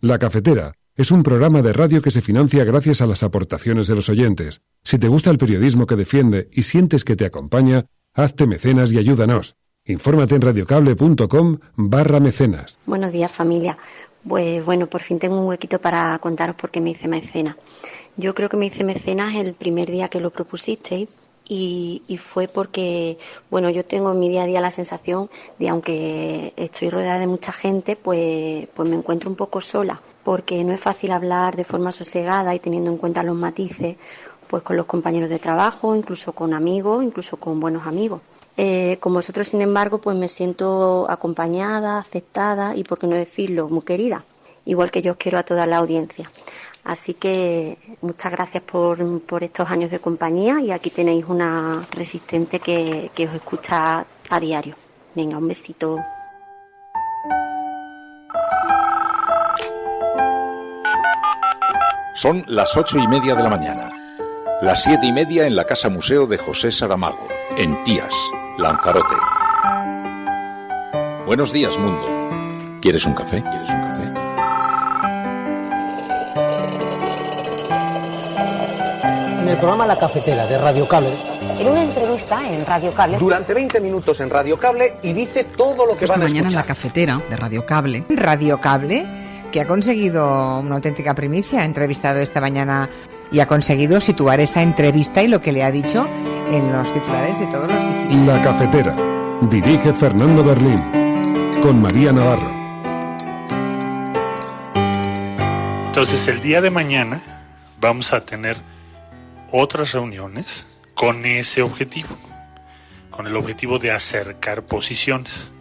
La Cafetera es un programa de radio que se financia gracias a las aportaciones de los oyentes. Si te gusta el periodismo que defiende y sientes que te acompaña, hazte mecenas y ayúdanos. Infórmate en radiocable.com/mecenas. Buenos días, familia. Pues bueno, por fin tengo un huequito para contaros por qué me hice mecenas. Yo creo que me hice mecenas el primer día que lo propusisteis y fue porque, bueno, yo tengo en mi día a día la sensación de, aunque estoy rodeada de mucha gente, pues me encuentro un poco sola, porque no es fácil hablar de forma sosegada y teniendo en cuenta los matices, pues con los compañeros de trabajo, incluso con amigos, incluso con buenos amigos. Con vosotros, sin embargo, pues me siento acompañada, aceptada y, por qué no decirlo, muy querida, igual que yo os quiero a toda la audiencia. Así que muchas gracias por estos años de compañía, y aquí tenéis una resistente que os escucha a diario. Venga, un besito. Son las 8:30 de la mañana. Las 7:30 en la Casa Museo de José Saramago, en Tías, Lanzarote. Buenos días, mundo. ¿Quieres un café? ¿Quieres un café? En el programa La Cafetera de Radio Cable. En una entrevista en Radio Cable. Durante 20 minutos en Radio Cable y dice todo lo que van a escuchar. Esta mañana en La Cafetera de Radio Cable. Radio Cable, que ha conseguido una auténtica primicia. Ha entrevistado esta mañana y ha conseguido situar esa entrevista y lo que le ha dicho en los titulares de todos los digitales. La Cafetera. Dirige Fernando Berlín. Con María Navarro. Entonces, el día de mañana vamos a tener otras reuniones con ese objetivo, con el objetivo de acercar posiciones.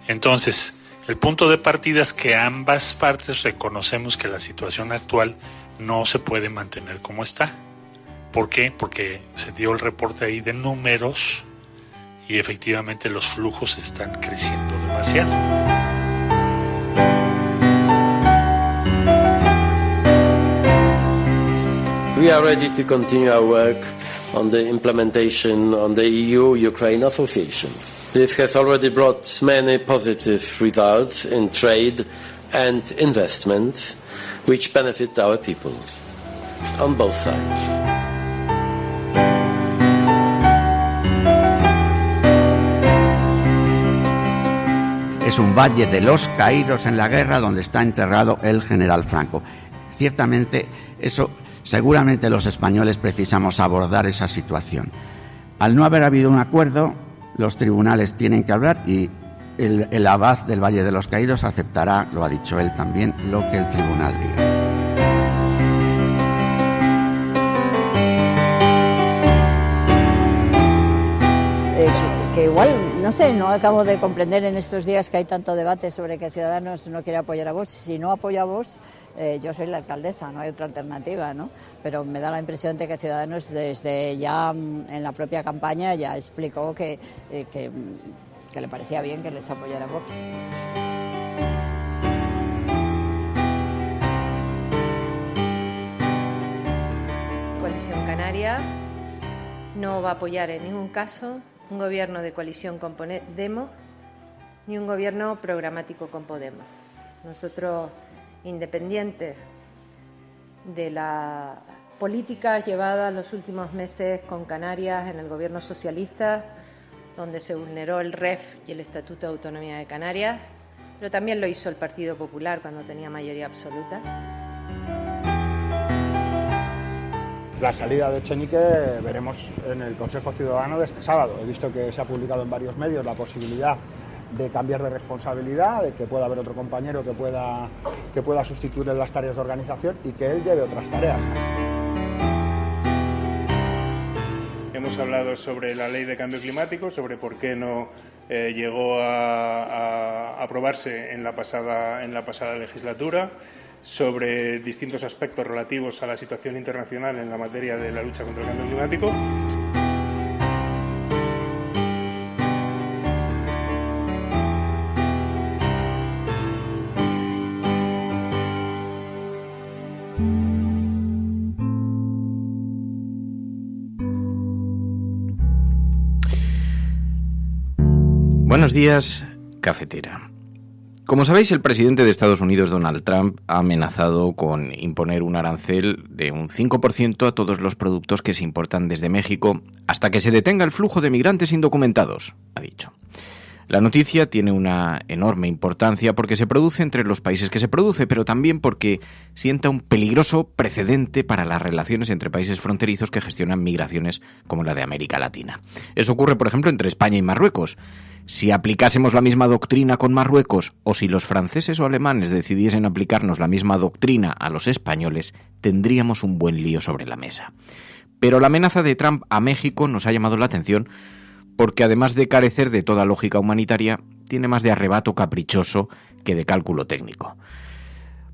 Entonces, el punto de partida es que ambas partes reconocemos que la situación actual no se puede mantener como está. ¿Por qué? Porque se dio el reporte ahí de números y efectivamente los flujos están creciendo demasiado. We are ready to continue our work on the implementation on the EU-Ukraine association. This has already brought many positive results in trade and investment, which benefit our people on both sides. Es un valle de los caídos en la guerra donde está enterrado el general Franco. Ciertamente, seguramente los españoles precisamos abordar esa situación. Al no haber habido un acuerdo, los tribunales tienen que hablar y el abad del Valle de los Caídos aceptará, lo ha dicho él también, lo que el tribunal diga. Que igual, no sé, no acabo de comprender en estos días que hay tanto debate sobre que Ciudadanos no quiere apoyar a Vox. Si no apoya a Vox, yo soy la alcaldesa, no hay otra alternativa, ¿no? Pero me da la impresión de que Ciudadanos, desde ya en la propia campaña, ya explicó que le parecía bien que les apoyara Vox. Coalición Canaria no va a apoyar en ningún caso un gobierno de coalición con Podemos ni un gobierno programático con Podemos. Nosotros, independientes de las políticas llevadas los últimos meses con Canarias en el gobierno socialista, donde se vulneró el REF y el Estatuto de Autonomía de Canarias, pero también lo hizo el Partido Popular cuando tenía mayoría absoluta. La salida de Echenique veremos en el Consejo Ciudadano de este sábado. He visto que se ha publicado en varios medios la posibilidad de cambiar de responsabilidad, de que pueda haber otro compañero que pueda sustituir en las tareas de organización y que él lleve otras tareas. Hemos hablado sobre la ley de cambio climático, sobre por qué no llegó a aprobarse en la pasada legislatura, sobre distintos aspectos relativos a la situación internacional en la materia de la lucha contra el cambio climático. Buenos días, cafetera. Como sabéis, el presidente de Estados Unidos, Donald Trump, ha amenazado con imponer un arancel de un 5% a todos los productos que se importan desde México hasta que se detenga el flujo de migrantes indocumentados, ha dicho. La noticia tiene una enorme importancia porque se produce entre los países que se produce, pero también porque sienta un peligroso precedente para las relaciones entre países fronterizos que gestionan migraciones como la de América Latina. Eso ocurre, por ejemplo, entre España y Marruecos. Si aplicásemos la misma doctrina con Marruecos, o si los franceses o alemanes decidiesen aplicarnos la misma doctrina a los españoles, tendríamos un buen lío sobre la mesa. Pero la amenaza de Trump a México nos ha llamado la atención porque además de carecer de toda lógica humanitaria, tiene más de arrebato caprichoso que de cálculo técnico.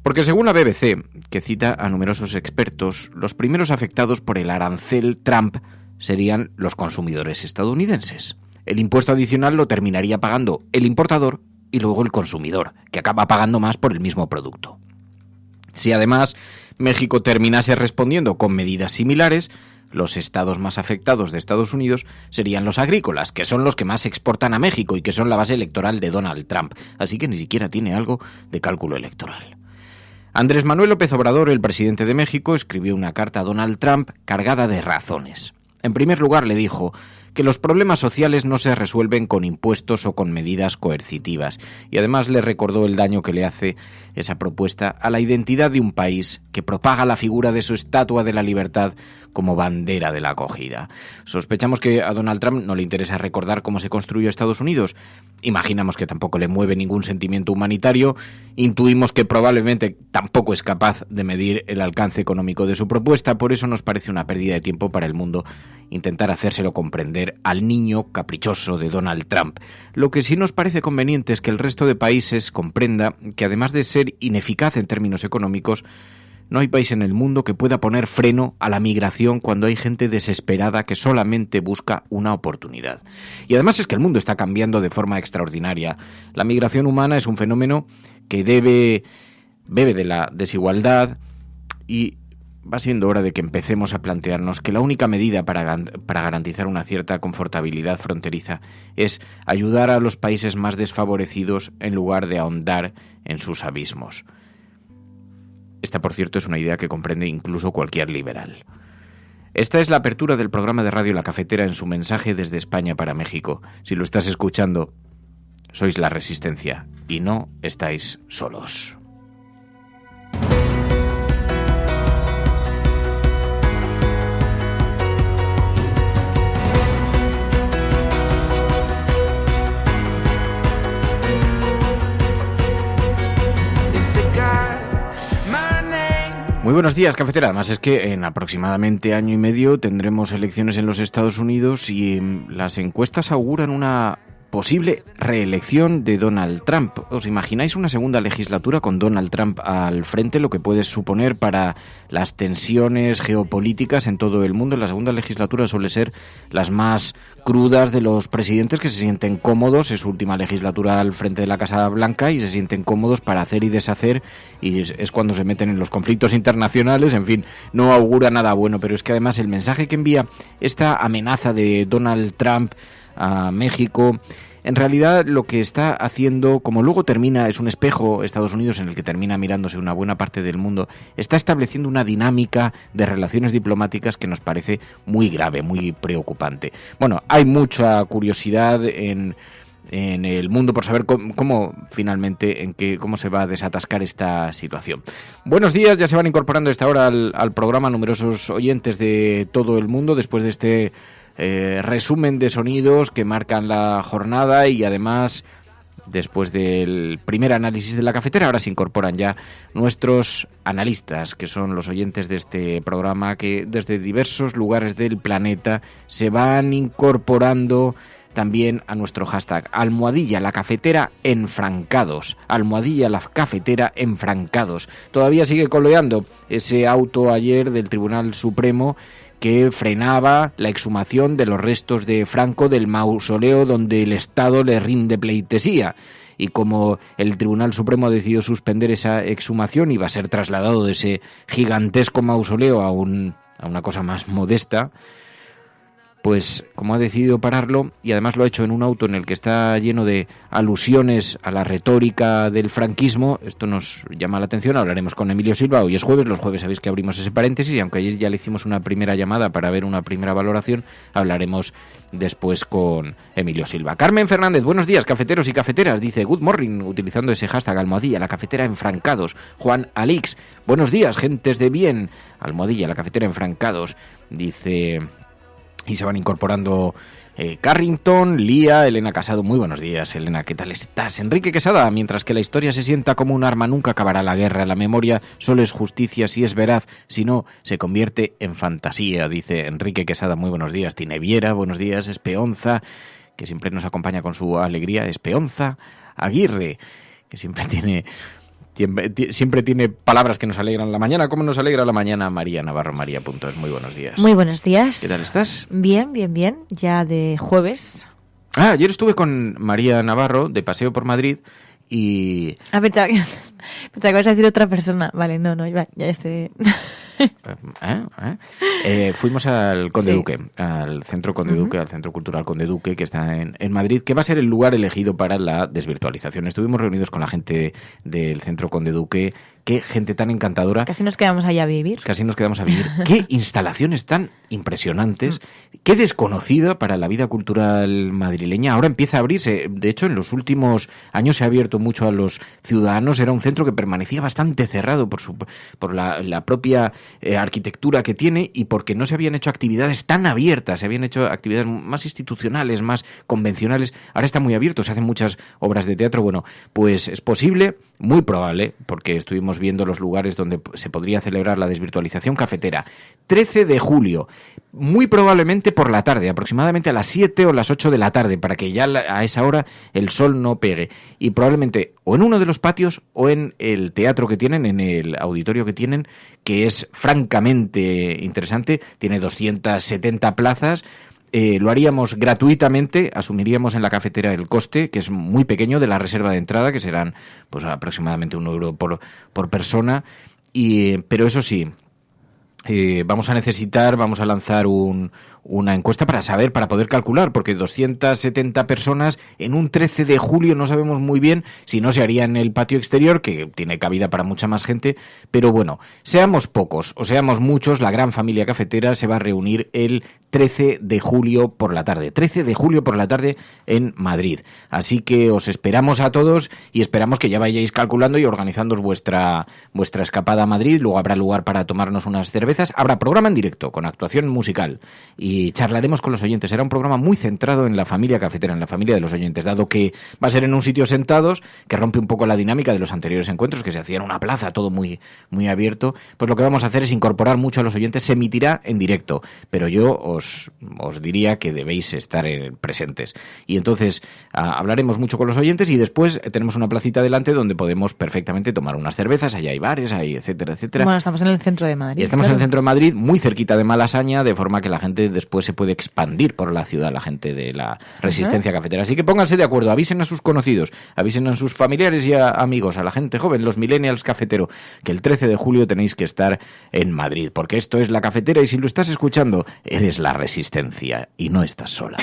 Porque según la BBC, que cita a numerosos expertos, los primeros afectados por el arancel Trump serían los consumidores estadounidenses. El impuesto adicional lo terminaría pagando el importador y luego el consumidor, que acaba pagando más por el mismo producto. Si además México terminase respondiendo con medidas similares, los estados más afectados de Estados Unidos serían los agrícolas, que son los que más exportan a México y que son la base electoral de Donald Trump. Así que ni siquiera tiene algo de cálculo electoral. Andrés Manuel López Obrador, el presidente de México, escribió una carta a Donald Trump cargada de razones. En primer lugar, le dijo que los problemas sociales no se resuelven con impuestos o con medidas coercitivas, y además le recordó el daño que le hace esa propuesta a la identidad de un país que propaga la figura de su estatua de la libertad como bandera de la acogida. Sospechamos que a Donald Trump no le interesa recordar cómo se construyó Estados Unidos. Imaginamos que tampoco le mueve ningún sentimiento humanitario. Intuimos que probablemente tampoco es capaz de medir el alcance económico de su propuesta. Por eso nos parece una pérdida de tiempo para el mundo intentar hacérselo comprender al niño caprichoso de Donald Trump. Lo que sí nos parece conveniente es que el resto de países comprenda que además de ser ineficaz en términos económicos, no hay país en el mundo que pueda poner freno a la migración cuando hay gente desesperada que solamente busca una oportunidad. Y además es que el mundo está cambiando de forma extraordinaria. La migración humana es un fenómeno que bebe de la desigualdad y va siendo hora de que empecemos a plantearnos que la única medida para garantizar una cierta confortabilidad fronteriza es ayudar a los países más desfavorecidos en lugar de ahondar en sus abismos. Esta, por cierto, es una idea que comprende incluso cualquier liberal. Esta es la apertura del programa de radio La Cafetera en su mensaje desde España para México. Si lo estás escuchando, sois la Resistencia y no estáis solos. Muy buenos días, cafetera. Además es que en aproximadamente año y medio tendremos elecciones en los Estados Unidos y las encuestas auguran una posible reelección de Donald Trump. ¿Os imagináis una segunda legislatura con Donald Trump al frente, lo que puede suponer para las tensiones geopolíticas en todo el mundo? La segunda legislatura suele ser las más crudas de los presidentes que se sienten cómodos. Es su última legislatura al frente de la Casa Blanca y se sienten cómodos para hacer y deshacer, y es cuando se meten en los conflictos internacionales. En fin, no augura nada bueno, pero es que además el mensaje que envía esta amenaza de Donald Trump a México, en realidad lo que está haciendo, como luego termina, es un espejo Estados Unidos en el que termina mirándose una buena parte del mundo, está estableciendo una dinámica de relaciones diplomáticas que nos parece muy grave, muy preocupante. Bueno, hay mucha curiosidad en el mundo por saber cómo finalmente, cómo se va a desatascar esta situación. Buenos días, ya se van incorporando a esta hora al programa numerosos oyentes de todo el mundo después de este resumen de sonidos que marcan la jornada, y además después del primer análisis de la cafetera ahora se incorporan ya nuestros analistas, que son los oyentes de este programa que desde diversos lugares del planeta se van incorporando también a nuestro hashtag #LaCafeteraEnfrancados, #LaCafeteraEnfrancados. Todavía sigue coleando ese auto ayer del Tribunal Supremo que frenaba la exhumación de los restos de Franco del mausoleo donde el Estado le rinde pleitesía. Y como el Tribunal Supremo decidió suspender esa exhumación y va a ser trasladado de ese gigantesco mausoleo a una cosa más modesta, pues como ha decidido pararlo, y además lo ha hecho en un auto en el que está lleno de alusiones a la retórica del franquismo, esto nos llama la atención. Hablaremos con Emilio Silva, hoy es jueves, los jueves sabéis que abrimos ese paréntesis, y aunque ayer ya le hicimos una primera llamada para ver una primera valoración, hablaremos después con Emilio Silva. Carmen Fernández, buenos días, cafeteros y cafeteras, dice good morning, utilizando ese hashtag almohadilla, la cafetera en Francados. Juan Alix, buenos días, gentes de bien, almohadilla, la cafetera en Francados, dice... Y se van incorporando Carrington, Lía, Elena Casado. Muy buenos días, Elena, ¿qué tal estás? Enrique Quesada, mientras que la historia se sienta como un arma, nunca acabará la guerra. La memoria solo es justicia si es veraz, si no, se convierte en fantasía, dice Enrique Quesada. Muy buenos días, Tineviera, buenos días, Espeonza, que siempre nos acompaña con su alegría, Espeonza, Aguirre, que siempre tiene palabras que nos alegran la mañana. ¿Cómo nos alegra la mañana María Navarro? María.es, muy buenos días. Muy buenos días. ¿Qué tal estás? Bien, bien, bien. Ya de jueves. Ayer estuve con María Navarro de paseo por Madrid y... Pensaba que ibas a decir otra persona. Vale, no, ya estoy... Fuimos al Conde Sí. Duque, al Centro Conde Duque, al Centro Cultural Conde Duque, que está en Madrid, que va a ser el lugar elegido para la desvirtualización. Estuvimos reunidos con la gente del Centro Conde Duque. Qué gente tan encantadora. Casi nos quedamos allá a vivir. Casi nos quedamos a vivir. Qué instalaciones tan impresionantes. Qué desconocida para la vida cultural madrileña. Ahora empieza a abrirse. De hecho, en los últimos años se ha abierto mucho a los ciudadanos. Era un centro que permanecía bastante cerrado por la propia arquitectura que tiene, y porque no se habían hecho actividades tan abiertas. Se habían hecho actividades más institucionales, más convencionales. Ahora está muy abierto. Se hacen muchas obras de teatro. Bueno, pues es posible, muy probable, porque estuvimos viendo los lugares donde se podría celebrar la desvirtualización cafetera. 13 de julio, muy probablemente por la tarde, aproximadamente a las 7 o las 8 de la tarde, para que ya a esa hora el sol no pegue. Y probablemente o en uno de los patios o en el teatro que tienen, en el auditorio que tienen, que es francamente interesante. Tiene 270 plazas. Lo haríamos gratuitamente, asumiríamos en la cafetera el coste, que es muy pequeño, de la reserva de entrada, que serán pues aproximadamente €1 por persona. Pero eso sí, vamos a lanzar una encuesta para poder calcular, porque 270 personas en un 13 de julio no sabemos muy bien si no se haría en el patio exterior, que tiene cabida para mucha más gente, pero bueno, seamos pocos o seamos muchos, la gran familia cafetera se va a reunir el 13 de julio por la tarde. 13 de julio por la tarde en Madrid. Así que os esperamos a todos y esperamos que ya vayáis calculando y organizando vuestra escapada a Madrid. Luego habrá lugar para tomarnos unas cervezas. Habrá programa en directo con actuación musical y charlaremos con los oyentes. Será un programa muy centrado en la familia cafetera, en la familia de los oyentes, dado que va a ser en un sitio sentados, que rompe un poco la dinámica de los anteriores encuentros, que se hacía en una plaza, todo muy, muy abierto. Pues lo que vamos a hacer es incorporar mucho a los oyentes. Se emitirá en directo, pero yo os diría que debéis estar presentes. Y entonces hablaremos mucho con los oyentes y después tenemos una placita delante donde podemos perfectamente tomar unas cervezas. Allá hay bares, hay etcétera, etcétera. Bueno, estamos en el centro de Madrid. Y estamos en el centro de Madrid, muy cerquita de Malasaña, de forma que la gente después se puede expandir por la ciudad, la gente de la Resistencia Cafetera. Así que pónganse de acuerdo, avisen a sus conocidos, avisen a sus familiares y a amigos, a la gente joven, los millennials cafetero, que el 13 de julio tenéis que estar en Madrid, porque esto es La Cafetera y si lo estás escuchando, eres la Resistencia y no estás sola.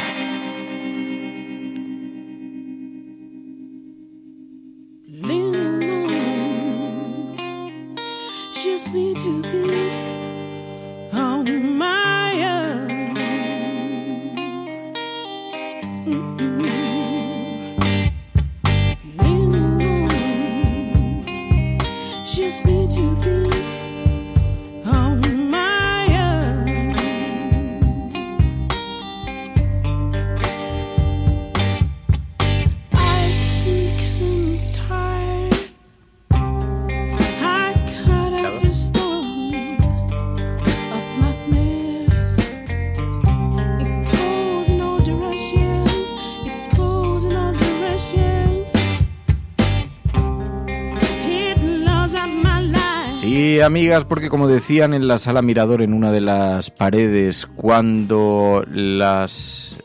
Sí, amigas, porque como decían en la sala Mirador, en una de las paredes, cuando los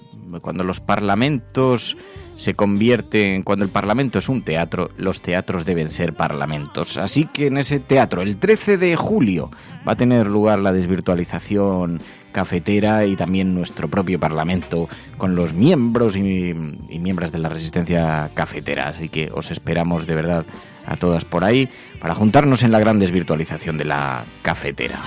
parlamentos se convierten, cuando el Parlamento es un teatro, los teatros deben ser parlamentos. Así que en ese teatro, el 13 de julio, va a tener lugar la desvirtualización cafetera y también nuestro propio Parlamento con los miembros y miembros de la resistencia cafetera. Así que os esperamos de verdad a todas por ahí para juntarnos en la gran desvirtualización de la cafetera.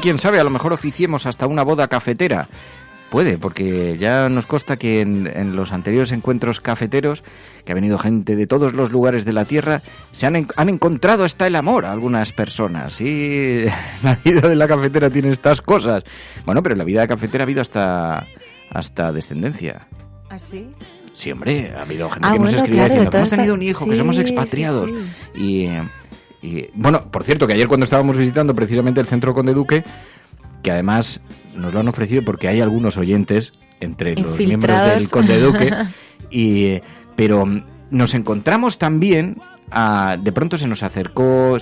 Quién sabe, a lo mejor oficiemos hasta una boda cafetera. Puede, porque ya nos consta que en los anteriores encuentros cafeteros, que ha venido gente de todos los lugares de la tierra, han encontrado hasta el amor a algunas personas. Sí, la vida de la cafetera tiene estas cosas. Bueno, pero en la vida de la cafetera ha habido hasta descendencia. ¿Ah, sí? Sí, hombre, ha habido gente que nos escribía diciendo que hemos tenido un hijo, que somos expatriados. Sí. Y bueno, por cierto, que ayer cuando estábamos visitando precisamente el Centro Conde Duque, que además nos lo han ofrecido porque hay algunos oyentes entre los miembros del Conde Duque, pero nos encontramos también, de pronto se nos acercó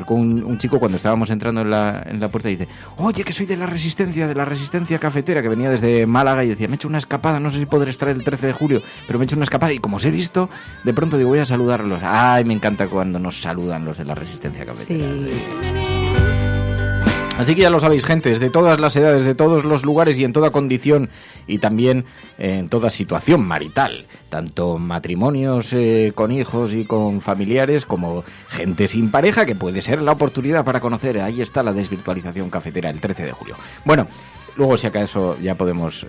un chico cuando estábamos entrando en la puerta y dice: oye, que soy de la resistencia cafetera, que venía desde Málaga, y decía: me he hecho una escapada, no sé si podré estar el 13 de julio, pero me he hecho una escapada, y como os he visto, de pronto digo, voy a saludarlos. Ay, me encanta cuando nos saludan los de la resistencia cafetera. Sí. Así que ya lo sabéis, gentes de todas las edades, de todos los lugares y en toda condición, y también en toda situación marital, tanto matrimonios con hijos y con familiares, como gente sin pareja, que puede ser la oportunidad para conocer. Ahí está la desvirtualización cafetera el 13 de julio. Bueno, luego si acaso ya podemos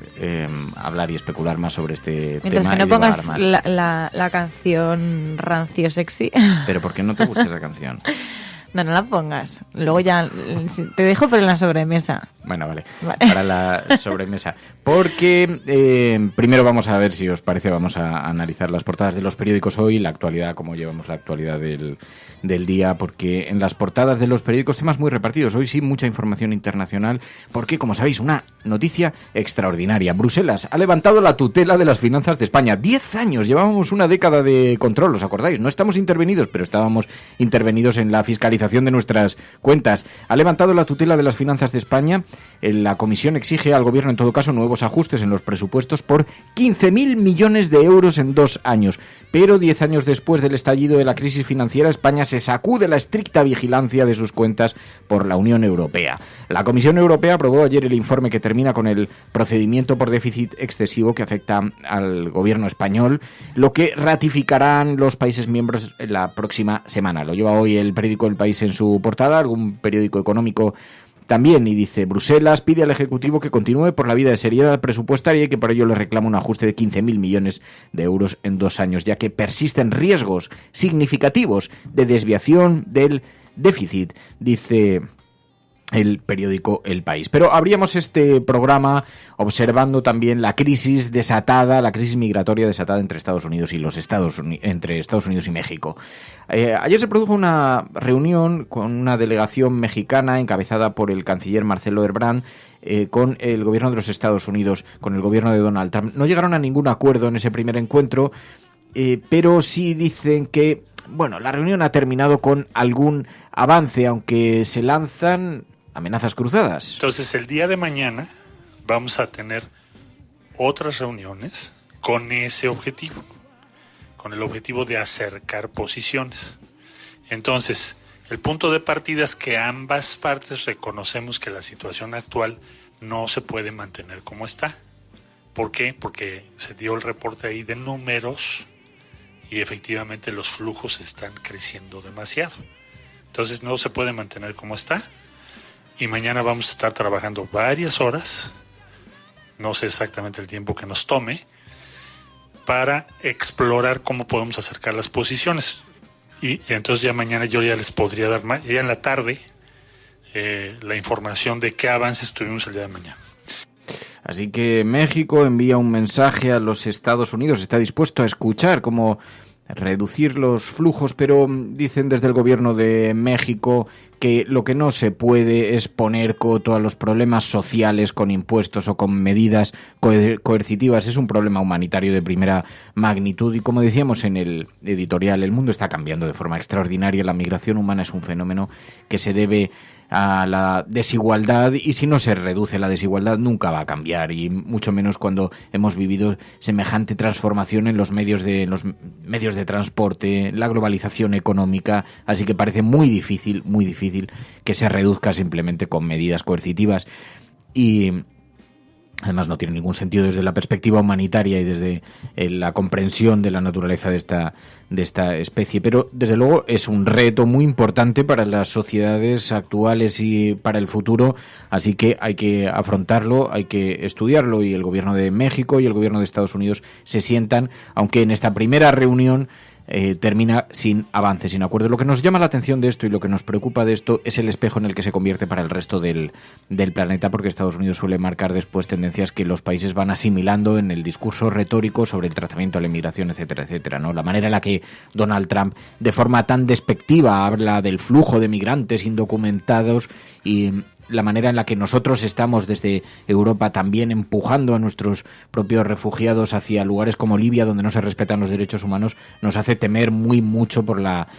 hablar y especular más sobre este mientras tema. Mientras que no pongas la canción rancio sexy. ¿Pero por qué no te gusta esa canción? No la pongas. Luego ya te dejo, pero en la sobremesa. Bueno, vale. Para la sobremesa. Porque primero vamos a ver, si os parece, vamos a analizar las portadas de los periódicos hoy, la actualidad, cómo llevamos la actualidad del día, porque en las portadas de los periódicos temas muy repartidos. Hoy sí, mucha información internacional, porque, como sabéis, una noticia extraordinaria. Bruselas ha levantado la tutela de las finanzas de España. 10 años, llevábamos una década de control, ¿os acordáis? No estamos intervenidos, pero estábamos intervenidos en la fiscalización de nuestras cuentas. Ha levantado la tutela de las finanzas de España. La Comisión exige al Gobierno, en todo caso, nuevos ajustes en los presupuestos por 15.000 millones de euros en 2 años. Pero 10 años después del estallido de la crisis financiera, España se sacude la estricta vigilancia de sus cuentas por la Unión Europea. La Comisión Europea aprobó ayer el informe que termina con el procedimiento por déficit excesivo que afecta al Gobierno español, lo que ratificarán los países miembros la próxima semana. Lo lleva hoy el periódico El País en su portada, algún periódico económico también, y dice: Bruselas pide al Ejecutivo que continúe por la vía de seriedad presupuestaria y que por ello le reclama un ajuste de 15.000 millones de euros en 2 años, ya que persisten riesgos significativos de desviación del déficit, dice el periódico El País. Pero abríamos este programa observando también la crisis migratoria desatada entre Estados Unidos y entre Estados Unidos y México. Ayer se produjo una reunión con una delegación mexicana encabezada por el canciller Marcelo Ebrard con el gobierno de los Estados Unidos, con el gobierno de Donald Trump. No llegaron a ningún acuerdo en ese primer encuentro, pero sí dicen que, bueno, la reunión ha terminado con algún avance, aunque se lanzan amenazas cruzadas. Entonces, el día de mañana vamos a tener otras reuniones con ese objetivo, con el objetivo de acercar posiciones. Entonces, el punto de partida es que ambas partes reconocemos que la situación actual no se puede mantener como está. ¿Por qué? Porque se dio el reporte ahí de números y efectivamente los flujos están creciendo demasiado. Entonces no se puede mantener como está. Y mañana vamos a estar trabajando varias horas, no sé exactamente el tiempo que nos tome, para explorar cómo podemos acercar las posiciones. Y entonces ya mañana yo ya les podría dar, ya en la tarde, la información de qué avances tuvimos el día de mañana. Así que México envía un mensaje a los Estados Unidos, está dispuesto a escuchar cómo reducir los flujos, pero dicen desde el gobierno de México que lo que no se puede es poner coto a los problemas sociales con impuestos o con medidas coercitivas. Es un problema humanitario de primera magnitud y, como decíamos en el editorial, el mundo está cambiando de forma extraordinaria. La migración humana es un fenómeno que se debe a la desigualdad, y si no se reduce la desigualdad nunca va a cambiar, y mucho menos cuando hemos vivido semejante transformación en los medios de transporte, la globalización económica. Así que parece muy difícil que se reduzca simplemente con medidas coercitivas, y además no tiene ningún sentido desde la perspectiva humanitaria y desde la comprensión de la naturaleza de esta especie. Pero desde luego es un reto muy importante para las sociedades actuales y para el futuro, así que hay que afrontarlo, hay que estudiarlo, y el gobierno de México y el gobierno de Estados Unidos se sientan, aunque en esta primera reunión termina sin avance, sin acuerdo. Lo que nos llama la atención de esto y lo que nos preocupa de esto es el espejo en el que se convierte para el resto del planeta, porque Estados Unidos suele marcar después tendencias que los países van asimilando en el discurso retórico sobre el tratamiento a la inmigración, etcétera, etcétera, ¿no? La manera en la que Donald Trump, de forma tan despectiva, habla del flujo de migrantes indocumentados, y la manera en la que nosotros estamos desde Europa también empujando a nuestros propios refugiados hacia lugares como Libia, donde no se respetan los derechos humanos, nos hace temer mucho por la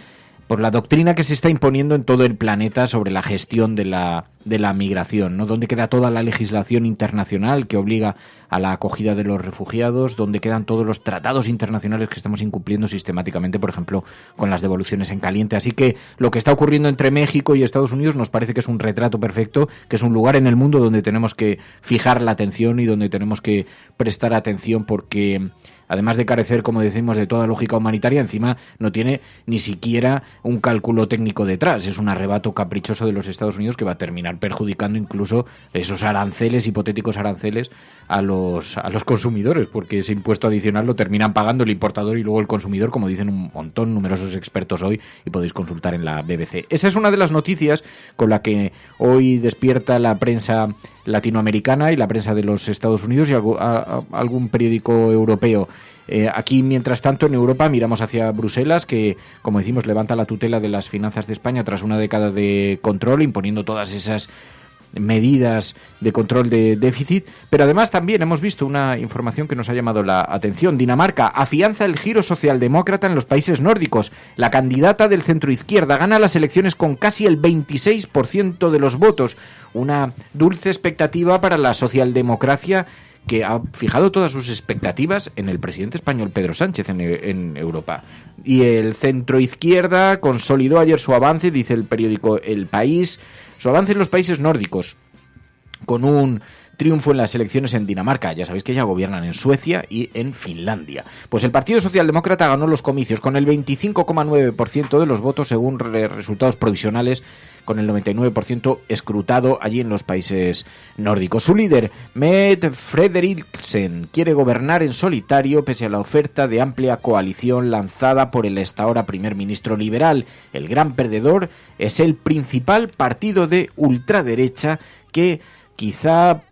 doctrina que se está imponiendo en todo el planeta sobre la gestión de la migración, ¿no? ¿Dónde queda toda la legislación internacional que obliga a la acogida de los refugiados? ¿Dónde quedan todos los tratados internacionales que estamos incumpliendo sistemáticamente, por ejemplo, con las devoluciones en caliente? Así que lo que está ocurriendo entre México y Estados Unidos nos parece que es un retrato perfecto, que es un lugar en el mundo donde tenemos que fijar la atención y donde tenemos que prestar atención, porque además de carecer, como decimos, de toda lógica humanitaria, encima no tiene ni siquiera un cálculo técnico detrás. Es un arrebato caprichoso de los Estados Unidos que va a terminar perjudicando incluso esos aranceles, hipotéticos aranceles, a los consumidores, porque ese impuesto adicional lo terminan pagando el importador y luego el consumidor, como dicen un montón, numerosos expertos hoy, y podéis consultar en la BBC. Esa es una de las noticias con la que hoy despierta la prensa latinoamericana y la prensa de los Estados Unidos y algún periódico europeo. Aquí, mientras tanto, en Europa miramos hacia Bruselas, que, como decimos, levanta la tutela de las finanzas de España tras una década de control, imponiendo todas esas medidas de control de déficit. Pero además también hemos visto una información que nos ha llamado la atención. Dinamarca afianza el giro socialdemócrata en los países nórdicos. La candidata del centroizquierda gana las elecciones con casi el 26% de los votos. Una dulce expectativa para la socialdemocracia, que ha fijado todas sus expectativas en el presidente español Pedro Sánchez en Europa. Y el centroizquierda consolidó ayer su avance, dice el periódico El País, su avance en los países nórdicos, con un triunfo en las elecciones en Dinamarca. Ya sabéis que ya gobiernan en Suecia y en Finlandia. Pues el Partido Socialdemócrata ganó los comicios con el 25,9% de los votos según resultados provisionales, con el 99% escrutado allí en los países nórdicos. Su líder, Mette Frederiksen, quiere gobernar en solitario pese a la oferta de amplia coalición lanzada por el hasta ahora primer ministro liberal. El gran perdedor es el principal partido de ultraderecha, que quizá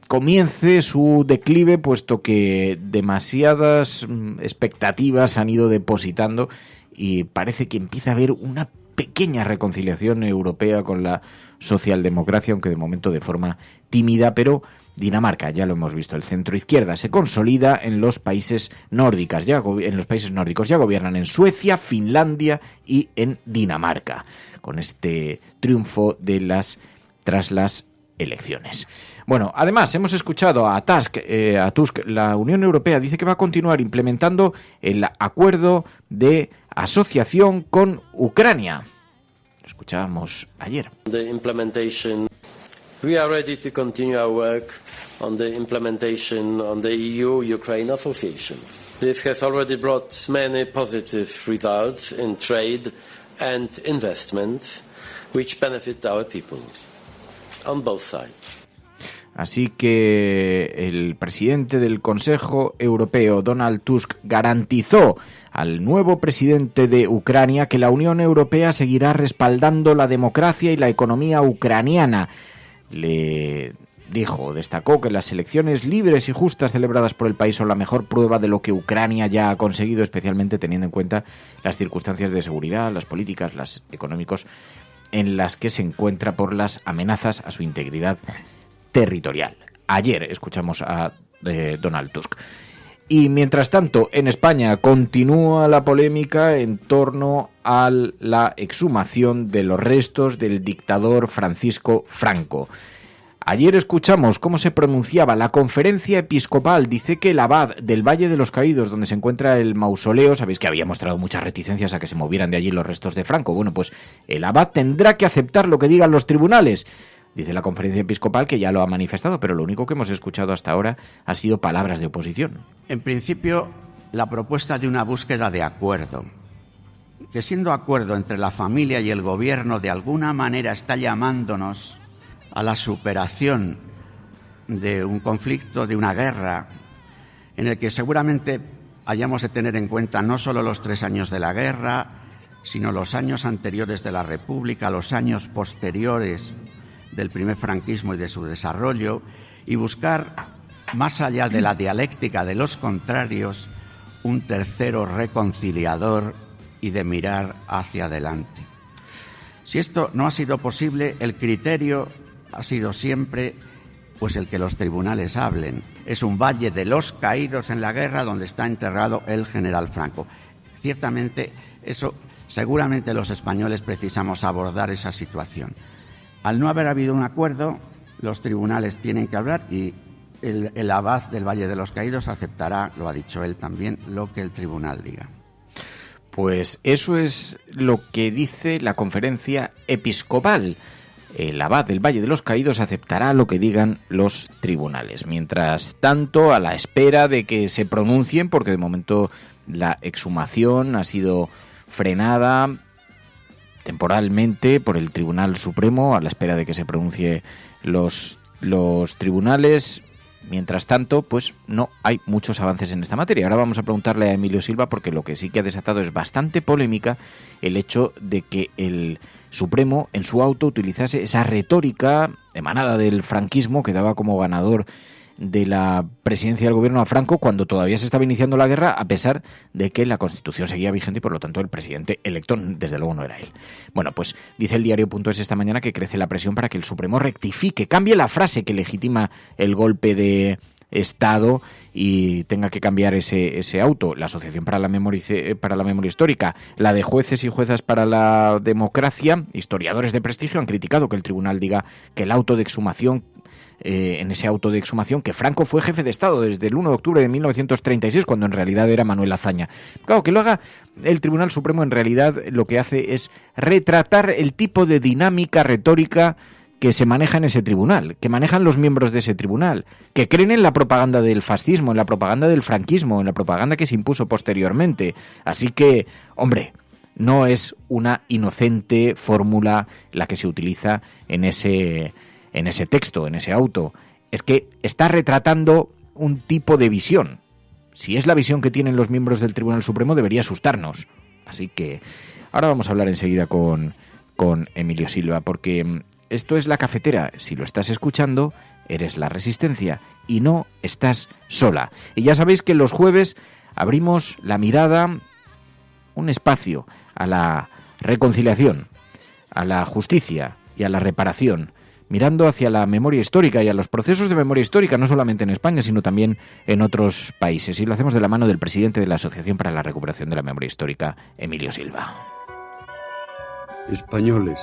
comience su declive, puesto que demasiadas expectativas han ido depositando y parece que empieza a haber una pequeña reconciliación europea con la socialdemocracia, aunque de momento de forma tímida. Pero Dinamarca, ya lo hemos visto, el centroizquierda se consolida en los países nórdicos. Ya gobiernan en Suecia, Finlandia y en Dinamarca, con este triunfo tras las elecciones. Bueno, además hemos escuchado a Tusk. La Unión Europea dice que va a continuar implementando el acuerdo de asociación con Ucrania. Lo escuchábamos ayer. We are ready to continue our work on the implementation on the EU-Ukraine association. This has already brought many positive results in trade and investment, which benefit our people on both sides. Así que el presidente del Consejo Europeo, Donald Tusk, garantizó al nuevo presidente de Ucrania que la Unión Europea seguirá respaldando la democracia y la economía ucraniana. Destacó que las elecciones libres y justas celebradas por el país son la mejor prueba de lo que Ucrania ya ha conseguido, especialmente teniendo en cuenta las circunstancias de seguridad, las políticas, las económicos en las que se encuentra por las amenazas a su integridad territorial. Ayer escuchamos a Donald Tusk. Y mientras tanto, en España continúa la polémica en torno a la exhumación de los restos del dictador Francisco Franco. Ayer escuchamos cómo se pronunciaba la conferencia episcopal. Dice que el abad del Valle de los Caídos, donde se encuentra el mausoleo, sabéis que había mostrado muchas reticencias a que se movieran de allí los restos de Franco. Bueno, pues el abad tendrá que aceptar lo que digan los tribunales. Dice la conferencia episcopal que ya lo ha manifestado, pero lo único que hemos escuchado hasta ahora ha sido palabras de oposición. En principio, la propuesta de una búsqueda de acuerdo, que siendo acuerdo entre la familia y el gobierno de alguna manera está llamándonos a la superación de un conflicto, de una guerra, en el que seguramente hayamos de tener en cuenta no solo los 3 años de la guerra, sino los años anteriores de la República, los años posteriores del primer franquismo y de su desarrollo, y buscar, más allá de la dialéctica de los contrarios, un tercero reconciliador y de mirar hacia adelante. Si esto no ha sido posible, el criterio ha sido siempre pues el que los tribunales hablen. Es un valle de los caídos en la guerra donde está enterrado el general Franco. Ciertamente, seguramente los españoles precisamos abordar esa situación. Al no haber habido un acuerdo, los tribunales tienen que hablar y el abad del Valle de los Caídos aceptará, lo ha dicho él también, lo que el tribunal diga. Pues eso es lo que dice la conferencia episcopal. El abad del Valle de los Caídos aceptará lo que digan los tribunales. Mientras tanto, a la espera de que se pronuncien, porque de momento la exhumación ha sido frenada temporalmente por el Tribunal Supremo, a la espera de que se pronuncie los tribunales. Mientras tanto, pues no hay muchos avances en esta materia. Ahora vamos a preguntarle a Emilio Silva, porque lo que sí que ha desatado es bastante polémica el hecho de que el Supremo en su auto utilizase esa retórica emanada del franquismo que daba como ganador de la presidencia del gobierno a Franco cuando todavía se estaba iniciando la guerra, a pesar de que la Constitución seguía vigente y por lo tanto el presidente electo desde luego no era él. Bueno, pues dice el diario.es esta mañana que crece la presión para que el Supremo rectifique, cambie la frase que legitima el golpe de Estado y tenga que cambiar ese auto. La Asociación para la Memoria Histórica, la de Jueces y Juezas para la Democracia, historiadores de prestigio, han criticado que el tribunal diga que el auto de exhumación, en ese auto de exhumación, que Franco fue jefe de Estado desde el 1 de octubre de 1936, cuando en realidad era Manuel Azaña. Claro, que lo haga el Tribunal Supremo, en realidad lo que hace es retratar el tipo de dinámica retórica que se maneja en ese tribunal, que manejan los miembros de ese tribunal, que creen en la propaganda del fascismo, en la propaganda del franquismo, en la propaganda que se impuso posteriormente. Así que, hombre, no es una inocente fórmula la que se utiliza en ese texto, en ese auto. Es que está retratando un tipo de visión. Si es la visión que tienen los miembros del Tribunal Supremo, debería asustarnos. Así que ahora vamos a hablar enseguida con Emilio Silva, porque esto es La Cafetera. Si lo estás escuchando, eres La Resistencia y no estás sola. Y ya sabéis que los jueves abrimos la mirada, un espacio a la reconciliación, a la justicia y a la reparación, mirando hacia la memoria histórica y a los procesos de memoria histórica, no solamente en España, sino también en otros países. Y lo hacemos de la mano del presidente de la Asociación para la Recuperación de la Memoria Histórica, Emilio Silva. Españoles.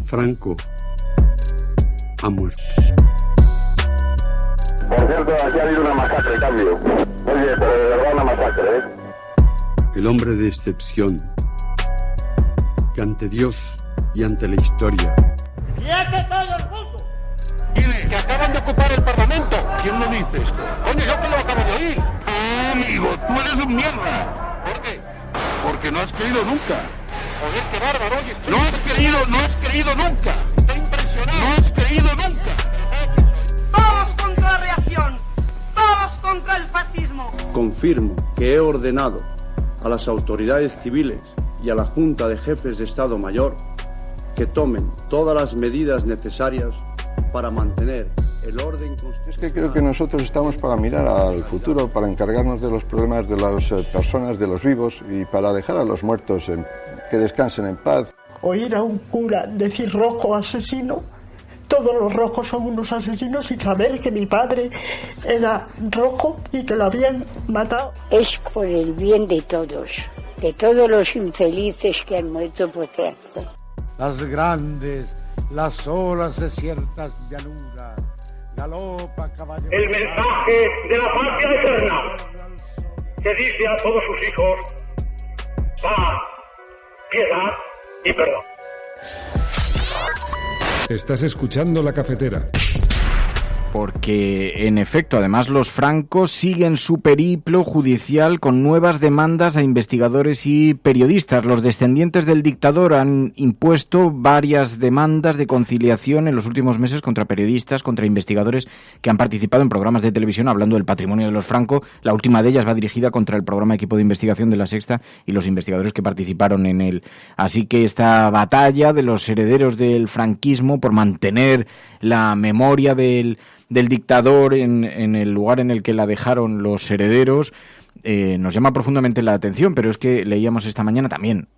Franco ha muerto. Por cierto, aquí ha habido una masacre, cambio. Oye, pero de verdad una masacre, ¿eh? El hombre de excepción, que ante Dios y ante la historia. ¡Quiete todo el mundo! ¿Quiénes? Que acaban de ocupar el Parlamento. ¿Quién lo dice esto? Coño, yo que lo acabo de oír. Ah, amigo, tú eres un mierda. ¿Por qué? Porque no has creído nunca. Joder, qué bárbaro, oye. No has creído nunca. Está impresionado. No has creído nunca. Todos contra la reacción. Todos contra el fascismo. Confirmo que he ordenado a las autoridades civiles y a la Junta de Jefes de Estado Mayor que tomen todas las medidas necesarias para mantener el orden constitucional. Es que creo que nosotros estamos para mirar al futuro, para encargarnos de los problemas de las personas, de los vivos y para dejar a los muertos que descansen en paz. Oír a un cura decir rojo asesino todos los rojos son unos asesinos, y saber que mi padre era rojo y que lo habían matado. Es por el bien de todos los infelices que han muerto por tráfico. Las grandes, las olas de ciertas llanuras, galopa caballo. El mensaje de la patria eterna que dice a todos sus hijos: paz, piedad y perdón. Estás escuchando La Cafetera. Porque, en efecto, además los francos siguen su periplo judicial con nuevas demandas a investigadores y periodistas. Los descendientes del dictador han impuesto varias demandas de conciliación en los últimos meses contra periodistas, contra investigadores que han participado en programas de televisión hablando del patrimonio de los Franco. La última de ellas va dirigida contra el programa Equipo de Investigación de La Sexta y los investigadores que participaron en él. Así que esta batalla de los herederos del franquismo por mantener la memoria del dictador en el lugar en el que la dejaron los herederos nos llama profundamente la atención, pero es que leíamos esta mañana también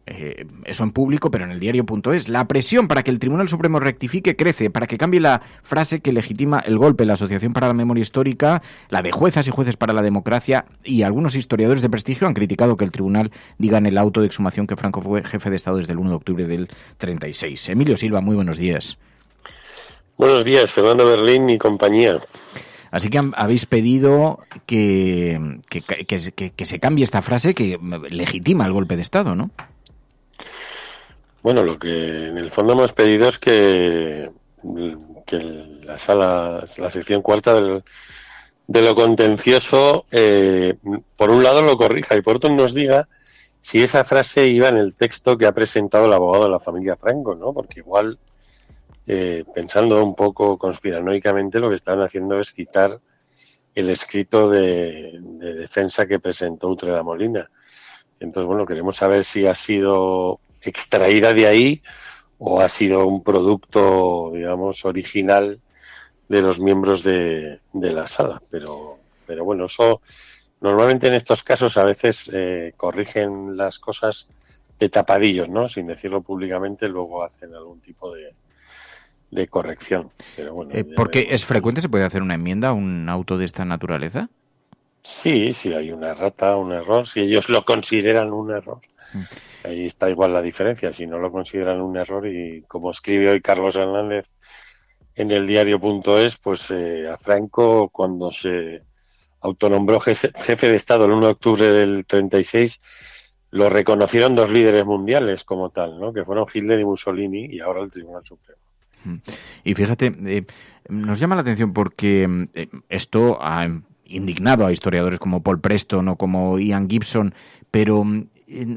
eso en público, pero en el diario.es. La presión para que el Tribunal Supremo rectifique crece, para que cambie la frase que legitima el golpe. La Asociación para la Memoria Histórica, la de Juezas y Jueces para la Democracia y algunos historiadores de prestigio han criticado que el tribunal diga en el auto de exhumación que Franco fue jefe de Estado desde el 1 de octubre del 36. Emilio Silva, muy buenos días. Buenos días, Fernando Berlín y compañía. Así que habéis pedido que se cambie esta frase que legitima el golpe de Estado, ¿no? Bueno, lo que en el fondo hemos pedido es que la sección cuarta de lo contencioso, por un lado lo corrija y por otro nos diga si esa frase iba en el texto que ha presentado el abogado de la familia Franco, ¿no? Porque igual, pensando un poco conspiranoicamente, lo que estaban haciendo es citar el escrito de defensa que presentó Utrera Molina. Entonces, bueno, queremos saber si ha sido extraída de ahí o ha sido un producto, digamos, original de los miembros de la sala. Pero bueno, eso normalmente en estos casos a veces corrigen las cosas de tapadillos, ¿no? Sin decirlo públicamente, luego hacen algún tipo de corrección. Pero bueno, ¿porque es frecuente? ¿Se puede hacer una enmienda a un auto de esta naturaleza? Sí, hay una errata, un error, si ellos lo consideran un error. Ahí está igual la diferencia, si no lo consideran un error, y como escribe hoy Carlos Hernández en el diario.es, pues a Franco, cuando se autonombró jefe de Estado el 1 de octubre del 36, lo reconocieron dos líderes mundiales como tal, ¿no? Que fueron Hitler y Mussolini, y ahora el Tribunal Supremo. Y fíjate, nos llama la atención porque esto ha indignado a historiadores como Paul Preston o como Ian Gibson, pero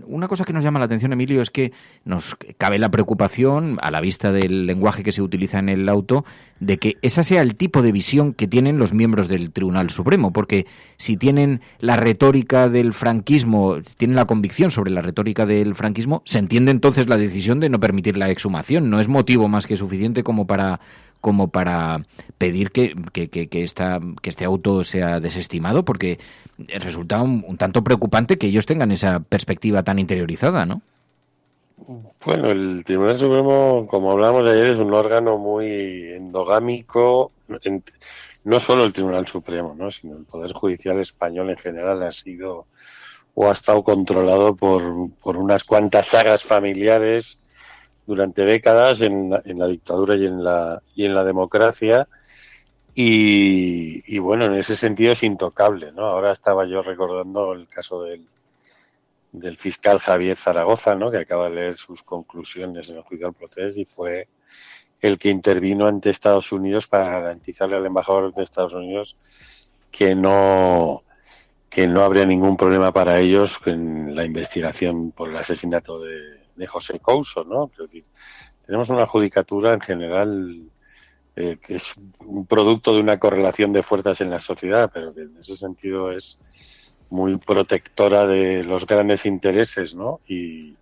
una cosa que nos llama la atención, Emilio, es que nos cabe la preocupación, a la vista del lenguaje que se utiliza en el auto, de que esa sea el tipo de visión que tienen los miembros del Tribunal Supremo, porque si tienen la retórica del franquismo, tienen la convicción sobre la retórica del franquismo, se entiende entonces la decisión de no permitir la exhumación. No es motivo más que suficiente como para pedir que este auto sea desestimado, porque resulta un tanto preocupante que ellos tengan esa perspectiva tan interiorizada, ¿no? Bueno, el Tribunal Supremo, como hablábamos ayer, es un órgano muy endogámico. No solo el Tribunal Supremo, ¿no? Sino el Poder Judicial español en general ha sido o ha estado controlado por unas cuantas sagas familiares durante décadas en la dictadura y en la democracia, y bueno, en ese sentido es intocable, ¿no? Ahora estaba yo recordando el caso del fiscal Javier Zaragoza, ¿no? Que acaba de leer sus conclusiones en el juicio al proceso, y fue el que intervino ante Estados Unidos para garantizarle al embajador de Estados Unidos que no habría ningún problema para ellos en la investigación por el asesinato de José Couso, ¿no? Es decir, tenemos una judicatura en general que es un producto de una correlación de fuerzas en la sociedad, pero que en ese sentido es muy protectora de los grandes intereses, ¿no? Y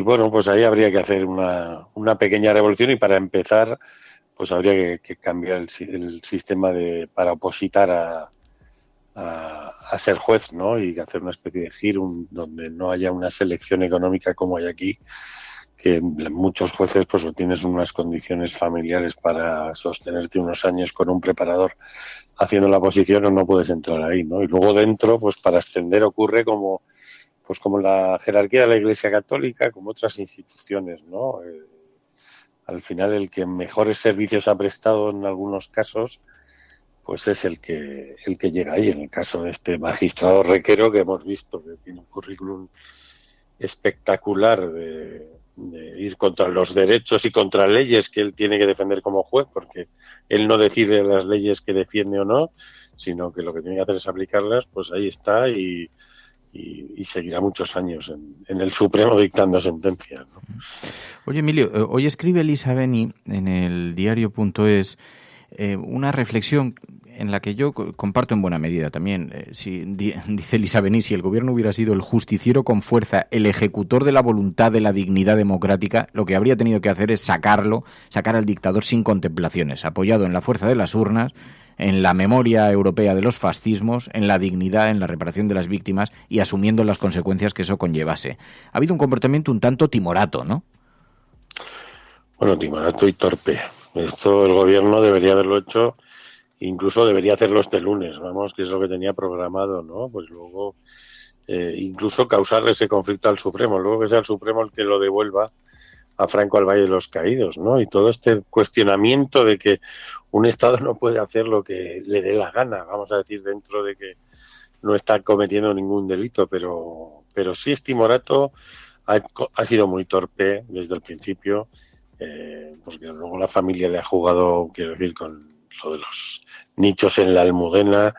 bueno, pues ahí habría que hacer una pequeña revolución, y para empezar, pues habría que cambiar el sistema para opositar a ser juez, ¿no? Y hacer una especie de giro donde no haya una selección económica como hay aquí, que muchos jueces pues tienes unas condiciones familiares para sostenerte unos años con un preparador haciendo la posición o no puedes entrar ahí, ¿no? Y luego dentro, pues para ascender ocurre como la jerarquía de la Iglesia Católica, como otras instituciones, ¿no? Al final el que mejores servicios ha prestado en algunos casos, pues es el que llega ahí. En el caso de este magistrado Requero, que hemos visto que tiene un currículum espectacular de ir contra los derechos y contra leyes que él tiene que defender como juez, porque él no decide las leyes que defiende o no, sino que lo que tiene que hacer es aplicarlas, pues ahí está y seguirá muchos años en el Supremo dictando sentencias, ¿no? Oye, Emilio, hoy escribe Elisa Beni en el diario.es una reflexión en la que yo comparto en buena medida también. Dice Elisa Beni, si el gobierno hubiera sido el justiciero con fuerza, el ejecutor de la voluntad de la dignidad democrática, lo que habría tenido que hacer es sacar al dictador sin contemplaciones, apoyado en la fuerza de las urnas, en la memoria europea de los fascismos, en la dignidad, en la reparación de las víctimas y asumiendo las consecuencias que eso conllevase. Ha habido un comportamiento un tanto timorato, ¿no? Bueno, timorato y torpe. Esto el gobierno debería haberlo hecho, incluso debería hacerlo este lunes, que es lo que tenía programado, ¿no? Pues luego incluso causar ese conflicto al Supremo, luego que sea el Supremo el que lo devuelva a Franco al Valle de los Caídos, ¿no? Y todo este cuestionamiento de que un Estado no puede hacer lo que le dé la gana, vamos a decir, dentro de que no está cometiendo ningún delito, pero sí es timorato, ha sido muy torpe desde el principio, porque luego la familia le ha jugado, quiero decir, con lo de los nichos en la Almudena,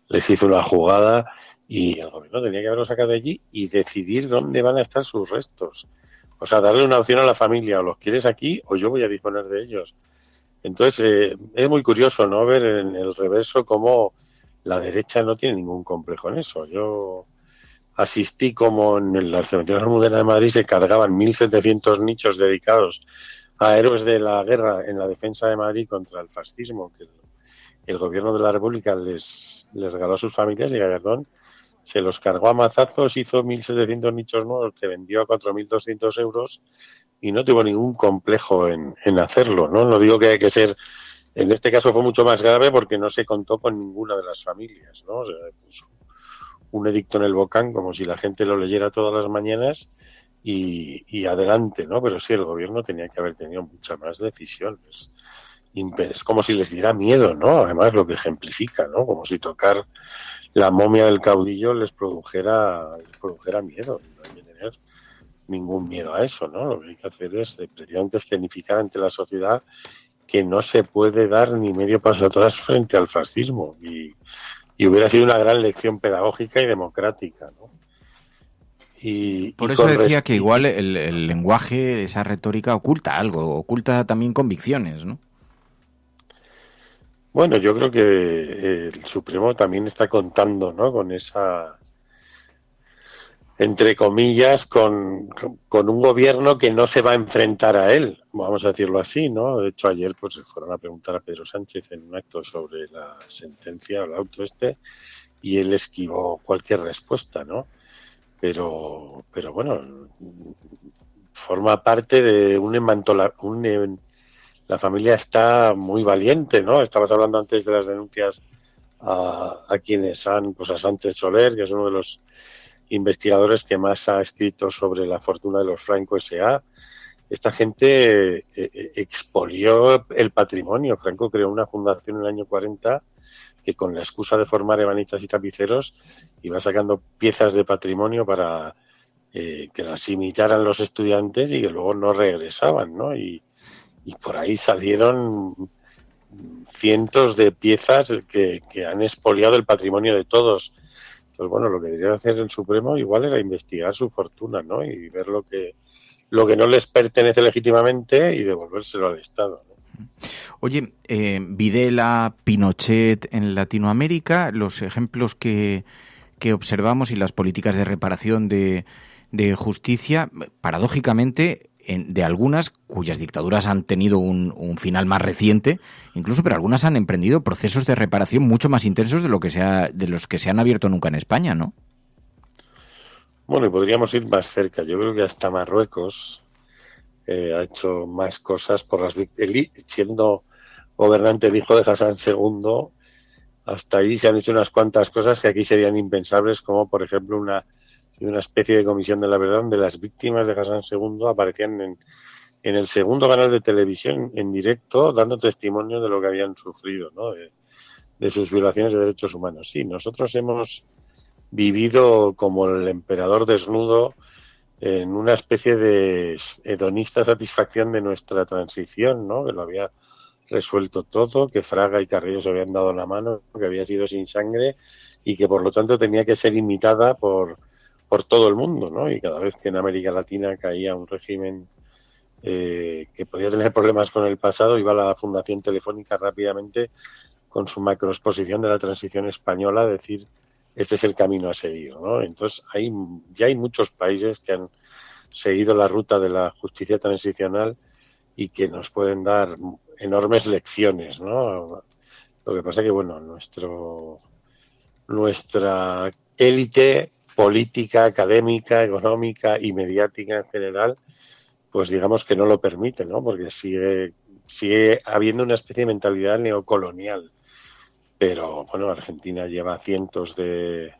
les hizo una jugada y el gobierno tenía que haberlo sacado de allí y decidir dónde van a estar sus restos. O sea, darle una opción a la familia, o los quieres aquí o yo voy a disponer de ellos. Entonces, es muy curioso, ¿no?, ver en el reverso cómo la derecha no tiene ningún complejo en eso. Yo asistí como en el cementerio de la Almudena de Madrid se cargaban 1.700 nichos dedicados a héroes de la guerra en la defensa de Madrid contra el fascismo, que el gobierno de la República les regaló a sus familias, y Gallardón se los cargó a mazazos, hizo 1.700 nichos nuevos que vendió a 4.200 euros y no tuvo ningún complejo en hacerlo, ¿no? No digo que hay que ser... En este caso fue mucho más grave porque no se contó con ninguna de las familias, ¿no? O sea, puso un edicto en el Bocán como si la gente lo leyera todas las mañanas y adelante, ¿no? Pero sí, el gobierno tenía que haber tenido muchas más decisiones. Es como si les diera miedo, ¿no? Además, lo que ejemplifica, ¿no? Como si tocar la momia del caudillo les produjera miedo. No hay que tener ningún miedo a eso, ¿no? Lo que hay que hacer es precisamente escenificar ante la sociedad que no se puede dar ni medio paso atrás frente al fascismo y hubiera sido una gran lección pedagógica y democrática, ¿no? Por eso decía que igual el lenguaje, esa retórica oculta algo, oculta también convicciones, ¿no? Bueno, yo creo que el Supremo también está contando, ¿no?, con esa, entre comillas, con un gobierno que no se va a enfrentar a él, vamos a decirlo así, ¿no? De hecho, ayer pues se fueron a preguntar a Pedro Sánchez en un acto sobre la sentencia, el auto y él esquivó cualquier respuesta, ¿no? Pero bueno, forma parte de la familia está muy valiente, ¿no? Estabas hablando antes de las denuncias a quienes pues a Sánchez Soler, que es uno de los investigadores que más ha escrito sobre la fortuna de los Franco S.A. Esta gente expolió el patrimonio. Franco creó una fundación en el año 40 que con la excusa de formar ebanistas y tapiceros iba sacando piezas de patrimonio para que las imitaran los estudiantes y que luego no regresaban, ¿no? Y por ahí salieron cientos de piezas que han expoliado el patrimonio de todos. Pues bueno, lo que debería hacer el Supremo igual era investigar su fortuna, ¿no? Y ver lo que no les pertenece legítimamente y devolvérselo al Estado, ¿no? Oye, Videla, Pinochet en Latinoamérica, los ejemplos que observamos y las políticas de reparación de justicia, paradójicamente, de algunas cuyas dictaduras han tenido un final más reciente, incluso, pero algunas han emprendido procesos de reparación mucho más intensos de los que se han abierto nunca en España, ¿no? Bueno, y podríamos ir más cerca. Yo creo que hasta Marruecos ha hecho más cosas por las víctimas. Siendo gobernante el hijo de Hassan II, hasta ahí se han hecho unas cuantas cosas que aquí serían impensables, como por ejemplo una especie de comisión de la verdad donde las víctimas de Hassan II aparecían en el segundo canal de televisión en directo dando testimonio de lo que habían sufrido, ¿no? De sus violaciones de derechos humanos. Sí, nosotros hemos vivido como el emperador desnudo en una especie de hedonista satisfacción de nuestra transición, ¿no? Que lo había resuelto todo, que Fraga y Carrillo se habían dado la mano, que había sido sin sangre y que por lo tanto tenía que ser imitada por todo el mundo, ¿no? Y cada vez que en América Latina caía un régimen que podía tener problemas con el pasado, iba a la Fundación Telefónica rápidamente con su macroexposición de la transición española a decir, este es el camino a seguir, ¿no? Entonces, ya hay muchos países que han seguido la ruta de la justicia transicional y que nos pueden dar enormes lecciones, ¿no? Lo que pasa es que, bueno, nuestra élite política, académica, económica y mediática en general, pues digamos que no lo permite, ¿no? Porque sigue habiendo una especie de mentalidad neocolonial. Pero, bueno, Argentina lleva cientos de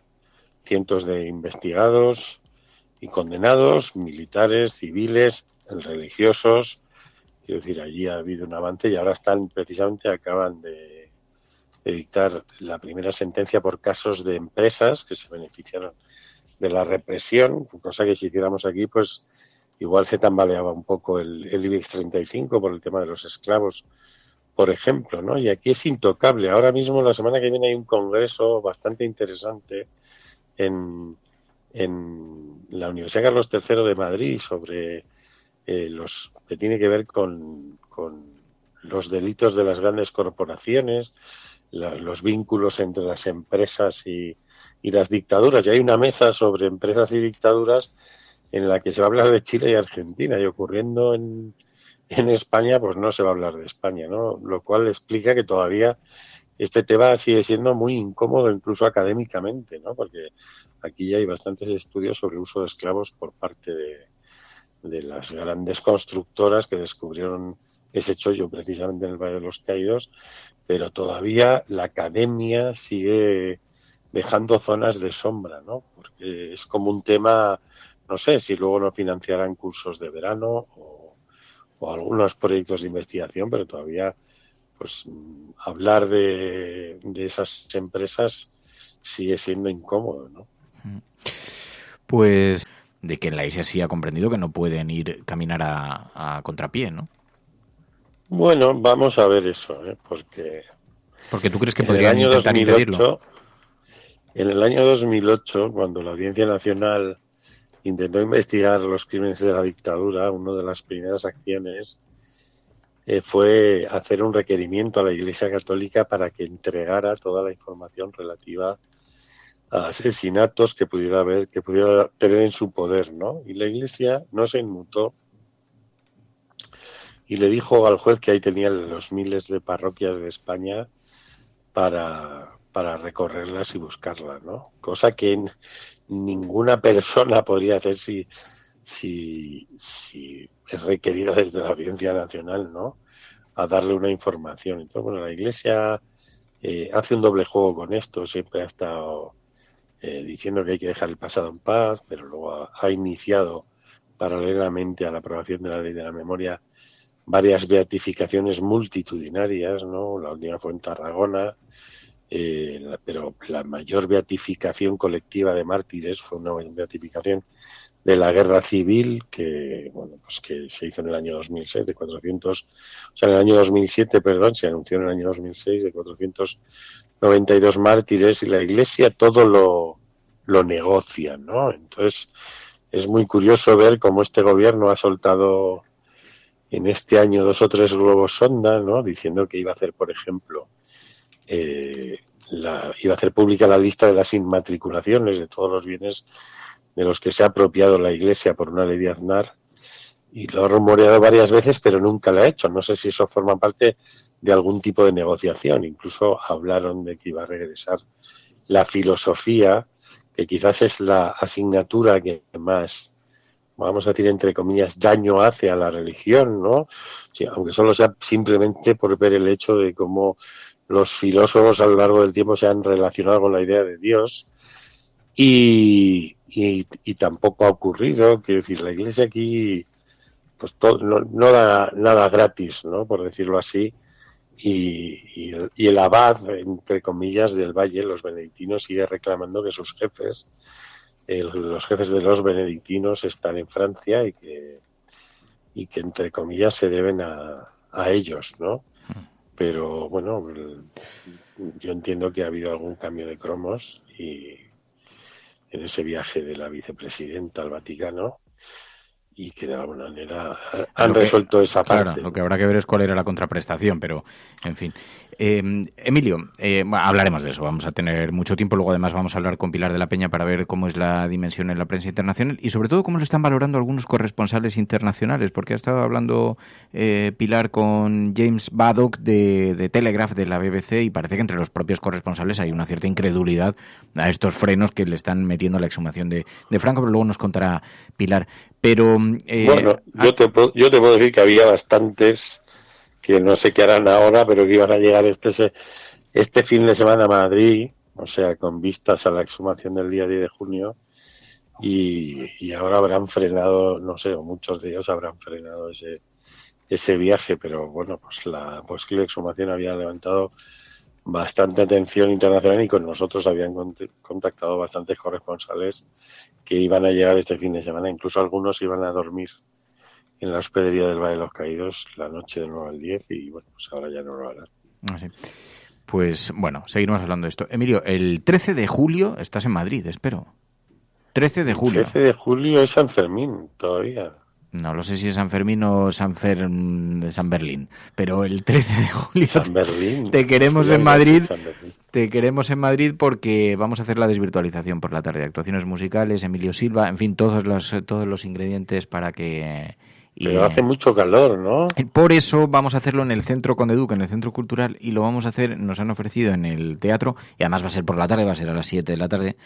investigados y condenados, militares, civiles, religiosos. Quiero decir, allí ha habido un avance y ahora acaban de dictar la primera sentencia por casos de empresas que se beneficiaron de la represión, cosa que si hiciéramos aquí, pues igual se tambaleaba un poco el IBEX 35 por el tema de los esclavos, por ejemplo, ¿no? Y aquí es intocable. Ahora mismo, la semana que viene, hay un congreso bastante interesante en la Universidad Carlos III de Madrid sobre que tiene que ver con los delitos de las grandes corporaciones, los vínculos entre las empresas y las dictaduras. Y hay una mesa sobre empresas y dictaduras en la que se va a hablar de Chile y Argentina, y ocurriendo en España, pues no se va a hablar de España, ¿no? Lo cual explica que todavía este tema sigue siendo muy incómodo, incluso académicamente, ¿no? Porque aquí ya hay bastantes estudios sobre el uso de esclavos por parte de las grandes constructoras que descubrieron ese chollo precisamente en el Valle de los Caídos, pero todavía la academia sigue dejando zonas de sombra, ¿no? Porque es como un tema, no sé si luego no financiarán cursos de verano o algunos proyectos de investigación, pero todavía pues hablar de esas empresas sigue siendo incómodo, ¿no? Pues de que en la Iglesia sí ha comprendido que no pueden caminar a contrapié, ¿no? Bueno, vamos a ver eso, porque tú crees que podrían intentar impedirlo. En el año 2008, cuando la Audiencia Nacional intentó investigar los crímenes de la dictadura, una de las primeras acciones fue hacer un requerimiento a la Iglesia Católica para que entregara toda la información relativa a asesinatos que pudiera tener en su poder, ¿no? Y la Iglesia no se inmutó y le dijo al juez que ahí tenía los miles de parroquias de España para recorrerlas y buscarlas, ¿no? Cosa que ninguna persona podría hacer si es requerida desde la Audiencia Nacional, ¿no? A darle una información. Entonces, bueno, la Iglesia hace un doble juego con esto. Siempre ha estado diciendo que hay que dejar el pasado en paz, pero luego ha iniciado paralelamente a la aprobación de la Ley de la Memoria varias beatificaciones multitudinarias, ¿no? La última fue en Tarragona, pero la mayor beatificación colectiva de mártires fue una beatificación de la guerra civil que se hizo en el año 2006 de 400, en el año 2007, se anunció en el año 2006 de 492 mártires, y la Iglesia todo lo negocia, ¿no? Entonces es muy curioso ver cómo este gobierno ha soltado en este año 2 o 3 globos sonda, ¿no? Diciendo que iba a hacer, por ejemplo, iba a hacer pública la lista de las inmatriculaciones de todos los bienes de los que se ha apropiado la Iglesia por una ley de Aznar, y lo ha rumoreado varias veces, pero nunca lo ha hecho. No sé si eso forma parte de algún tipo de negociación. Incluso hablaron de que iba a regresar la filosofía, que quizás es la asignatura que más vamos a decir entre comillas, daño hace a la religión, ¿no? Sí, aunque solo sea simplemente por ver el hecho de cómo los filósofos a lo largo del tiempo se han relacionado con la idea de Dios y tampoco ha ocurrido, quiero decir, la Iglesia aquí pues no da nada gratis, ¿no? Por decirlo así, y el abad, entre comillas, del Valle, los benedictinos, sigue reclamando que sus jefes, los jefes de los benedictinos están en Francia y que entre comillas se deben a ellos, ¿no? Pero bueno, yo entiendo que ha habido algún cambio de cromos y en ese viaje de la vicepresidenta al Vaticano y que de alguna manera han resuelto esa parte. Claro, lo que habrá que ver es cuál era la contraprestación, pero en fin. Emilio, hablaremos de eso, vamos a tener mucho tiempo, luego además vamos a hablar con Pilar de la Peña para ver cómo es la dimensión en la prensa internacional y sobre todo cómo lo están valorando algunos corresponsales internacionales, porque ha estado hablando Pilar con James Baddock de Telegraph, de la BBC, y parece que entre los propios corresponsales hay una cierta incredulidad a estos frenos que le están metiendo a la exhumación de Franco, pero luego nos contará Pilar. Pero bueno, yo te puedo decir que había bastantes que no sé qué harán ahora, pero que iban a llegar este fin de semana a Madrid, o sea, con vistas a la exhumación del día 10 de junio, y ahora habrán frenado, no sé, o muchos de ellos habrán frenado ese viaje, pero bueno, pues la posible exhumación había levantado bastante atención internacional y con nosotros habían contactado bastantes corresponsales que iban a llegar este fin de semana, incluso algunos iban a dormir en la hospedería del Valle de los Caídos la noche del 9 al 10 y bueno, pues ahora ya no lo harán. Así. Pues bueno, seguiremos hablando de esto. Emilio, el 13 de julio estás en Madrid, espero. 13 de julio. El 13 de julio es San Fermín todavía. No lo sé si es San Fermín o San Berlín, pero el 13 de julio San Berlín. te queremos en Madrid. Te queremos en Madrid porque vamos a hacer la desvirtualización por la tarde. Actuaciones musicales, Emilio Silva, en fin, todos los ingredientes para que... Pero hace mucho calor, ¿no? Por eso vamos a hacerlo en el Centro Conde Duque, en el Centro Cultural, y lo vamos a hacer, nos han ofrecido en el teatro, y además va a ser por la tarde, va a ser a las 7 de la tarde,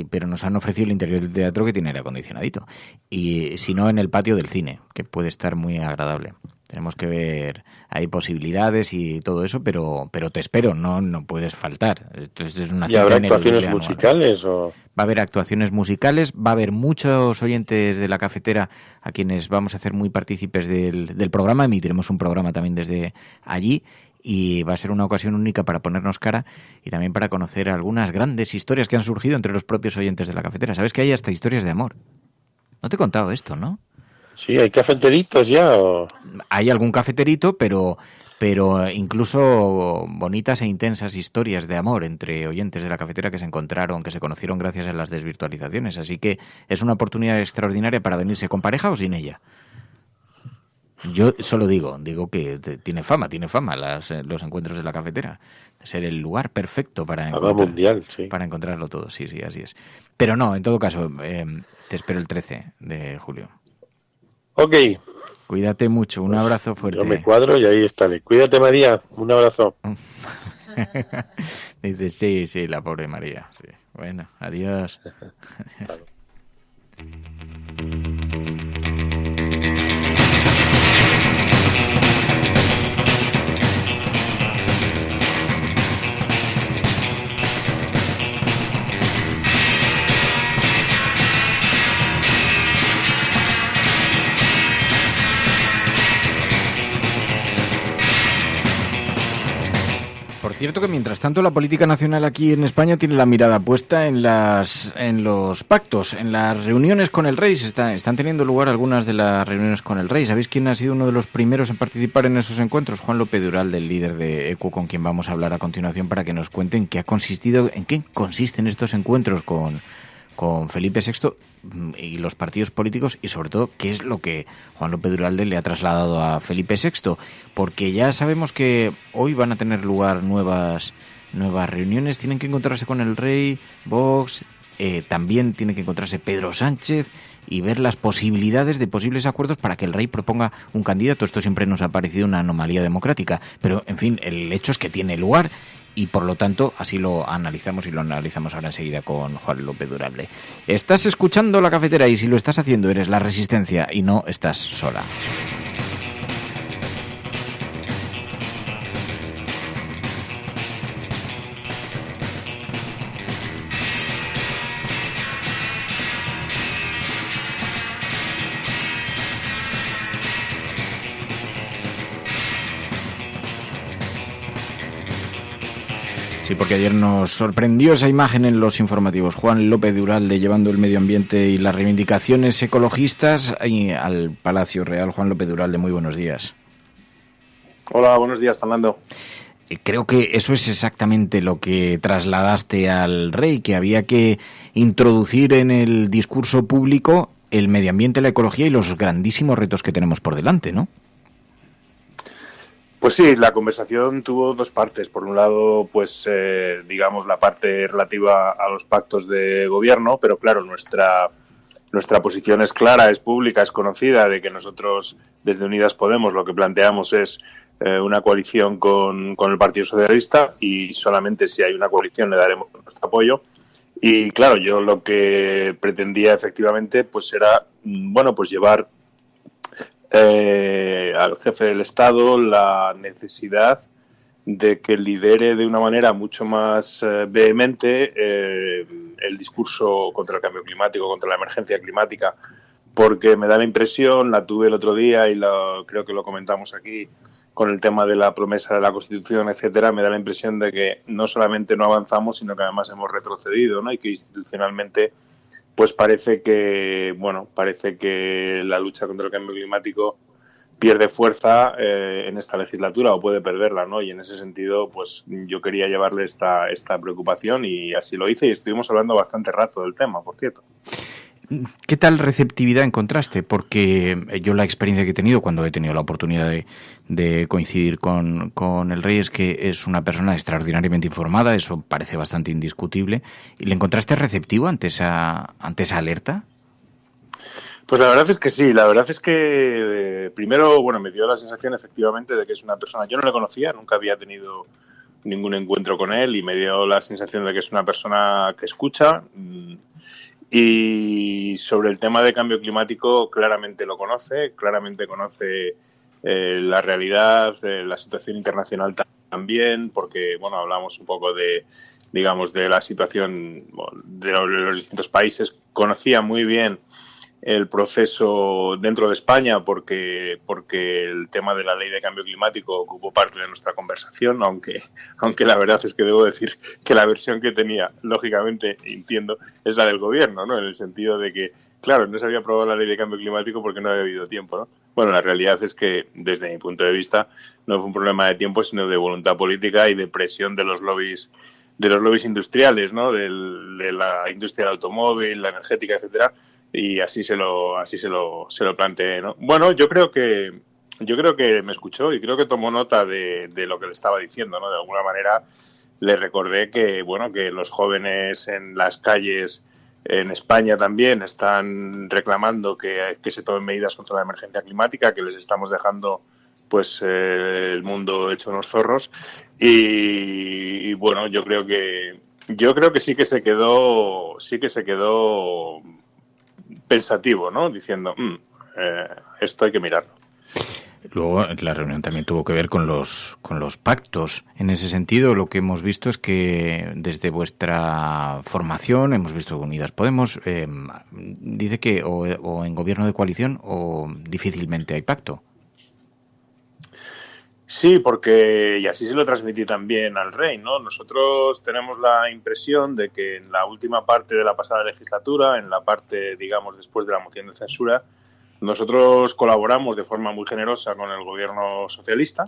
pero nos han ofrecido el interior del teatro que tiene aire acondicionadito. Y si no, en el patio del cine, que puede estar muy agradable. Tenemos que ver, hay posibilidades y todo eso, pero te espero, no puedes faltar. Entonces es una ¿Y habrá actuaciones musicales o...? Va a haber actuaciones musicales, va a haber muchos oyentes de la cafetera a quienes vamos a hacer muy partícipes del programa, emitiremos un programa también desde allí y va a ser una ocasión única para ponernos cara y también para conocer algunas grandes historias que han surgido entre los propios oyentes de la cafetera. ¿Sabes que hay hasta historias de amor? No te he contado esto, ¿no? Sí, ¿hay cafeteritos ya o...? Hay algún cafeterito, pero incluso bonitas e intensas historias de amor entre oyentes de la cafetera que se encontraron, que se conocieron gracias a las desvirtualizaciones. Así que es una oportunidad extraordinaria para venirse con pareja o sin ella. Yo solo digo que tiene fama los encuentros de la cafetera, de ser el lugar perfecto para encontrarlo todo. Sí, así es. Pero no, en todo caso, te espero el 13 de julio. Ok. Cuídate mucho, un abrazo fuerte. Yo me cuadro y ahí estaré. Cuídate, María, un abrazo. Dice, sí, la pobre María. Sí. Bueno, adiós. Por cierto que mientras tanto la política nacional aquí en España tiene la mirada puesta en los pactos, en las reuniones con el rey. Están teniendo lugar algunas de las reuniones con el rey. ¿Sabéis quién ha sido uno de los primeros en participar en esos encuentros? Juan López de Ural, del líder de ECU, con quien vamos a hablar a continuación para que nos cuenten en qué consisten estos encuentros con Felipe VI y los partidos políticos y sobre todo qué es lo que Juan López de Uralde le ha trasladado a Felipe VI, porque ya sabemos que hoy van a tener lugar nuevas reuniones, tienen que encontrarse con el rey, Vox, también tiene que encontrarse Pedro Sánchez y ver las posibilidades de posibles acuerdos para que el rey proponga un candidato. Esto siempre nos ha parecido una anomalía democrática, pero en fin, el hecho es que tiene lugar. y por lo tanto así lo analizamos ahora enseguida con Juan López Duralde. Estás escuchando La Cafetera y si lo estás haciendo eres la Resistencia y no estás sola. Sí, porque ayer nos sorprendió esa imagen en los informativos. Juan López Duralde llevando el medio ambiente y las reivindicaciones ecologistas al Palacio Real. Juan López Duralde, muy buenos días. Hola, buenos días, Fernando. Creo que eso es exactamente lo que trasladaste al rey, que había que introducir en el discurso público el medio ambiente, la ecología y los grandísimos retos que tenemos por delante, ¿no? Pues sí, la conversación tuvo dos partes. Por un lado, pues digamos la parte relativa a los pactos de gobierno, pero claro, nuestra posición es clara, es pública, es conocida, de que nosotros desde Unidas Podemos lo que planteamos es una coalición con el Partido Socialista y solamente si hay una coalición le daremos nuestro apoyo. Y claro, yo lo que pretendía efectivamente pues era, bueno, pues llevar al jefe del Estado la necesidad de que lidere de una manera mucho más vehemente el discurso contra el cambio climático, contra la emergencia climática, porque me da la impresión, la tuve el otro día y creo que lo comentamos aquí con el tema de la promesa de la Constitución, etcétera, me da la impresión de que no solamente no avanzamos, sino que además hemos retrocedido, ¿no? Y que institucionalmente pues parece que la lucha contra el cambio climático pierde fuerza en esta legislatura o puede perderla, ¿no? Y en ese sentido, pues yo quería llevarle esta preocupación y así lo hice y estuvimos hablando bastante rato del tema, por cierto. ¿Qué tal receptividad encontraste? Porque yo la experiencia que he tenido cuando he tenido la oportunidad de coincidir con el rey es que es una persona extraordinariamente informada, eso parece bastante indiscutible. ¿Y le encontraste receptivo ante esa alerta? Pues la verdad es que sí, la verdad es que primero, bueno, me dio la sensación efectivamente de que es una persona, yo no le conocía, nunca había tenido ningún encuentro con él y me dio la sensación de que es una persona que escucha. Y sobre el tema de cambio climático claramente conoce la realidad, la situación internacional también, porque bueno, hablamos un poco de la situación de los distintos países. Conocía muy bien el proceso dentro de España porque el tema de la ley de cambio climático ocupó parte de nuestra conversación, aunque la verdad es que debo decir que la versión que tenía, lógicamente, entiendo, es la del gobierno, ¿no? En el sentido de que, claro, no se había aprobado la ley de cambio climático porque no había habido tiempo, ¿no? Bueno, la realidad es que, desde mi punto de vista, no fue un problema de tiempo, sino de voluntad política y de presión de los lobbies industriales, ¿no? De la industria del automóvil, la energética, etcétera. Y así se lo planteé, ¿no? Bueno, yo creo que me escuchó y creo que tomó nota de lo que le estaba diciendo, ¿no? De alguna manera le recordé que, bueno, que los jóvenes en las calles en España también están reclamando que se tomen medidas contra la emergencia climática, que les estamos dejando pues el mundo hecho unos zorros y bueno, yo creo que sí que se quedó pensativo, ¿no? Diciendo, esto hay que mirarlo. Luego la reunión también tuvo que ver con los pactos. En ese sentido, lo que hemos visto es que desde vuestra formación, hemos visto Unidas Podemos, dice que o en gobierno de coalición o difícilmente hay pacto. Sí, porque, y así se lo transmití también al rey, ¿no? Nosotros tenemos la impresión de que en la última parte de la pasada legislatura, en la parte, digamos, después de la moción de censura, nosotros colaboramos de forma muy generosa con el gobierno socialista,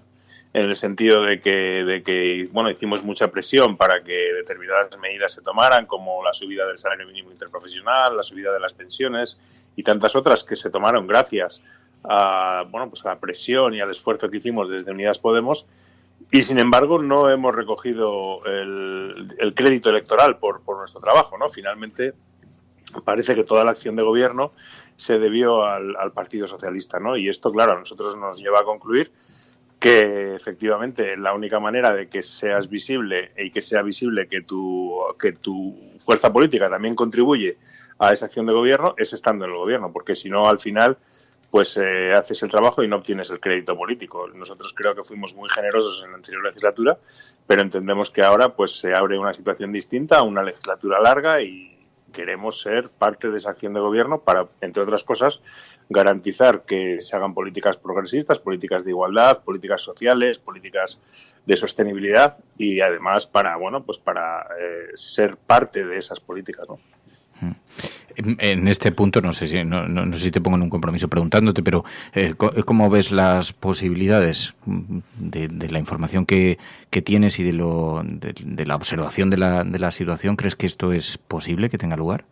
en el sentido de que bueno, hicimos mucha presión para que determinadas medidas se tomaran, como la subida del salario mínimo interprofesional, la subida de las pensiones y tantas otras que se tomaron gracias a la presión y al esfuerzo que hicimos desde Unidas Podemos, y sin embargo no hemos recogido el crédito electoral por nuestro trabajo, ¿no? Finalmente parece que toda la acción de gobierno se debió al Partido Socialista, ¿no? Y esto, claro, a nosotros nos lleva a concluir que efectivamente la única manera de que seas visible y que sea visible que tu fuerza política también contribuye a esa acción de gobierno es estando en el gobierno, porque si no, al final, pues haces el trabajo y no obtienes el crédito político. Nosotros creo que fuimos muy generosos en la anterior legislatura, pero entendemos que ahora pues se abre una situación distinta, una legislatura larga, y queremos ser parte de esa acción de gobierno para, entre otras cosas, garantizar que se hagan políticas progresistas, políticas de igualdad, políticas sociales, políticas de sostenibilidad, y además para ser parte de esas políticas, ¿no? En este punto, no sé si te pongo en un compromiso preguntándote, pero ¿cómo ves las posibilidades de la información que tienes y de la observación de la situación? ¿Crees que esto es posible que tenga lugar?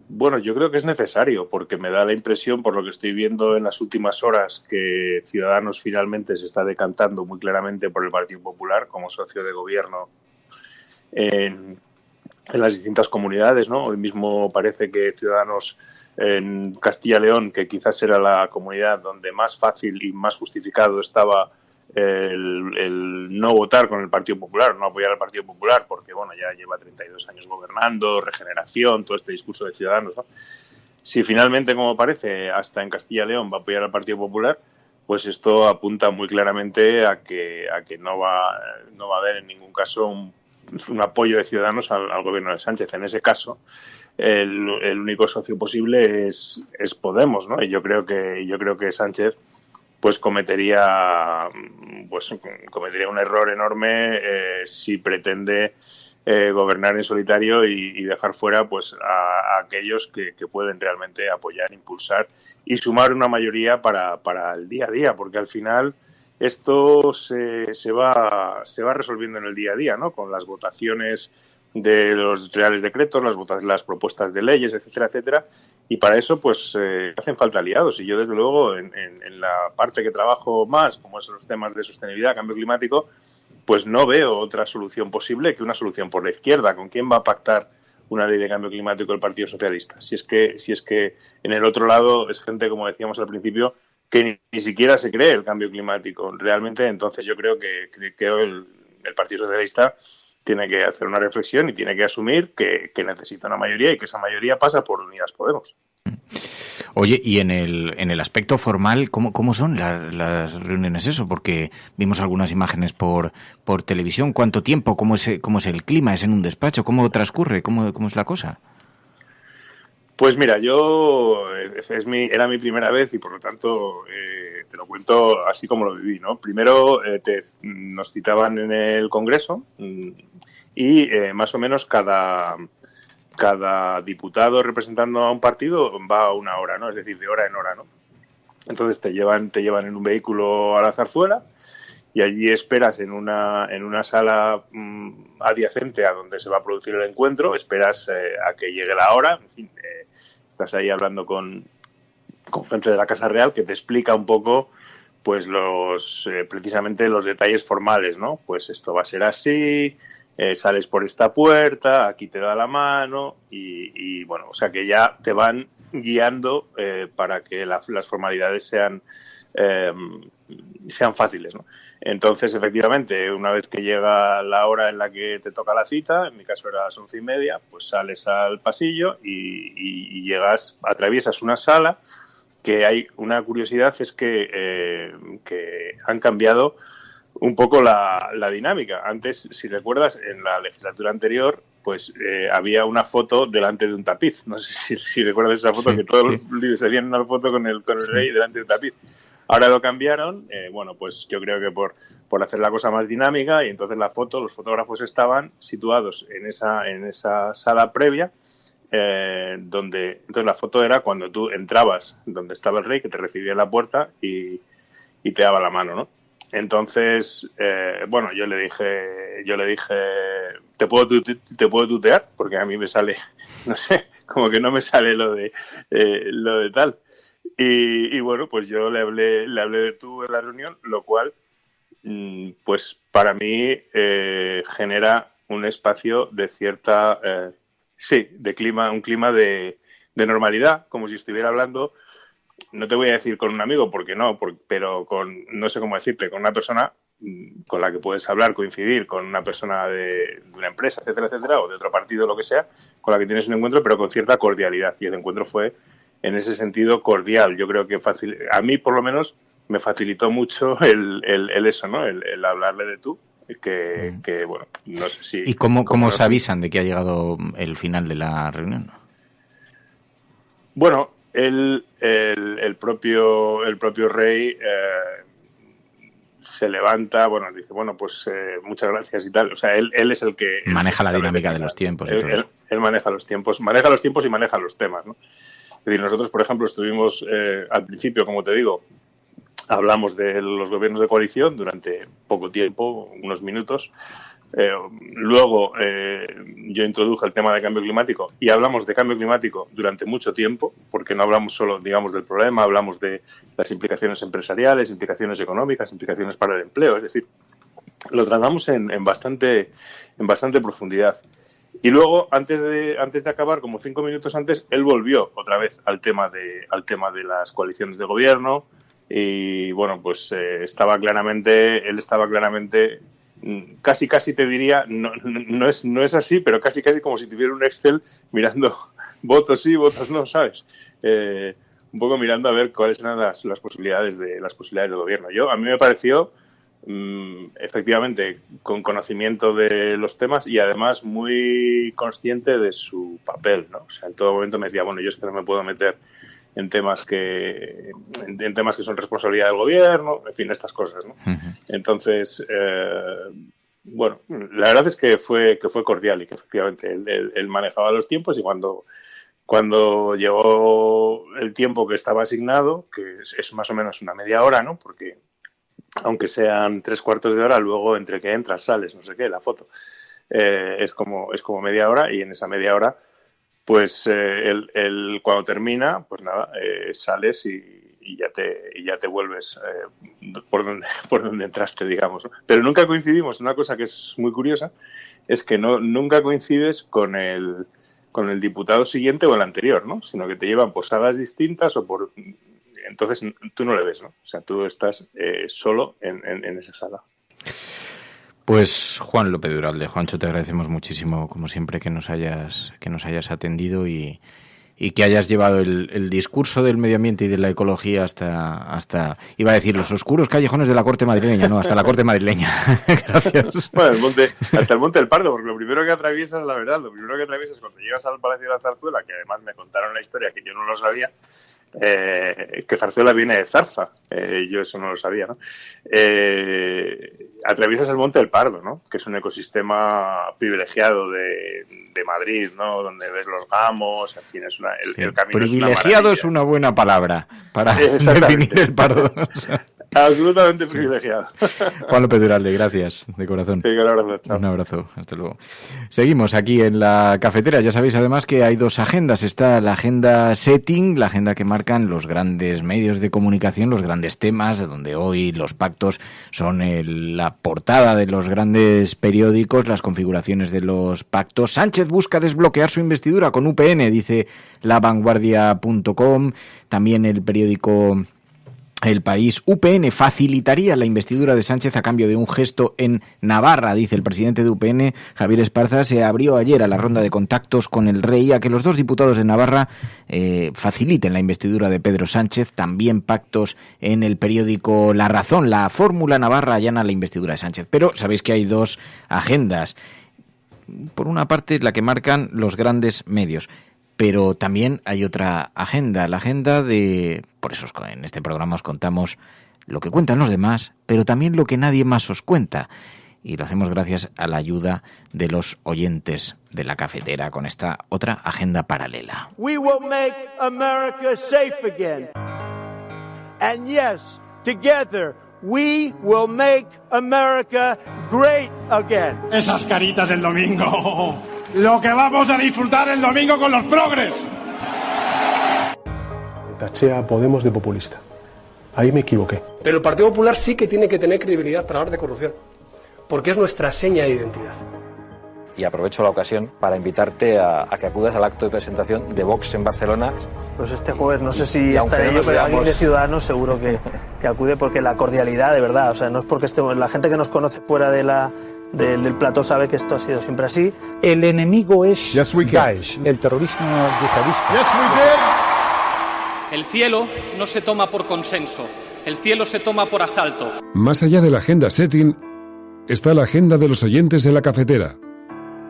Bueno, yo creo que es necesario, porque me da la impresión, por lo que estoy viendo en las últimas horas, que Ciudadanos finalmente se está decantando muy claramente por el Partido Popular como socio de gobierno en las distintas comunidades, ¿no? Hoy mismo parece que Ciudadanos en Castilla y León, que quizás era la comunidad donde más fácil y más justificado estaba el no votar con el Partido Popular, no apoyar al Partido Popular, porque bueno, ya lleva 32 años gobernando, regeneración, todo este discurso de Ciudadanos, ¿no? Si finalmente, como parece, hasta en Castilla y León va a apoyar al Partido Popular, pues esto apunta muy claramente a que no va a haber en ningún caso un apoyo de Ciudadanos al gobierno de Sánchez. En ese caso, el único socio posible es Podemos, ¿no? Y yo creo que Sánchez pues cometería un error enorme si pretende gobernar en solitario y dejar fuera pues a aquellos que pueden realmente apoyar, impulsar y sumar una mayoría para el día a día, porque al final esto se va resolviendo en el día a día, ¿no? Con las votaciones de los reales decretos, las propuestas de leyes, etcétera, etcétera. Y para eso, pues, hacen falta aliados. Y yo, desde luego, en la parte que trabajo más, como son los temas de sostenibilidad, cambio climático, pues no veo otra solución posible que una solución por la izquierda. ¿Con quién va a pactar una ley de cambio climático el Partido Socialista? Si es que en el otro lado es gente, como decíamos al principio, que ni siquiera se cree el cambio climático. Realmente, entonces yo creo que el Partido Socialista tiene que hacer una reflexión y tiene que asumir que necesita una mayoría y que esa mayoría pasa por Unidas Podemos. Oye, y en el aspecto formal, ¿cómo son las reuniones eso? Porque vimos algunas imágenes por televisión. ¿Cuánto tiempo? ¿Cómo es el clima? ¿Es en un despacho? ¿Cómo transcurre? ¿Cómo es la cosa? Pues mira, era mi primera vez y por lo tanto te lo cuento así como lo viví, ¿no? Primero nos citaban en el Congreso y más o menos cada diputado representando a un partido va a una hora, ¿no? Es decir, de hora en hora, ¿no? Entonces te llevan en un vehículo a la zarzuela y allí esperas en una sala adyacente a donde se va a producir el encuentro, esperas a que llegue la hora, en fin, estás ahí hablando con gente de la Casa Real que te explica un poco pues precisamente los detalles formales, ¿no? Pues esto va a ser así, sales por esta puerta, aquí te da la mano y bueno, o sea que ya te van guiando para que las formalidades sean fáciles, ¿no? Entonces, efectivamente, una vez que llega la hora en la que te toca la cita, en mi caso era a las 11:30, pues sales al pasillo y atraviesas una sala que hay una curiosidad, es que han cambiado un poco la dinámica. Antes, si recuerdas, en la legislatura anterior, pues había una foto delante de un tapiz. No sé si recuerdas esa foto, sí, que todos los líderes hacían una foto con el rey delante de un tapiz. Ahora lo cambiaron, bueno, pues yo creo que por hacer la cosa más dinámica, y entonces los fotógrafos estaban situados en esa sala previa, entonces la foto era cuando tú entrabas donde estaba el rey, que te recibía en la puerta y te daba la mano, ¿no? Entonces, bueno, yo le dije, ¿te puedo tutear? Porque a mí me sale, no sé, como que no me sale lo de tal. Y bueno, pues yo le hablé de tú en la reunión, lo cual, pues para mí genera un espacio de cierta, un clima de normalidad, como si estuviera hablando no te voy a decir con un amigo, porque no, pero no sé cómo decirte, con una persona con la que puedes hablar, coincidir, con una persona de una empresa, etcétera, etcétera, o de otro partido, lo que sea, con la que tienes un encuentro, pero con cierta cordialidad. Y el encuentro fue, en ese sentido, cordial. Yo creo que a mí, por lo menos, me facilitó mucho el eso, ¿no? El hablarle de tú, que bueno, no sé si... ¿Y cómo os avisan de que ha llegado el final de la reunión? Bueno, el propio rey se levanta, bueno, dice, bueno, pues muchas gracias y tal. O sea, él es el que... Maneja la dinámica de los tiempos y todo eso. Él maneja los tiempos y maneja los temas, ¿no? Es decir, nosotros, por ejemplo, estuvimos al principio, como te digo, hablamos de los gobiernos de coalición durante poco tiempo, unos minutos. Luego yo introduje el tema de cambio climático y hablamos de cambio climático durante mucho tiempo, porque no hablamos solo, digamos, del problema, hablamos de las implicaciones empresariales, implicaciones económicas, implicaciones para el empleo. Es decir, lo tratamos en bastante profundidad. Y luego, antes de acabar, como 5 minutos antes, él volvió otra vez al tema de las coaliciones de gobierno y, bueno, pues él estaba claramente, casi te diría, no es así, pero casi como si tuviera un Excel mirando votos sí, votos no, ¿sabes? Un poco mirando a ver cuáles eran las posibilidades del gobierno. A mí me pareció efectivamente con conocimiento de los temas y además muy consciente de su papel, ¿no? O sea, en todo momento me decía, bueno, yo es que no me puedo meter en temas que son responsabilidad del gobierno, en fin, estas cosas, ¿no? Uh-huh. Entonces, bueno, la verdad es que fue cordial y que efectivamente él manejaba los tiempos y cuando llegó el tiempo que estaba asignado, que es más o menos una media hora, ¿no? Porque aunque sean 3/4 de hora, luego entre que entras, sales, no sé qué, la foto, es como media hora y en esa media hora pues cuando termina, pues nada, sales y ya te vuelves por donde entraste, digamos, ¿no? Pero nunca coincidimos. Una cosa que es muy curiosa es que nunca coincides con el diputado siguiente o el anterior, ¿no? Sino que te llevan por salas distintas entonces tú no le ves, ¿no? O sea, tú estás solo en esa sala. Pues Juan López Duralde, Juancho, te agradecemos muchísimo, como siempre, que nos hayas atendido y que hayas llevado el discurso del medio ambiente y de la ecología hasta iba a decir, los oscuros callejones de la corte madrileña, no, hasta la corte madrileña. Gracias. Bueno, hasta el Monte del Pardo, porque lo primero que atraviesas cuando llegas al Palacio de la Zarzuela, que además me contaron la historia que yo no lo sabía, que Zarzuela viene de zarza, yo eso no lo sabía, ¿no? Atraviesas el Monte del Pardo, ¿no? Que es un ecosistema privilegiado de Madrid, ¿no? Donde ves los gamos, en fin, el camino privilegiado es una buena palabra para definir el Pardo. Absolutamente privilegiado. Juan López Duralde, gracias, de corazón. Sí, un abrazo, chao. Un abrazo, hasta luego. Seguimos aquí en la cafetera. Ya sabéis además que hay 2 agendas. Está la agenda setting, la agenda que marcan los grandes medios de comunicación, los grandes temas, donde hoy los pactos son la portada de los grandes periódicos, las configuraciones de los pactos. Sánchez busca desbloquear su investidura con UPN, dice lavanguardia.com. También el periódico El País. UPN facilitaría la investidura de Sánchez a cambio de un gesto en Navarra, dice el presidente de UPN, Javier Esparza. Se abrió ayer a la ronda de contactos con el rey a que los 2 diputados de Navarra faciliten la investidura de Pedro Sánchez. También pactos en el periódico La Razón. La fórmula Navarra allana la investidura de Sánchez. Pero sabéis que hay 2 agendas. Por una parte, la que marcan los grandes medios. Pero también hay otra agenda, la agenda por eso en este programa os contamos lo que cuentan los demás, pero también lo que nadie más os cuenta. Y lo hacemos gracias a la ayuda de los oyentes de la cafetera con esta otra agenda paralela. We will make America safe again. And yes, together we will make America great again. Esas caritas del domingo. Lo que vamos a disfrutar el domingo con los progres. Taché a Podemos de populista. Ahí me equivoqué. Pero el Partido Popular sí que tiene que tener credibilidad para hablar de corrupción, porque es nuestra seña de identidad. y aprovecho la ocasión para invitarte a que acudas al acto de presentación de Vox en Barcelona. Pues este jueves no sé si estaré yo, pero alguien de Ciudadanos seguro que acude, porque la cordialidad, de verdad, o sea, no es porque estemos, la gente que nos conoce fuera del plató sabe que esto ha sido siempre así. El enemigo es Daesh, el terrorismo yihadista. El cielo no se toma por consenso, el cielo se toma por asalto. Más allá de la agenda setting, está la agenda de los oyentes de la cafetera.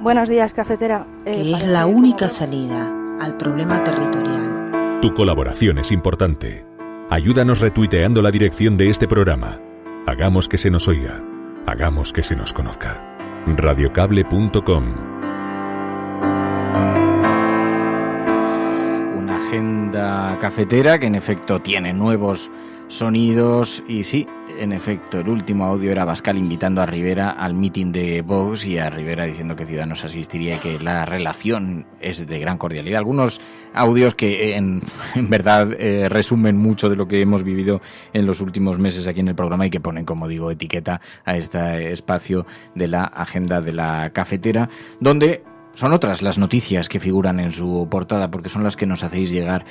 Buenos días, cafetera. Que es la única salida al problema territorial. Tu colaboración es importante. Ayúdanos retuiteando la dirección de este programa. Hagamos que se nos oiga. Hagamos que se nos conozca. Radiocable.com. Una agenda cafetera que en efecto tiene nuevos sonidos y sí, en efecto, el último audio era Abascal invitando a Rivera al mitin de Vox y a Rivera diciendo que Ciudadanos asistiría y que la relación es de gran cordialidad. Algunos audios que en verdad resumen mucho de lo que hemos vivido en los últimos meses aquí en el programa y que ponen, como digo, etiqueta a este espacio de la agenda de la cafetera, donde son otras las noticias que figuran en su portada porque son las que nos hacéis llegar.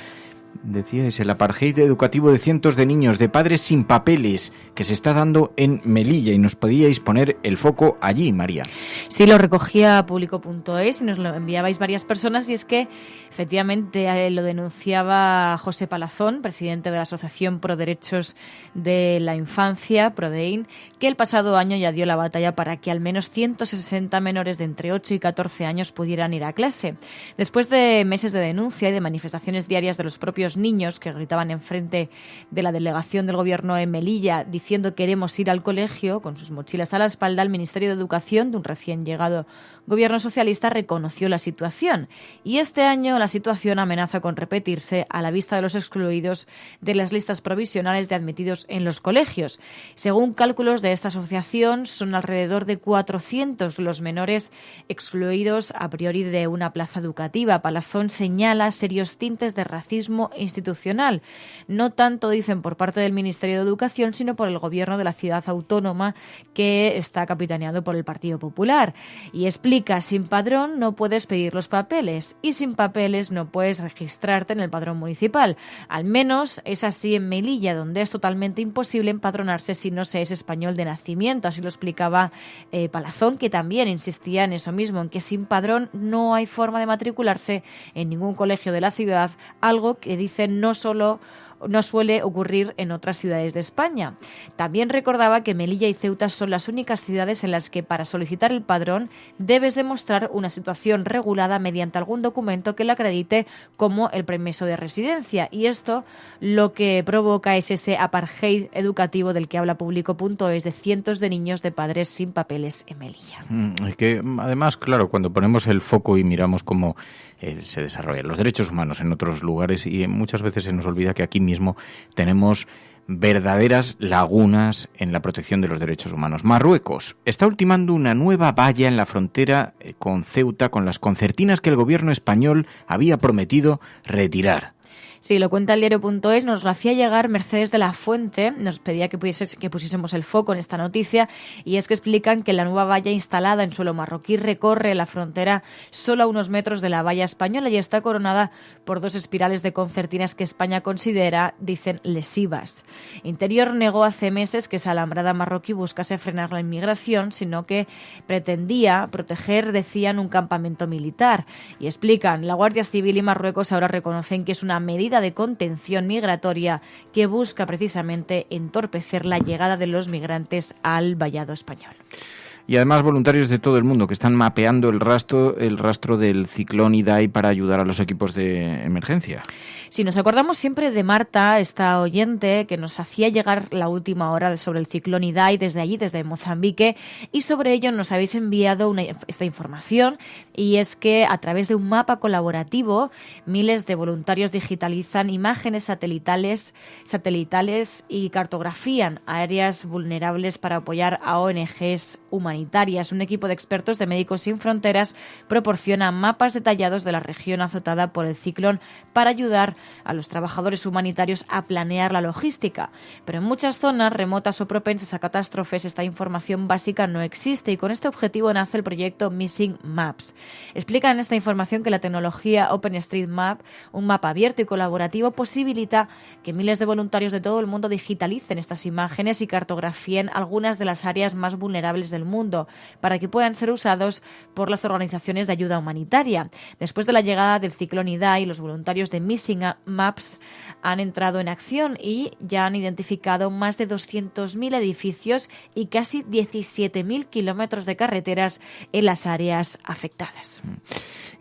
Decíais, el apartheid educativo de cientos de niños, de padres sin papeles, que se está dando en Melilla, y nos podíais poner el foco allí, María. Sí, lo recogía Público.es y nos lo enviabais varias personas, y es que efectivamente lo denunciaba José Palazón, presidente de la Asociación Pro Derechos de la Infancia, Prodein, que el pasado año ya dio la batalla para que al menos 160 menores de entre 8 y 14 años pudieran ir a clase. Después de meses de denuncia y de manifestaciones diarias de los propios niños que gritaban enfrente de la delegación del gobierno en Melilla diciendo queremos ir al colegio, con sus mochilas a la espalda, el Ministerio de Educación de un recién llegado gobierno socialista reconoció la situación, y este año la situación amenaza con repetirse a la vista de los excluidos de las listas provisionales de admitidos en los colegios. Según cálculos de esta asociación, son alrededor de 400 los menores excluidos a priori de una plaza educativa. Palazón señala serios tintes de racismo institucional, no tanto, dicen, por parte del Ministerio de Educación, sino por el gobierno de la ciudad autónoma que está capitaneado por el Partido Popular, y explica: sin padrón no puedes pedir los papeles y sin papeles no puedes registrarte en el padrón municipal. Al menos es así en Melilla, donde es totalmente imposible empadronarse si no se es español de nacimiento. Así lo explicaba Palazón, que también insistía en eso mismo, en que sin padrón no hay forma de matricularse en ningún colegio de la ciudad, algo que dicen no suele ocurrir en otras ciudades de España. También recordaba que Melilla y Ceuta son las únicas ciudades en las que para solicitar el padrón debes demostrar una situación regulada mediante algún documento que lo acredite como el permiso de residencia, y esto lo que provoca es ese apartheid educativo del que habla Público.es, de cientos de niños de padres sin papeles en Melilla. Es que además, claro, cuando ponemos el foco y miramos cómo se desarrollan los derechos humanos en otros lugares, y muchas veces se nos olvida que aquí mismo tenemos verdaderas lagunas en la protección de los derechos humanos. Marruecos está ultimando una nueva valla en la frontera con Ceuta con las concertinas que el gobierno español había prometido retirar. Sí, lo cuenta el diario.es, nos lo hacía llegar Mercedes de la Fuente, nos pedía que pusiésemos el foco en esta noticia, y es que explican que la nueva valla instalada en suelo marroquí recorre la frontera solo a unos metros de la valla española y está coronada por dos espirales de concertinas que España considera, dicen, lesivas. Interior negó hace meses que esa alambrada marroquí buscase frenar la inmigración, sino que pretendía proteger, decían, un campamento militar. Y explican, la Guardia Civil y Marruecos ahora reconocen que es una medida de contención migratoria que busca precisamente entorpecer la llegada de los migrantes al vallado español. Y además voluntarios de todo el mundo que están mapeando el rastro del ciclón Idai para ayudar a los equipos de emergencia. Sí, nos acordamos siempre de Marta, esta oyente que nos hacía llegar la última hora sobre el ciclón Idai desde allí, desde Mozambique, y sobre ello nos habéis enviado esta información, y es que a través de un mapa colaborativo miles de voluntarios digitalizan imágenes satelitales y cartografían áreas vulnerables para apoyar a ONGs humanitarias. humanitarias. Un equipo de expertos de Médicos Sin Fronteras proporciona mapas detallados de la región azotada por el ciclón para ayudar a los trabajadores humanitarios a planear la logística. Pero en muchas zonas remotas o propensas a catástrofes esta información básica no existe y con este objetivo nace el proyecto Missing Maps. Explica en esta información que la tecnología OpenStreetMap, un mapa abierto y colaborativo, posibilita que miles de voluntarios de todo el mundo digitalicen estas imágenes y cartografíen algunas de las áreas más vulnerables del mundo para que puedan ser usados por las organizaciones de ayuda humanitaria. Después de la llegada del ciclón Idai, los voluntarios de Missing Maps han entrado en acción y ya han identificado más de 200.000 edificios y casi 17.000 kilómetros de carreteras en las áreas afectadas.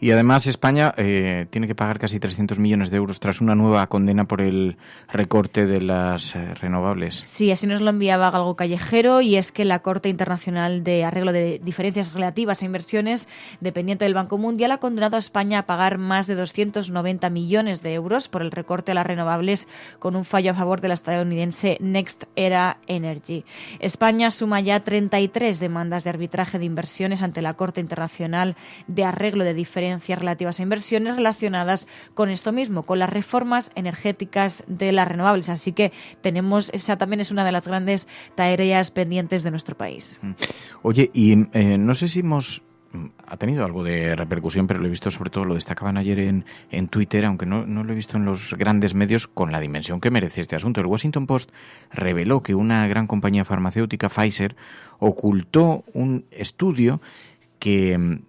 Y además España tiene que pagar casi 300 millones de euros tras una nueva condena por el recorte de las renovables. Sí, así nos lo enviaba Galgo Callejero, y es que la Corte Internacional de Arreglo de Diferencias Relativas a Inversiones, dependiente del Banco Mundial, ha condenado a España a pagar más de 290 millones de euros por el recorte a las renovables, con un fallo a favor de la estadounidense NextEra Energy. España suma ya 33 demandas de arbitraje de inversiones ante la Corte Internacional de Arreglo de Diferencias Relativas a Inversiones relacionadas con esto mismo, con las reformas energéticas de las renovables. Así que esa también es una de las grandes tareas pendientes de nuestro país. Oye, y no sé si ha tenido algo de repercusión, pero lo he visto, sobre todo lo destacaban ayer en Twitter, aunque no lo he visto en los grandes medios con la dimensión que merece este asunto. El Washington Post reveló que una gran compañía farmacéutica, Pfizer, ocultó un estudio que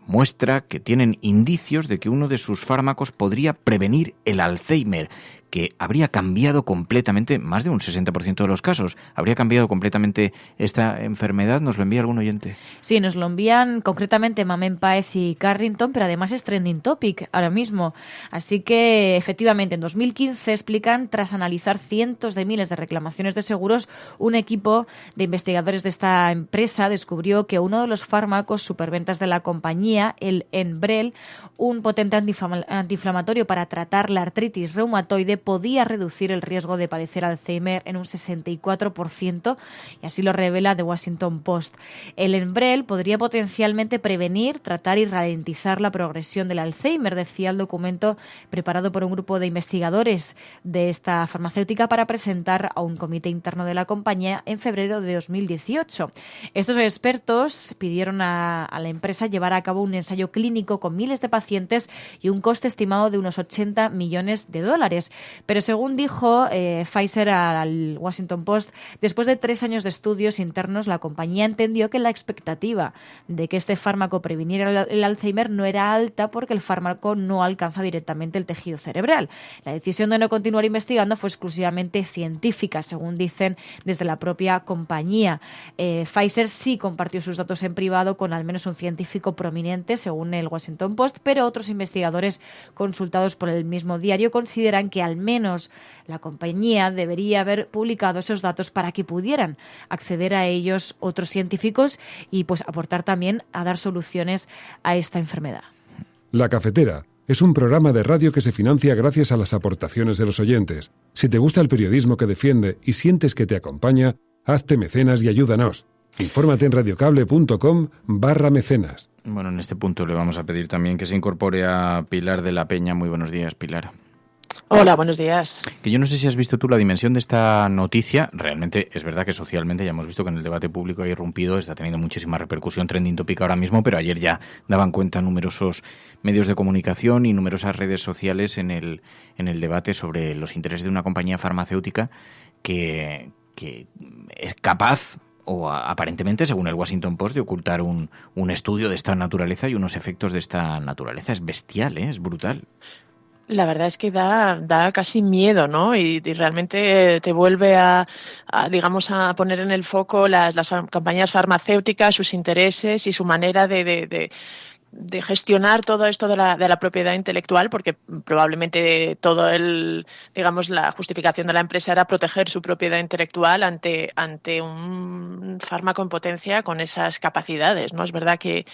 muestra que tienen indicios de que uno de sus fármacos podría prevenir el Alzheimer, que habría cambiado completamente, más de un 60% de los casos, habría cambiado completamente esta enfermedad. ¿Nos lo envía algún oyente? Sí, nos lo envían concretamente Mamen Páez y Carrington, pero además es trending topic ahora mismo. Así que, efectivamente, en 2015, explican, tras analizar cientos de miles de reclamaciones de seguros, un equipo de investigadores de esta empresa descubrió que uno de los fármacos superventas de la compañía, el Enbrel, un potente antiinflamatorio para tratar la artritis reumatoide, podía reducir el riesgo de padecer Alzheimer en un 64%, y así lo revela The Washington Post. El Enbrel podría potencialmente prevenir, tratar y ralentizar la progresión del Alzheimer, decía el documento preparado por un grupo de investigadores de esta farmacéutica para presentar a un comité interno de la compañía en febrero de 2018. Estos expertos pidieron a la empresa llevar a cabo un ensayo clínico con miles de pacientes y un coste estimado de unos $80 millones. Pero según dijo Pfizer al Washington Post, después de 3 años de estudios internos, la compañía entendió que la expectativa de que este fármaco previniera el Alzheimer no era alta porque el fármaco no alcanza directamente el tejido cerebral. La decisión de no continuar investigando fue exclusivamente científica, según dicen desde la propia compañía. Pfizer sí compartió sus datos en privado con al menos un científico prominente, según el Washington Post, pero otros investigadores consultados por el mismo diario consideran que al menos la compañía debería haber publicado esos datos para que pudieran acceder a ellos otros científicos y pues aportar también a dar soluciones a esta enfermedad. La Cafetera es un programa de radio que se financia gracias a las aportaciones de los oyentes. Si te gusta el periodismo que defiende y sientes que te acompaña, hazte mecenas y ayúdanos. Infórmate en radiocable.com/mecenas. Bueno, en este punto le vamos a pedir también que se incorpore a Pilar de la Peña. Muy buenos días, Pilar. Hola, buenos días. Que yo no sé si has visto tú la dimensión de esta noticia. Realmente es verdad que socialmente ya hemos visto que en el debate público ha irrumpido, está teniendo muchísima repercusión, trending topic ahora mismo, pero ayer ya daban cuenta numerosos medios de comunicación y numerosas redes sociales en el debate sobre los intereses de una compañía farmacéutica que es capaz, o aparentemente, según el Washington Post, de ocultar un estudio de esta naturaleza y unos efectos de esta naturaleza. Es bestial, es brutal. La verdad es que da casi miedo, ¿no? Y realmente te vuelve a poner en el foco las compañías farmacéuticas, sus intereses y su manera de gestionar todo esto de la propiedad intelectual, porque probablemente la justificación de la empresa era proteger su propiedad intelectual ante un fármaco en potencia con esas capacidades, ¿no? Es verdad que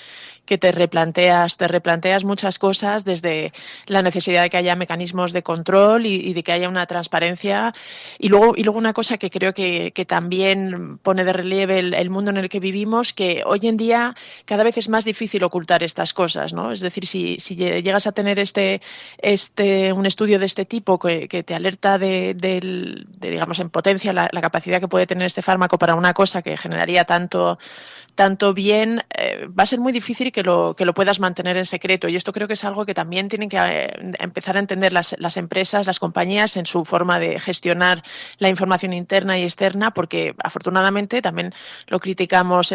te replanteas muchas cosas, desde la necesidad de que haya mecanismos de control y de que haya una transparencia, y luego una cosa que creo que también pone de relieve el mundo en el que vivimos, que hoy en día cada vez es más difícil ocultar estas cosas, ¿no? Es decir, si llegas a tener un estudio de este tipo que te alerta de digamos, en potencia la capacidad que puede tener este fármaco para una cosa que generaría tanto bien, va a ser muy difícil que lo puedas mantener en secreto, y esto creo que es algo que también tienen que empezar a entender las empresas, las compañías, en su forma de gestionar la información interna y externa, porque afortunadamente también lo criticamos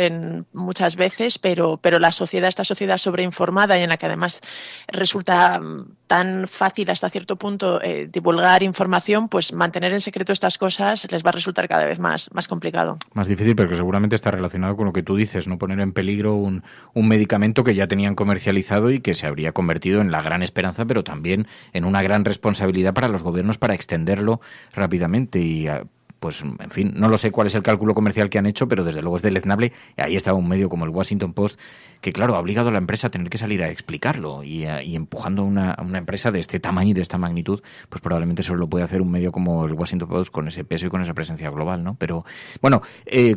muchas veces, pero esta sociedad sobreinformada, y en la que además resulta tan fácil hasta cierto punto divulgar información, pues mantener en secreto estas cosas les va a resultar cada vez más complicado. Más difícil, pero que seguramente está relacionado con lo que tú dices, no poner en peligro un medicamento que ya tenían comercializado y que se habría convertido en la gran esperanza, pero también en una gran responsabilidad para los gobiernos para extenderlo rápidamente. Y pues, en fin, no lo sé cuál es el cálculo comercial que han hecho, pero desde luego es deleznable. Ahí estaba un medio como el Washington Post, que claro, ha obligado a la empresa a tener que salir a explicarlo, y empujando a una empresa de este tamaño y de esta magnitud, pues probablemente solo lo puede hacer un medio como el Washington Post, con ese peso y con esa presencia global, ¿no? Pero bueno,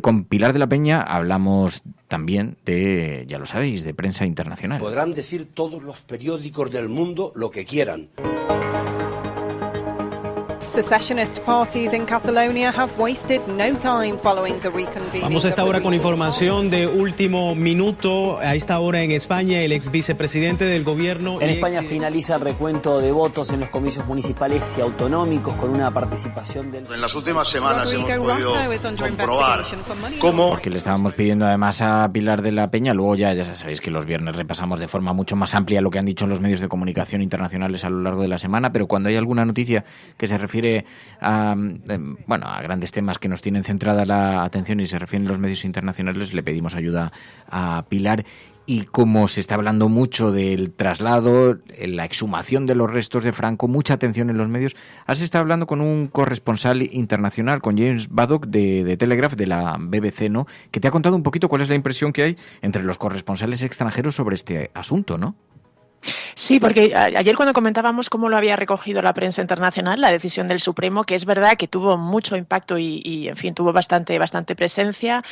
con Pilar de la Peña hablamos también de, ya lo sabéis, de prensa internacional. Podrán decir todos los periódicos del mundo lo que quieran. Secessionist parties in Catalonia have wasted no time following the reconvening. Vamos a esta hora con información de último minuto. A esta hora en España, el ex vicepresidente del gobierno... En España finaliza el recuento de votos en los comicios municipales y autonómicos, con una participación del... En las últimas semanas hemos podido comprobar cómo... Porque le estábamos pidiendo además a Pilar de la Peña, luego ya sabéis que los viernes repasamos de forma mucho más amplia lo que han dicho los medios de comunicación internacionales a lo largo de la semana, pero cuando hay alguna noticia que se refiere a grandes temas que nos tienen centrada la atención y se refieren a los medios internacionales, le pedimos ayuda a Pilar. Y como se está hablando mucho del traslado, la exhumación de los restos de Franco, mucha atención en los medios, has estado hablando con un corresponsal internacional, con James Baddock de Telegraph, de la BBC, ¿no?, que te ha contado un poquito cuál es la impresión que hay entre los corresponsales extranjeros sobre este asunto, ¿no? Sí, porque ayer cuando comentábamos cómo lo había recogido la prensa internacional, la decisión del Supremo, que es verdad que tuvo mucho impacto y en fin, tuvo bastante presencia,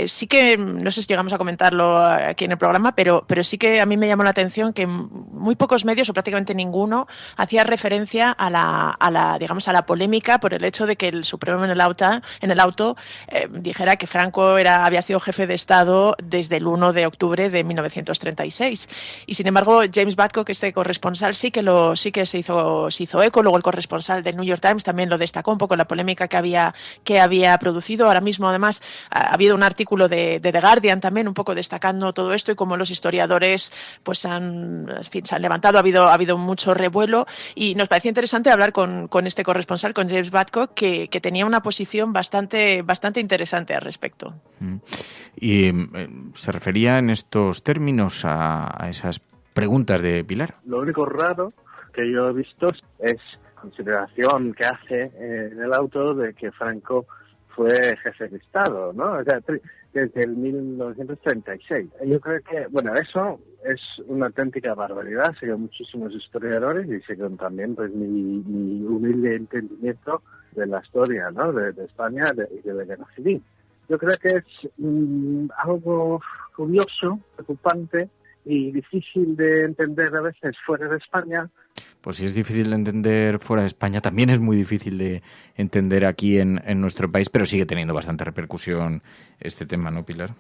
sí que, no sé si llegamos a comentarlo aquí en el programa, pero sí que a mí me llamó la atención que muy pocos medios, o prácticamente ninguno, hacía referencia a la polémica por el hecho de que el Supremo en el auto dijera que Franco había sido jefe de Estado desde el 1 de octubre de 1936. Y sin embargo, James Baddock, este corresponsal, sí que se hizo eco. Luego el corresponsal del New York Times también lo destacó un poco, la polémica que había producido. Ahora mismo, además, ha habido un artículo de The Guardian también un poco destacando todo esto y cómo los historiadores pues se han levantado. Ha habido mucho revuelo y nos parecía interesante hablar con este corresponsal, con James Baddock, que tenía una posición bastante interesante al respecto. Y se refería en estos términos a esas preguntas de Pilar. Lo único raro que yo he visto es la consideración que hace en el auto de que Franco fue jefe de Estado, ¿no? O sea, desde el 1936. Yo creo que, eso es una auténtica barbaridad, según muchísimos historiadores y según también pues mi humilde entendimiento de la historia, ¿no?, de España y de la Guerra Civil. Yo creo que es algo curioso, preocupante y difícil de entender a veces fuera de España. Pues si es difícil de entender fuera de España, también es muy difícil de entender aquí en nuestro país, pero sigue teniendo bastante repercusión este tema, ¿no, Pilar?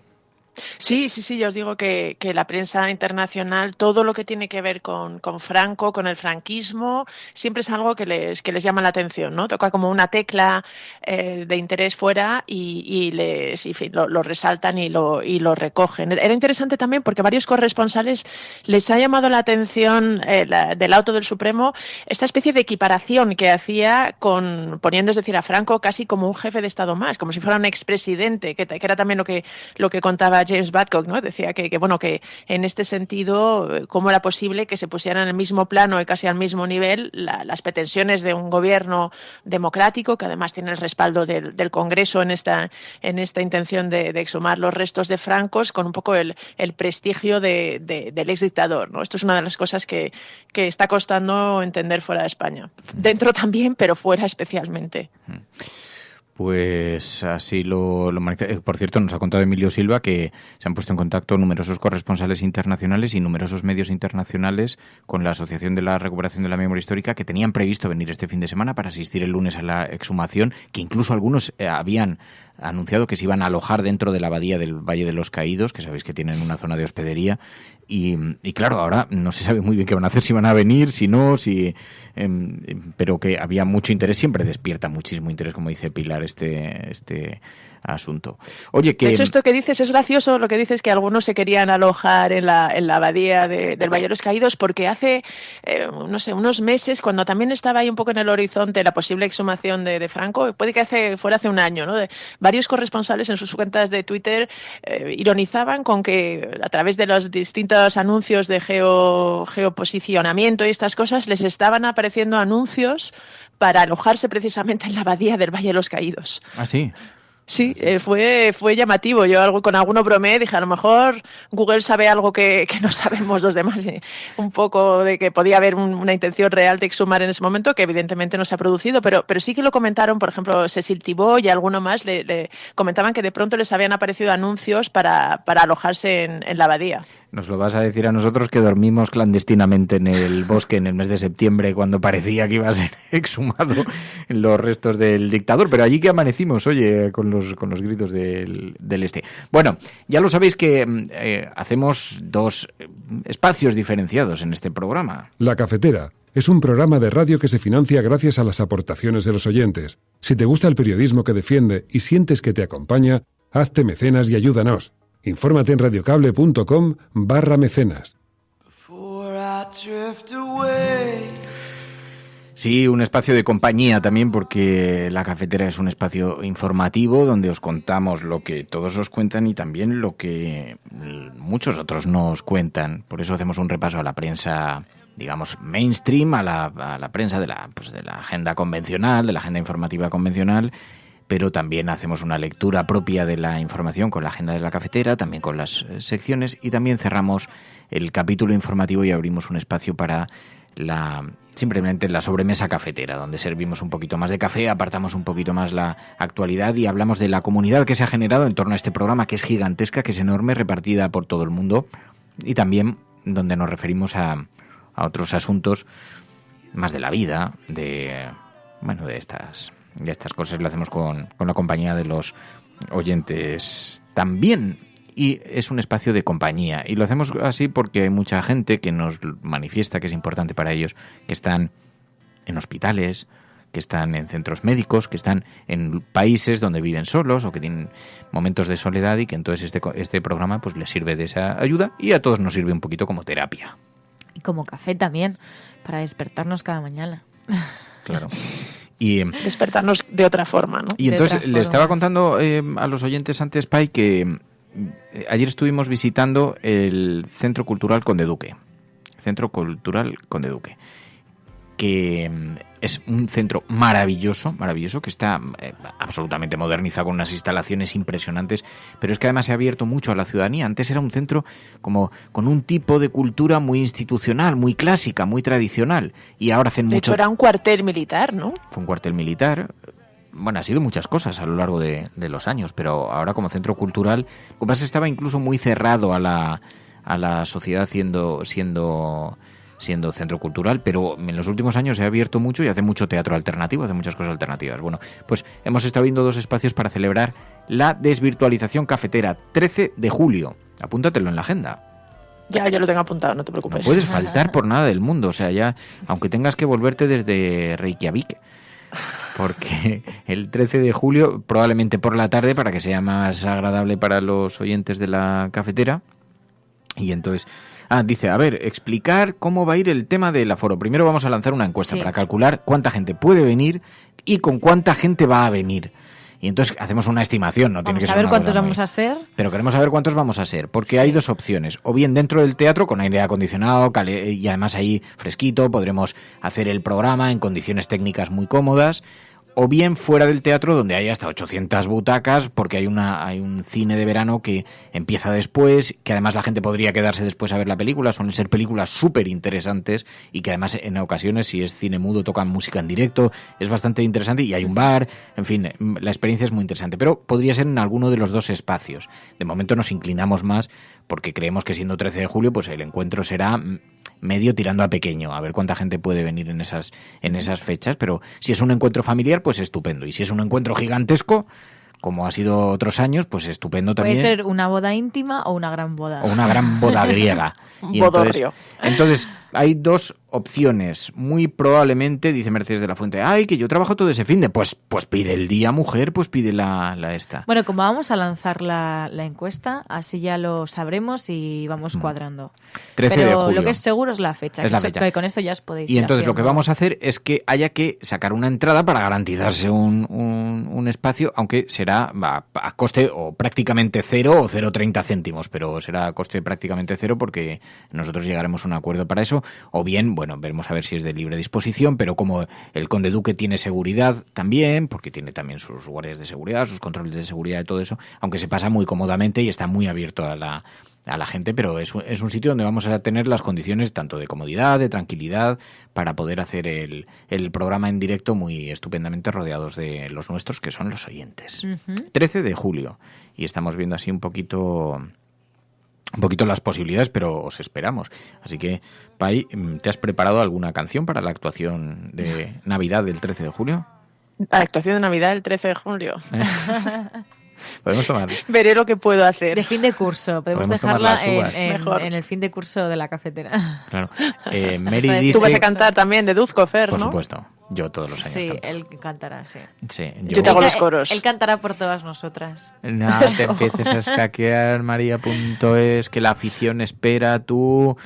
Sí, yo os digo que la prensa internacional, todo lo que tiene que ver con Franco, con el franquismo, siempre es algo que les llama la atención, ¿no? Toca como una tecla de interés fuera y lo resaltan y lo recogen. Era interesante también porque varios corresponsales les ha llamado la atención del auto del Supremo esta especie de equiparación que hacía poniendo, es decir, a Franco casi como un jefe de Estado más, como si fuera un expresidente, que era también lo que contaba James Badcock, ¿no? Decía que en este sentido, cómo era posible que se pusieran en el mismo plano y casi al mismo nivel las pretensiones de un gobierno democrático, que además tiene el respaldo del Congreso en esta intención de exhumar los restos de Franco, con un poco el prestigio del exdictador, ¿no? Esto es una de las cosas que está costando entender fuera de España. Dentro también, pero fuera especialmente. Pues así lo manifiesta. Por cierto, nos ha contado Emilio Silva que se han puesto en contacto numerosos corresponsales internacionales y numerosos medios internacionales con la Asociación de la Recuperación de la Memoria Histórica, que tenían previsto venir este fin de semana para asistir el lunes a la exhumación, que incluso algunos habían anunciado que se iban a alojar dentro de la abadía del Valle de los Caídos, que sabéis que tienen una zona de hospedería, y claro, ahora no se sabe muy bien qué van a hacer, si van a venir, si no, pero que había mucho interés, siempre despierta muchísimo interés, como dice Pilar, este asunto. Oye, que... De hecho, esto que dices es gracioso, lo que dices que algunos se querían alojar en la abadía del Valle de los Caídos, porque hace, unos meses, cuando también estaba ahí un poco en el horizonte la posible exhumación de Franco, puede que fuera hace un año, ¿no? Varios corresponsales en sus cuentas de Twitter ironizaban con que a través de los distintos anuncios de geoposicionamiento y estas cosas les estaban apareciendo anuncios para alojarse precisamente en la abadía del Valle de los Caídos. ¿Ah, sí? Sí, fue llamativo. Yo con alguno bromeé, dije, a lo mejor Google sabe algo que no sabemos los demás. Un poco de que podía haber una intención real de exhumar en ese momento, que evidentemente no se ha producido, pero sí que lo comentaron, por ejemplo, Cecil Thibault y alguno más le comentaban que de pronto les habían aparecido anuncios para alojarse en la abadía. Nos lo vas a decir a nosotros que dormimos clandestinamente en el bosque en el mes de septiembre cuando parecía que iba a ser exhumado los restos del dictador, pero allí que amanecimos, oye, con los gritos del este. Bueno, ya lo sabéis que hacemos dos espacios diferenciados en este programa. La Cafetera es un programa de radio que se financia gracias a las aportaciones de los oyentes. Si te gusta el periodismo que defiende y sientes que te acompaña, hazte mecenas y ayúdanos. Infórmate en radiocable.com/mecenas. Sí, un espacio de compañía también, porque La Cafetera es un espacio informativo donde os contamos lo que todos os cuentan y también lo que muchos otros nos cuentan. Por eso hacemos un repaso a la prensa, digamos, mainstream, a la prensa de la agenda convencional, de la agenda informativa convencional, pero también hacemos una lectura propia de la información con la agenda de La Cafetera, también con las secciones, y también cerramos el capítulo informativo y abrimos un espacio para simplemente la sobremesa cafetera, donde servimos un poquito más de café, apartamos un poquito más la actualidad y hablamos de la comunidad que se ha generado en torno a este programa, que es gigantesca, que es enorme, repartida por todo el mundo, y también donde nos referimos a otros asuntos más de la vida, de estas cosas. Lo hacemos con la compañía de los oyentes también. Y es un espacio de compañía. Y lo hacemos así porque hay mucha gente que nos manifiesta que es importante para ellos, que están en hospitales, que están en centros médicos, que están en países donde viven solos o que tienen momentos de soledad, y que entonces este programa pues les sirve de esa ayuda, y a todos nos sirve un poquito como terapia. Y como café también, para despertarnos cada mañana. Claro. Y despertarnos de otra forma, ¿no? Y entonces le estaba contando a los oyentes antes, Pai, que ayer estuvimos visitando el Centro Cultural Conde Duque. Centro Cultural Conde Duque, que es un centro maravilloso, que está absolutamente modernizado, con unas instalaciones impresionantes, pero es que además se ha abierto mucho a la ciudadanía. Antes era un centro como con un tipo de cultura muy institucional, muy clásica, muy tradicional, y ahora hacen mucho... De hecho, era un cuartel militar, ¿no? Fue un cuartel militar. Bueno, ha sido muchas cosas a lo largo de los años, pero ahora como centro cultural, lo que pasa es que estaba incluso muy cerrado a la sociedad siendo centro cultural, pero en los últimos años se ha abierto mucho y hace mucho teatro alternativo, hace muchas cosas alternativas. Bueno, pues hemos estado viendo dos espacios para celebrar la desvirtualización cafetera, 13 de julio. Apúntatelo en la agenda. Ya lo tengo apuntado, no te preocupes. No puedes faltar por nada del mundo, o sea, ya, aunque tengas que volverte desde Reykjavik, porque el 13 de julio, probablemente por la tarde, para que sea más agradable para los oyentes de La Cafetera. Y entonces, dice, a ver, explicar cómo va a ir el tema del aforo. Primero vamos a lanzar una encuesta para calcular cuánta gente puede venir y con cuánta gente va a venir. Y entonces hacemos una estimación, no tiene que ser Vamos a ver cuántos muy... vamos a ser. Pero queremos saber cuántos vamos a ser, porque hay dos opciones. O bien dentro del teatro, con aire acondicionado, y además ahí fresquito, podremos hacer el programa en condiciones técnicas muy cómodas. O bien fuera del teatro, donde hay hasta 800 butacas, porque hay un cine de verano que empieza después, que además la gente podría quedarse después a ver la película. Suelen ser películas súper interesantes y que además en ocasiones, si es cine mudo, tocan música en directo. Es bastante interesante y hay un bar. En fin, la experiencia es muy interesante. Pero podría ser en alguno de los dos espacios. De momento nos inclinamos más porque creemos que siendo 13 de julio, pues el encuentro será medio tirando a pequeño, a ver cuánta gente puede venir en esas fechas, pero si es un encuentro familiar, pues estupendo, y si es un encuentro gigantesco, como ha sido otros años, pues estupendo también. Puede ser una boda íntima o una gran boda. O una gran boda griega. Un bodorrio. Entonces, hay dos opciones. Muy probablemente, dice Mercedes de la Fuente, ¡ay, que yo trabajo todo ese finde! Pues pide el día, mujer, pues pide la esta. Bueno, como vamos a lanzar la encuesta, así ya lo sabremos y vamos cuadrando. 13 Pero de julio. lo que es seguro es la fecha. Es la fecha. Que con eso ya os podéis Y ir entonces haciendo. lo que vamos a hacer es que haya que sacar una entrada para garantizarse un espacio, aunque será a coste o prácticamente cero o 0,30 céntimos, pero será a coste prácticamente cero porque nosotros llegaremos a un acuerdo para eso. O bien, bueno, veremos a ver si es de libre disposición, pero como el Conde Duque tiene seguridad también, porque tiene también sus guardias de seguridad, sus controles de seguridad y todo eso, aunque se pasa muy cómodamente y está muy abierto a la gente, pero es un sitio donde vamos a tener las condiciones tanto de comodidad, de tranquilidad, para poder hacer el programa en directo muy estupendamente rodeados de los nuestros, que son los oyentes. 13 de julio. Y estamos viendo así un poquito las posibilidades, pero os esperamos. Así que, Pai, ¿te has preparado alguna canción para la actuación de Navidad del 13 de julio? La actuación de Navidad el 13 de julio. Podemos tomar. Veré lo que puedo hacer. De fin de curso. Podemos dejarla en el fin de curso de la cafetera. Claro. Mary dice... Tú vas a cantar también de Duzcofer, ¿no? Por supuesto. Yo todos los años Sí, canto. él cantará, sí. Yo te hago los coros. Él cantará por todas nosotras. No te empieces a escaquear, María.es, que la afición espera tu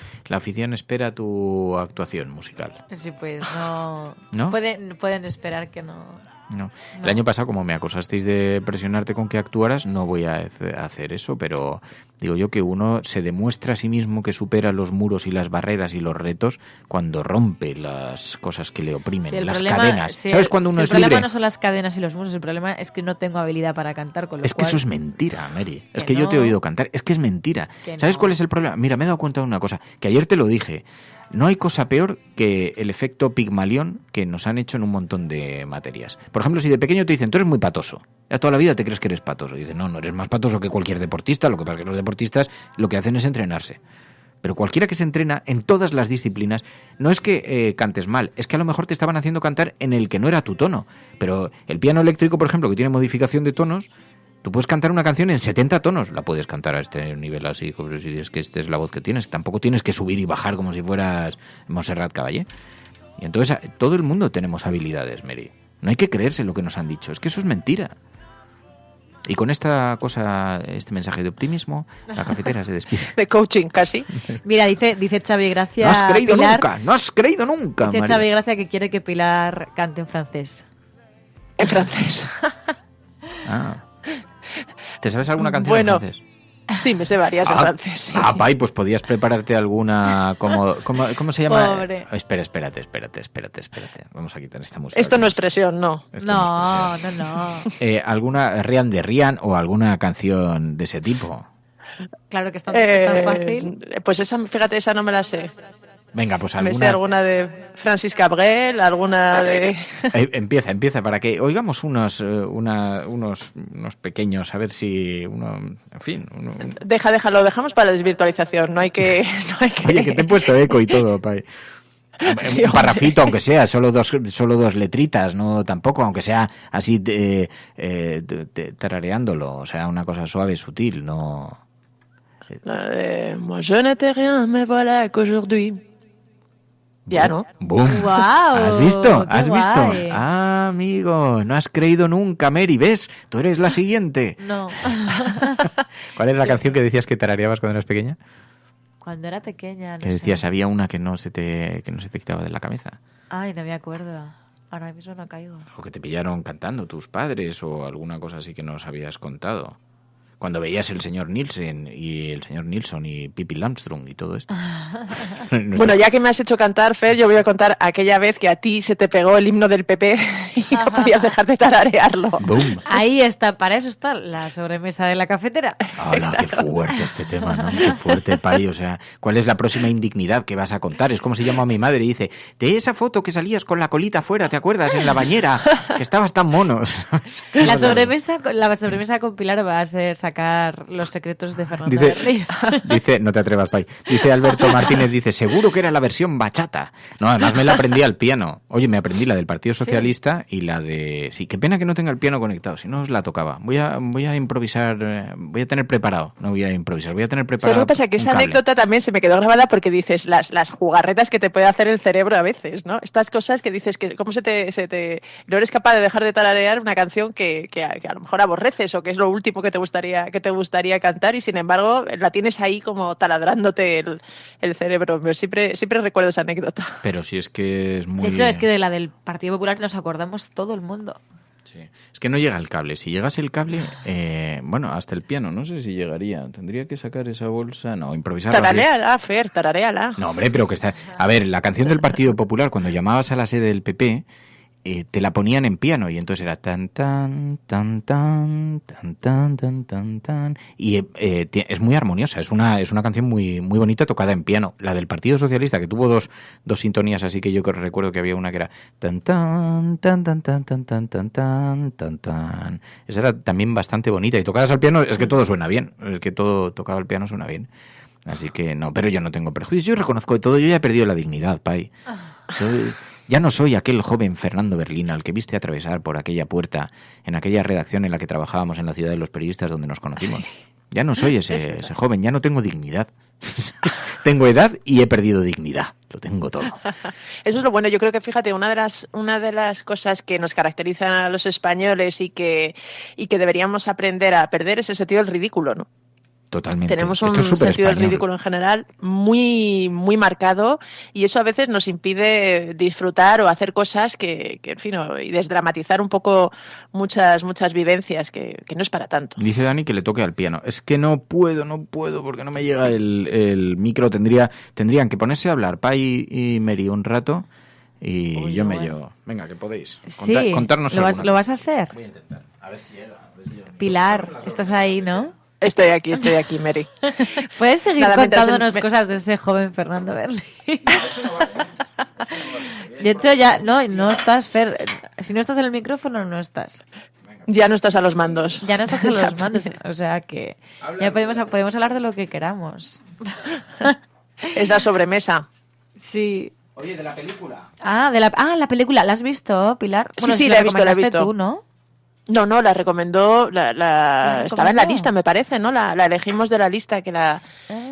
actuación musical. Sí, pues no. ¿No? Pueden esperar que no. No. El año pasado, como me acusasteis de presionarte con que actuaras, no voy a hacer eso, pero digo yo que uno se demuestra a sí mismo que supera los muros y las barreras y los retos cuando rompe las cosas que le oprimen, las cadenas. ¿Sabes cuando uno es libre? El problema no son las cadenas y los muros, el problema es que no tengo habilidad para cantar, con lo Es que cual... eso es mentira, Mary. Es que yo te he oído cantar, es que es mentira. ¿Sabes cuál es el problema? Mira, me he dado cuenta de una cosa, que ayer te lo dije. No hay cosa peor que el efecto Pigmalión que nos han hecho en un montón de materias. Por ejemplo, si de pequeño te dicen, tú eres muy patoso, ya toda la vida te crees que eres patoso. Y dicen, no eres más patoso que cualquier deportista, lo que pasa es que los deportistas lo que hacen es entrenarse. Pero cualquiera que se entrena en todas las disciplinas, no es que cantes mal, es que a lo mejor te estaban haciendo cantar en el que no era tu tono. Pero el piano eléctrico, por ejemplo, que tiene modificación de tonos, tú puedes cantar una canción en 70 tonos, la puedes cantar a este nivel así, como si es que esta es la voz que tienes. Tampoco tienes que subir y bajar como si fueras Montserrat Caballé. Y entonces todo el mundo tenemos habilidades, Mary. No hay que creerse lo que nos han dicho, es que eso es mentira. Y con esta cosa, este mensaje de optimismo, la cafetera se despide. De coaching, casi. Mira, dice Xavi Gracia... No has creído Pilar, nunca, no has creído nunca, Dice María. Xavi Gracia que quiere que Pilar cante en francés. En francés. ¿Te sabes alguna canción en francés? Sí, me sé varias en francés. Sí. Pai, pues podías prepararte alguna... ¿Cómo se llama? Pobre. Espérate. Vamos a quitar esta música. Esto no es presión, no. No. ¿Alguna Rian de Rian o alguna canción de ese tipo? Claro que es tan fácil. Pues esa, fíjate, esa no me la sé. Venga, pues alguna... Me sé alguna de Francis Cabrel, alguna de... Empieza, para que oigamos unos pequeños, a ver si uno... En fin... Lo dejamos para la desvirtualización, no hay que... Oye, que te he puesto eco y todo, Pai. Sí, un parrafito, aunque sea, solo dos letritas, no tampoco, aunque sea así tarareándolo, o sea, una cosa suave, sutil, no... Moi je n'étais rien, mais voilà qu'aujourd'hui... Ya, ¿no? ¡Bum! Wow, ¿Has visto? qué ¿Has visto? guay. Ah, amigo, no has creído nunca, Mary, ¿ves? Tú eres la siguiente. No. ¿Cuál es la canción que decías que tarareabas cuando eras pequeña? Cuando era pequeña, no Que decías, sé. había una que no se te quitaba de la cabeza. Ay, no me acuerdo. Ahora mismo no caigo. O que te pillaron cantando tus padres o alguna cosa así que nos habías contado. Cuando veías el señor Nilsson y Pippi Landström y todo esto. Bueno, ya que me has hecho cantar, Fer, yo voy a contar aquella vez que a ti se te pegó el himno del PP y no podías dejar de tararearlo. Boom. Ahí está, para eso está la sobremesa de la cafetera. ¡Hala, qué fuerte este tema, ¿no? Qué fuerte, Pai. O sea, ¿cuál es la próxima indignidad que vas a contar? Es como si llamo a mi madre y dice, de esa foto que salías con la colita afuera, ¿te acuerdas? En la bañera, que estabas tan monos. La sobremesa con Pilar va a ser sacar los secretos de Fernando Berlín. Dice, no te atrevas, Pai. Dice Alberto Martínez, dice, seguro que era la versión bachata. No, además me la aprendí al piano. Oye, me aprendí la del Partido Socialista y la de... Sí, qué pena que no tenga el piano conectado, si no os la tocaba. Voy a improvisar, voy a tener preparado. No voy a improvisar, voy a tener preparado. ¿Sabes lo que pasa? Que esa anécdota también se me quedó grabada porque dices las jugarretas que te puede hacer el cerebro a veces, ¿no? Estas cosas que dices que cómo se te no eres capaz de dejar de tararear una canción que a lo mejor aborreces o que es lo último que te gustaría cantar y sin embargo la tienes ahí como taladrándote el cerebro. Pero siempre recuerdo esa anécdota. Pero si es que es muy... De hecho, es que de la del Partido Popular nos acordamos todo el mundo. Sí. Es que no llega el cable. Si llegase el cable, bueno, hasta el piano, no sé si llegaría. Tendría que sacar esa bolsa, no, improvisar. Tarareala, Fer, tarareala. No, hombre, pero que está... A ver, la canción del Partido Popular, cuando llamabas a la sede del PP, te la ponían en piano y entonces era tan tan tan tan tan tan tan tan tan y es muy armoniosa, es una canción muy muy bonita tocada en piano. La del Partido Socialista, que tuvo dos sintonías así, que yo recuerdo que había una que era tan tan tan tan tan tan tan tan tan tan tan. Esa era también bastante bonita y tocadas al piano es que todo suena bien, es que todo tocado al piano suena bien. Así que no, pero yo no tengo prejuicios, yo reconozco de todo, yo ya he perdido la dignidad, Pai. Ya no soy aquel joven Fernando Berlín al que viste atravesar por aquella puerta en aquella redacción en la que trabajábamos en la Ciudad de los Periodistas donde nos conocimos. Ya no soy ese joven, ya no tengo dignidad. Tengo edad y he perdido dignidad. Lo tengo todo. Eso es lo bueno. Yo creo que, fíjate, una de las cosas que nos caracterizan a los españoles y que deberíamos aprender a perder es el sentido del ridículo, ¿no? Totalmente. Tenemos un sentido del ridículo en general muy, muy marcado y eso a veces nos impide disfrutar o hacer cosas que en fin, y desdramatizar un poco muchas vivencias que no es para tanto. Dice Dani que le toque al piano. Es que no puedo porque no me llega el micro. Tendrían que ponerse a hablar Pai y Mary un rato y Venga, que podéis. Contarnos algo. ¿Lo vas a hacer? Voy a intentar. A ver si llega. Pilar, estás ahí, ¿no? Estoy aquí, Mary. ¿Puedes seguir contándonos cosas de ese joven Fernando Berlín? De hecho, ya no estás, Fer. Si no estás en el micrófono, no estás. Ya no estás a los mandos. Ya no estás a los mandos. O sea que ya podemos hablar de lo que queramos. Es la sobremesa. Sí. Oye, de la película. La película. ¿La has visto, Pilar? Bueno, sí, la he visto. Tú, ¿no? No, la recomendó, estaba en la lista, me parece, ¿no? La elegimos de la lista que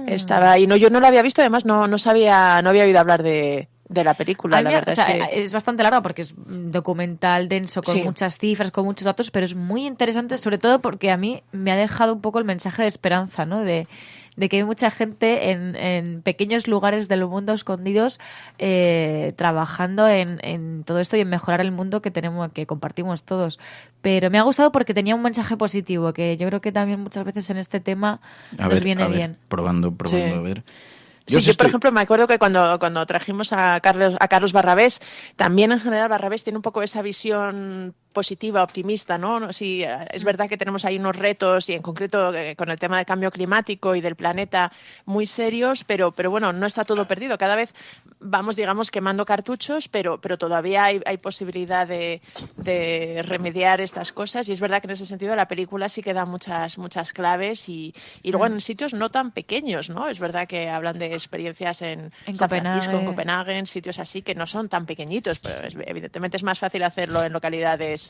estaba ahí. No, yo no la había visto, además no había oído hablar de la película, la verdad. Es bastante larga porque es un documental denso con muchas cifras, con muchos datos, pero es muy interesante, sobre todo porque a mí me ha dejado un poco el mensaje de esperanza, ¿no? De que hay mucha gente en pequeños lugares del mundo escondidos trabajando en todo esto y en mejorar el mundo que compartimos todos. Pero me ha gustado porque tenía un mensaje positivo, que yo creo que también muchas veces en este tema nos viene bien. Probando, a ver. Yo, por ejemplo, me acuerdo que cuando trajimos a Carlos Barrabés, también en general Barrabés tiene un poco esa visión positiva, optimista, ¿no? Sí, es verdad que tenemos ahí unos retos y en concreto con el tema del cambio climático y del planeta muy serios, pero bueno, no está todo perdido. Cada vez vamos, digamos, quemando cartuchos, pero todavía hay posibilidad de remediar estas cosas y es verdad que en ese sentido la película sí que da muchas claves y luego en sitios no tan pequeños, ¿no? Es verdad que hablan de experiencias en San Francisco, en Copenhague, sitios así que no son tan pequeñitos, pero evidentemente es más fácil hacerlo en localidades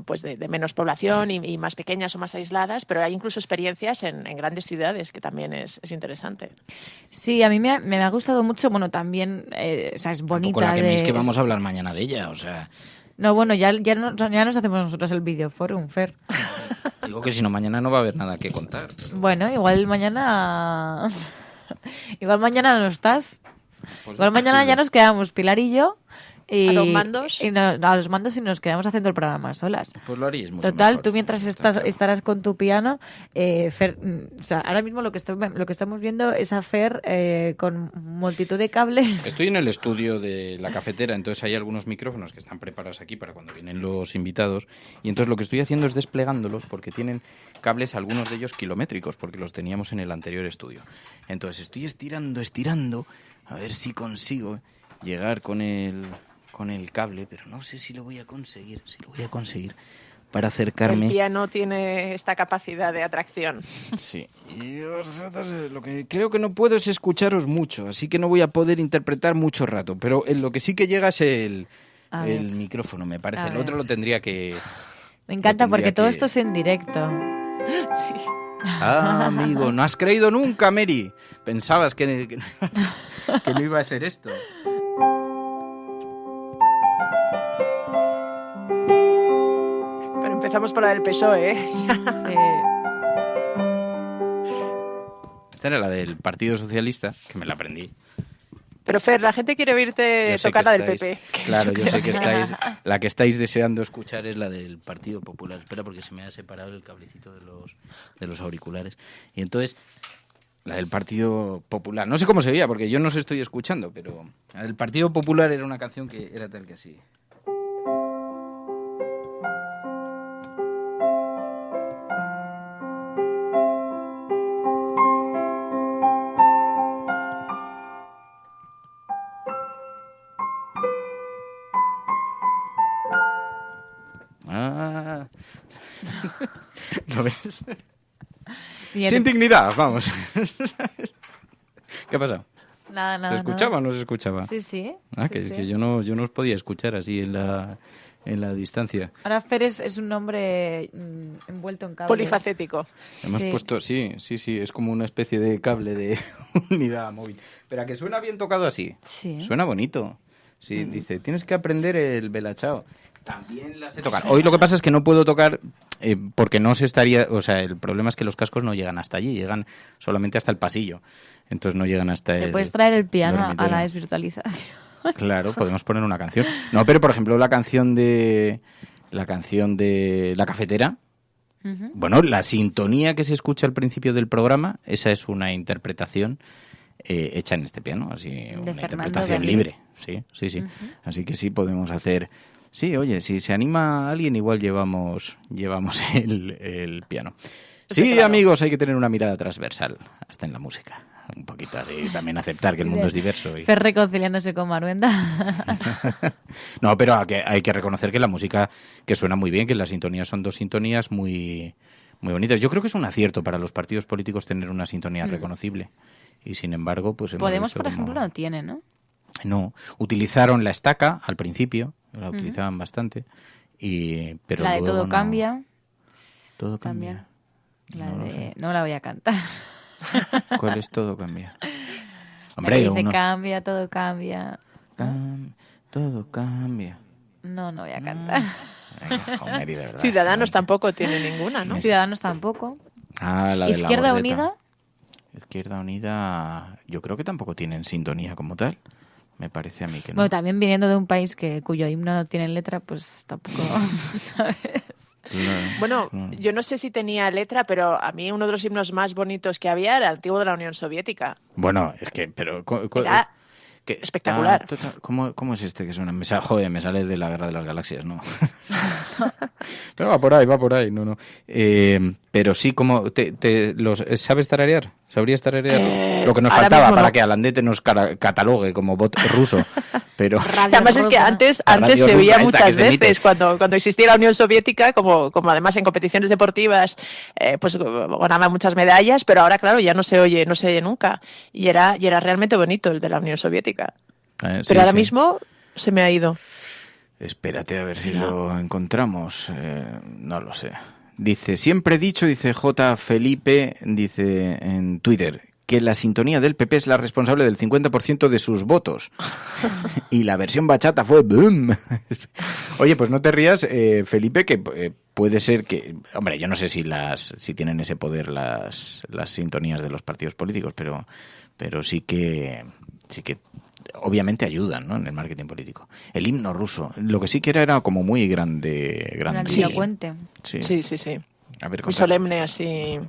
pues de menos población y más pequeñas o más aisladas, pero hay incluso experiencias en grandes ciudades que también es interesante. Sí, a mí me ha gustado mucho, bueno, también es bonita. Con la que es que vamos a hablar mañana de ella, o sea... No, bueno, ya nos hacemos nosotros el videoforum, Fer. Digo que si no, mañana no va a haber nada que contar. Bueno, igual mañana no estás. Pues igual mañana ya nos quedamos, Pilar y yo, Y, a los mandos. A los mandos y nos quedamos haciendo el programa solas. Pues lo haríais mucho Total, mejor. tú mientras estarás con tu piano, Fer, o sea, ahora mismo lo que estamos viendo es a Fer con multitud de cables. Estoy en el estudio de la cafetera, entonces hay algunos micrófonos que están preparados aquí para cuando vienen los invitados, y entonces lo que estoy haciendo es desplegándolos porque tienen cables, algunos de ellos kilométricos, porque los teníamos en el anterior estudio. Entonces estoy estirando, a ver si consigo llegar con el cable, pero no sé si lo voy a conseguir, para acercarme. El piano tiene esta capacidad de atracción. Sí, y vosotros, lo que creo que no puedo es escucharos mucho, así que no voy a poder interpretar mucho rato, pero en lo que sí que llega es el micrófono, me parece. El otro lo tendría que... Me encanta porque todo esto es en directo. Sí. Ah, amigo, no has creído nunca, Mary. Pensabas que no iba a hacer esto. Pero empezamos por la del PSOE, ¿eh? Sí. Esta era la del Partido Socialista, que me la aprendí. Pero Fer, la gente quiere oírte tocar la del PP. Claro, yo sé que la que estáis deseando escuchar es la del Partido Popular. Espera, porque se me ha separado el cablecito de los auriculares. Y entonces, la del Partido Popular. No sé cómo se veía, porque yo no os estoy escuchando, pero la del Partido Popular era una canción que era tal que así. Ah, ¿lo ves? Sin dignidad, vamos. ¿Qué ha pasado? Nada. ¿Se escuchaba o no se escuchaba? Sí. Ah, sí. que yo no os podía escuchar así en la distancia. Ahora Fer es un hombre envuelto en cables. Polifacético. Hemos puesto, sí, es como una especie de cable de unidad móvil. Pero a que suena bien tocado así. Sí. Suena bonito. Sí, dice, tienes que aprender el belachao. También la sé tocar. Hoy lo que pasa es que no puedo tocar porque no se estaría... O sea, el problema es que los cascos no llegan hasta allí, llegan solamente hasta el pasillo. Entonces no llegan hasta el... Te puedes traer el piano dormitorio. a la desvirtualización. Claro, podemos poner una canción. No, pero por ejemplo la canción de La Cafetera. Uh-huh. Bueno, la sintonía que se escucha al principio del programa, esa es una interpretación hecha en este piano, así de una interpretación libre. Sí. Uh-huh. Así que sí podemos hacer... Sí, oye, si se anima alguien, igual llevamos el piano. Sí, amigos, hay que tener una mirada transversal, hasta en la música. Un poquito así, también aceptar que el mundo es diverso. Fer reconciliándose con Maruenda. No, pero hay que reconocer que la música que suena muy bien, que las sintonías son dos sintonías muy, muy bonitas. Yo creo que es un acierto para los partidos políticos tener una sintonía reconocible. Y sin embargo, pues hemos Podemos, visto por ejemplo, no tiene, ¿no? No, utilizaron la estaca al principio, la utilizaban bastante, pero la de luego Todo Cambia. Todo Cambia. No la voy a cantar. ¿Cuál es Todo Cambia? Hombre, dice cambia, todo cambia. Todo cambia. No voy a cantar. Venga, de verdad, Ciudadanos tampoco tiene ninguna, ¿no? Ciudadanos tampoco. Ah, la de Izquierda la Unida. Izquierda Unida, yo creo que tampoco tienen sintonía como tal. Me parece a mí que no. Bueno, también viniendo de un país cuyo himno no tiene letra, pues tampoco, ¿sabes? Claro, bueno, yo no sé si tenía letra, pero a mí uno de los himnos más bonitos que había era el antiguo de la Unión Soviética. Bueno, es que, pero... Era espectacular. ¿Cómo es este que suena? Me sale de la Guerra de las Galaxias, ¿no? No, va por ahí, no. Pero sí, ¿sabes tararear? ¿Sabrías tararear? Lo que nos faltaba para que Alandete nos catalogue como bot ruso. Pero además es que antes se veía muchas veces cuando existía la Unión Soviética, como además en competiciones deportivas, pues ganaba muchas medallas, pero ahora claro ya no se oye nunca. Y era realmente bonito el de la Unión Soviética. Pero ahora mismo se me ha ido. Espérate a ver si lo encontramos. No lo sé. Dice, siempre he dicho, dice J. Felipe, dice en Twitter, que la sintonía del PP es la responsable del 50% de sus votos. Y la versión bachata fue boom. Oye, pues no te rías, Felipe, que puede ser que... Hombre, yo no sé si tienen ese poder las sintonías de los partidos políticos, pero sí que obviamente ayudan, ¿no?, en el marketing político. El himno ruso, lo que sí que era como muy grande. Grandilocuente. Sí. A ver, muy solemne, así.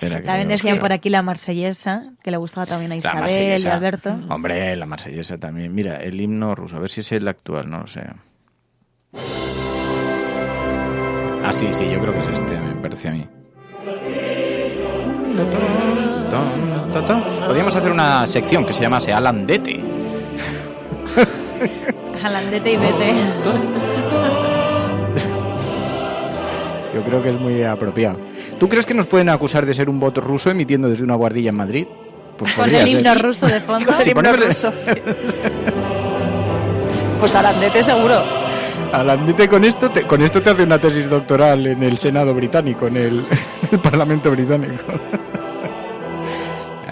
También decían por aquí la marsellesa, que le gustaba también a Isabel y a Alberto. Hombre, la marsellesa también. Mira, el himno ruso, a ver si es el actual, no lo sé. Ah, sí, yo creo que es este, me parece a mí. Podríamos hacer una sección que se llamase Alandete. Alandete y vete. Yo creo que es muy apropiado. ¿Tú crees que nos pueden acusar de ser un bot ruso emitiendo desde una guardilla en Madrid? Pues con el himno ruso de fondo. Con el himno ruso, sí. Pues Alandete seguro. Alandete, con esto te hace una tesis doctoral en el Senado británico, en el Parlamento británico.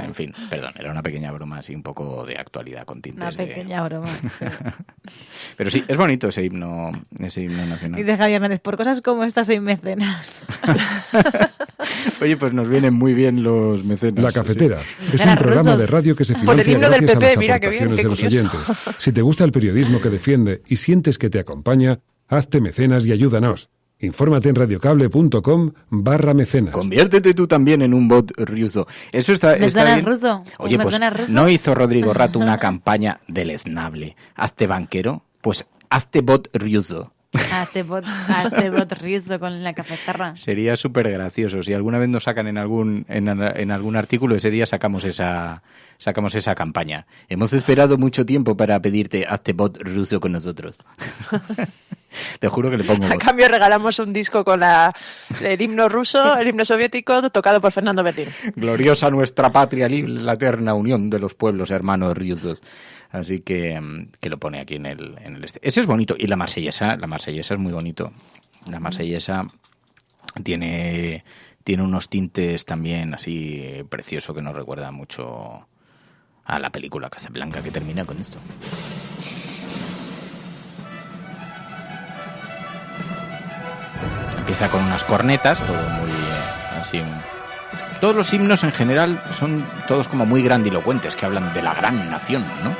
En fin, perdón, era una pequeña broma así un poco de actualidad con tintes. Una pequeña broma, sí. Pero sí, es bonito ese himno nacional. Y de Javier Hernández, por cosas como estas soy mecenas. Oye, pues nos vienen muy bien los mecenas. La Cafetera es un programa de radio que se financia gracias a las aportaciones de los oyentes. Si te gusta el periodismo que defiende y sientes que te acompaña, hazte mecenas y ayúdanos. Infórmate en radiocable.com/mecenas. Conviértete tú también en un bot ruso. Eso está bien. Ruso. Oye, pues ¿no hizo Rodrigo Rato una campaña deleznable? Hazte banquero, pues hazte bot ruso. Hazte bot ruso con la cafetarra. Sería súper gracioso. Si alguna vez nos sacan en algún artículo, ese día sacamos esa campaña. Hemos esperado mucho tiempo para pedirte hazte bot ruso con nosotros. Te juro que le pongo voz. A cambio regalamos un disco con el himno ruso, el himno soviético, tocado por Fernando Berlín. Gloriosa nuestra patria libre, la eterna unión de los pueblos hermanos rusos. Así que lo pone aquí en el este. Ese es bonito. Y la marsellesa es muy bonito. La marsellesa tiene unos tintes también así precioso que nos recuerda mucho a la película Casablanca, que termina con esto. Empieza con unas cornetas, todo muy así. Todos los himnos en general son todos como muy grandilocuentes, que hablan de la gran nación, ¿no?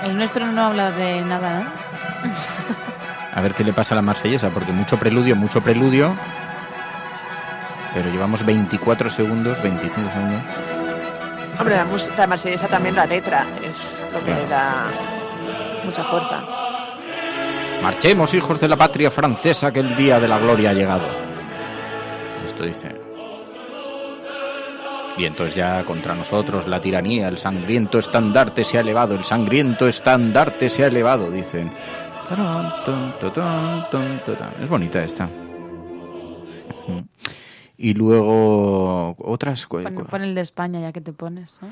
El nuestro no habla de nada, ¿no? A ver qué le pasa a la marsellesa, porque mucho preludio, pero llevamos 24 segundos, 25 segundos. Hombre, la marsellesa también, la letra, es lo que le da mucha fuerza. Marchemos, hijos de la patria francesa, que el día de la gloria ha llegado. Esto dice. Y entonces ya contra nosotros la tiranía, el sangriento estandarte se ha elevado, dicen. Es bonita esta. Y luego otras... Pon el de España ya que te pones, ¿no?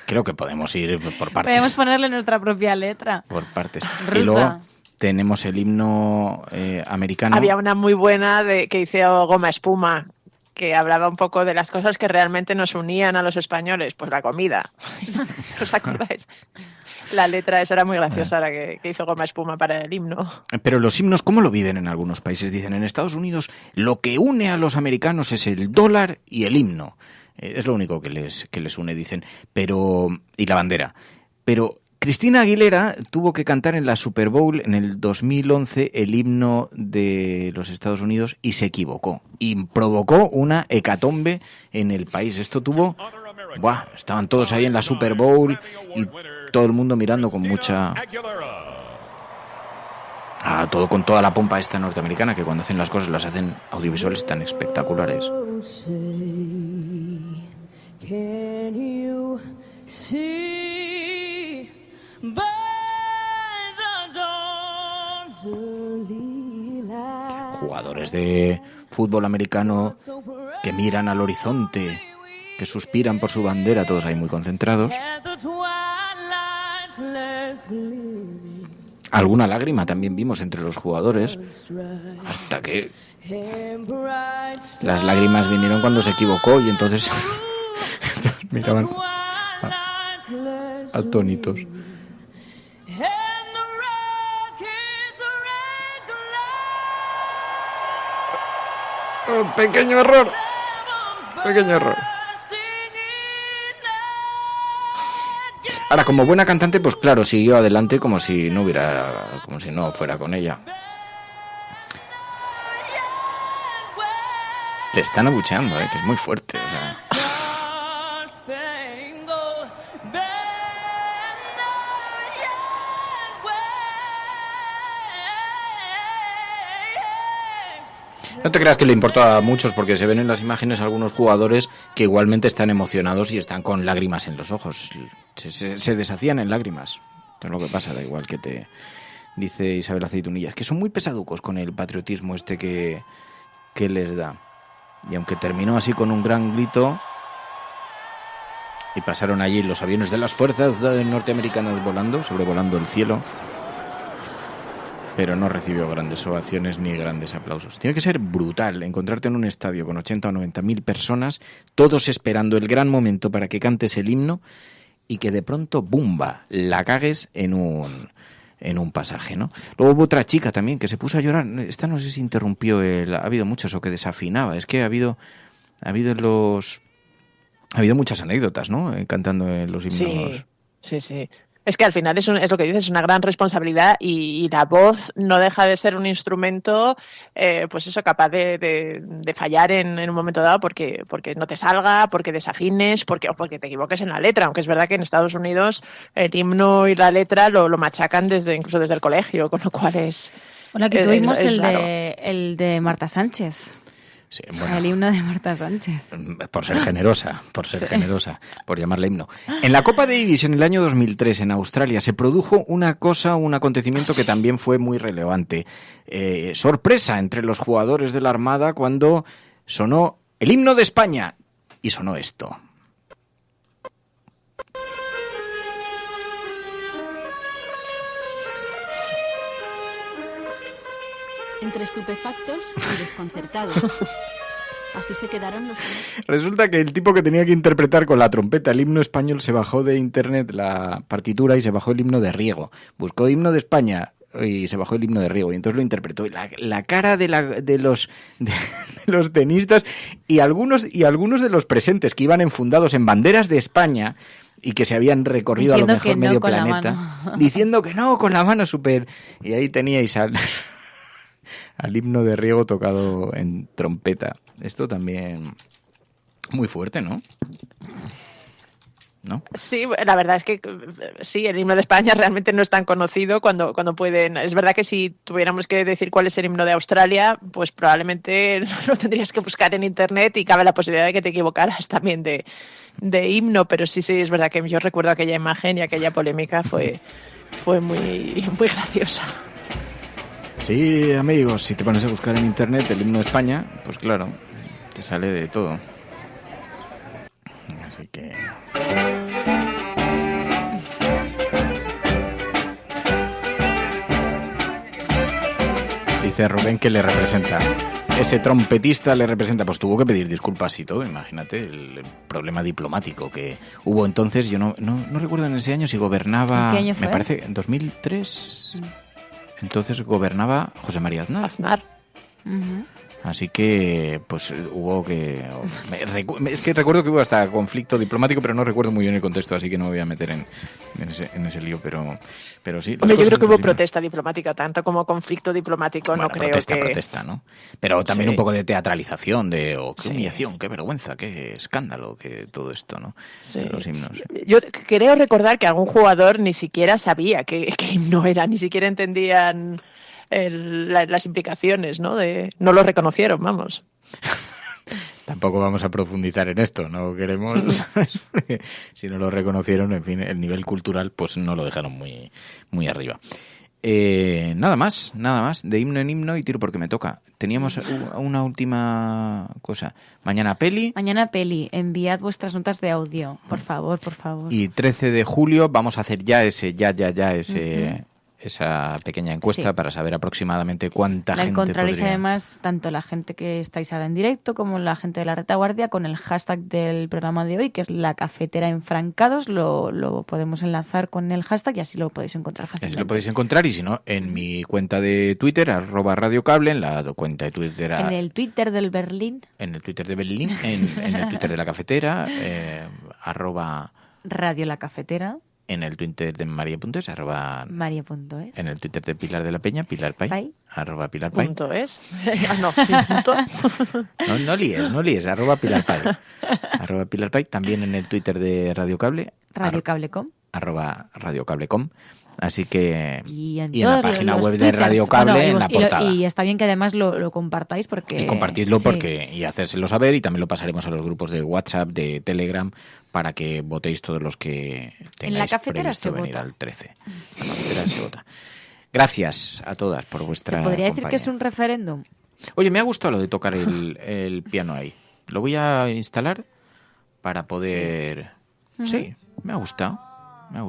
Creo que podemos ir por partes. Podemos ponerle nuestra propia letra. Por partes. Rusa. Y luego tenemos el himno americano. Había una muy buena que hizo Goma Espuma, que hablaba un poco de las cosas que realmente nos unían a los españoles, pues la comida. ¿Os acordáis? La letra esa era muy graciosa, la que hizo Goma Espuma para el himno. Pero los himnos, ¿cómo lo viven en algunos países? Dicen, en Estados Unidos lo que une a los americanos es el dólar y el himno. Es lo único que les une, dicen. Y la bandera. Pero Cristina Aguilera tuvo que cantar en la Super Bowl en el 2011 el himno de los Estados Unidos y se equivocó. Y provocó una hecatombe en el país. Esto tuvo... estaban todos ahí en la Super Bowl y todo el mundo mirando con mucha... todo con toda la pompa esta norteamericana, que cuando hacen las cosas las hacen audiovisuales tan espectaculares. Jugadores de fútbol americano que miran al horizonte, que suspiran por su bandera, todos ahí muy concentrados. Alguna lágrima también vimos entre los jugadores, hasta que las lágrimas vinieron cuando se equivocó y entonces miraban atónitos. Pequeño error. Ahora, como buena cantante, pues claro, siguió adelante como si no fuera con ella. Le están abucheando, que es muy fuerte, o sea. No te creas que le importa a muchos, porque se ven en las imágenes algunos jugadores que igualmente están emocionados y están con lágrimas en los ojos. Se deshacían en lágrimas. Esto es lo que pasa, da igual que te dice Isabel Aceitunillas, que son muy pesaducos con el patriotismo que les da. Y aunque terminó así con un gran grito y pasaron allí los aviones de las fuerzas norteamericanas sobrevolando el cielo, pero no recibió grandes ovaciones ni grandes aplausos. Tiene que ser brutal encontrarte en un estadio con 80 o 90.000 personas, todos esperando el gran momento para que cantes el himno y que de pronto, ¡bumba!, la cagues en un pasaje, ¿no? Luego hubo otra chica también que se puso a llorar. Esta no sé si interrumpió ha habido muchos o que desafinaba. Es que ha habido muchas anécdotas, ¿no? Cantando los himnos. Sí. Es que al final es lo que dices, es una gran responsabilidad y la voz no deja de ser un instrumento, pues eso, capaz de fallar en un momento dado porque no te salga, porque desafines, o porque te equivoques en la letra. Aunque es verdad que en Estados Unidos el himno y la letra lo machacan incluso desde el colegio, con lo cual es... Bueno, aquí tuvimos el de Marta Sánchez. Sí, bueno, el himno de Marta Sánchez. Por ser generosa, por llamarle himno. En la Copa Davis en el año 2003 en Australia se produjo un acontecimiento que también fue muy relevante. Sorpresa entre los jugadores de la Armada cuando sonó el himno de España y sonó esto. Entre estupefactos y desconcertados. Así se quedaron los... Resulta que el tipo que tenía que interpretar con la trompeta el himno español se bajó de internet la partitura y se bajó el himno de Riego. Buscó himno de España y se bajó el himno de Riego y entonces lo interpretó. Y la cara de los tenistas y algunos de los presentes que iban enfundados en banderas de España y que se habían recorrido diciendo a lo mejor medio planeta, diciendo que no, con la mano súper... Y ahí teníais al himno de Riego tocado en trompeta. Esto también muy fuerte, ¿no? ¿No? Sí, la verdad es que sí, el himno de España realmente no es tan conocido cuando pueden... Es verdad que si tuviéramos que decir cuál es el himno de Australia, pues probablemente lo tendrías que buscar en internet y cabe la posibilidad de que te equivocaras también de himno, pero sí, es verdad que yo recuerdo aquella imagen y aquella polémica fue muy, muy graciosa. Sí, amigos, si te pones a buscar en internet el himno de España, pues claro, te sale de todo. Así que... Dice Rubén que le representa. Ese trompetista le representa. Pues tuvo que pedir disculpas y todo. Imagínate el problema diplomático que hubo entonces. Yo no recuerdo en ese año si gobernaba... ¿En qué año fue? Me parece en 2003... Entonces gobernaba José María Aznar. Uh-huh. Así que, pues hubo que... Es que recuerdo que hubo hasta conflicto diplomático, pero no recuerdo muy bien el contexto, así que no me voy a meter en ese lío, pero sí. Hombre, yo creo que hubo protesta diplomática, tanto como conflicto diplomático, bueno, no creo protesta, ¿no? Pero también un poco de teatralización, qué humillación, qué vergüenza, qué escándalo, que todo esto, ¿no? Sí. Los himnos. Yo creo recordar que algún jugador ni siquiera sabía qué himno era, ni siquiera entendían... las implicaciones, ¿no? No lo reconocieron, vamos. Tampoco vamos a profundizar en esto, no queremos, ¿sabes? Porque si no lo reconocieron, en fin, el nivel cultural, pues no lo dejaron muy, muy arriba. Nada más, de himno en himno y tiro porque me toca. Teníamos una última cosa. Mañana peli, enviad vuestras notas de audio, por favor. Y 13 de julio vamos a hacer ya ese esa pequeña encuesta para saber aproximadamente cuánta gente podría... La encontraréis además tanto la gente que estáis ahora en directo como la gente de la retaguardia con el hashtag del programa de hoy, que es la cafetera enfrancados. Lo podemos enlazar con el hashtag y así lo podéis encontrar fácilmente. Así lo podéis encontrar y si no, en mi cuenta de Twitter, @radiocable, en la cuenta de Twitter... En el Twitter del Berlín. En el Twitter de Berlín, en el Twitter de la cafetera, @... Radio La Cafetera. en el Twitter de María.es, María.es. En el Twitter de Pilar de la Peña, Pilar Pay. Arroba Pilar Pay. .es. No, sin punto. No líes, arroba Pilar Pay. Arroba Pilar Pay. También en el Twitter de Radio Cable. Radiocable.com. Arroba Radiocable.com. Así que... Y en la página web de Radio Cable, en la portada. Y está bien que además lo compartáis porque... Y compartidlo y hacérselo saber, y también lo pasaremos a los grupos de WhatsApp, de Telegram, para que votéis todos los que tengáis en la cafetera previsto se venir vota. al 13. En la cafetera se vota. Gracias a todas por vuestra ¿Se podría decir compañía. que es un referéndum? Oye, me ha gustado lo de tocar el piano ahí. Lo voy a instalar para poder... Sí, me ha gustado.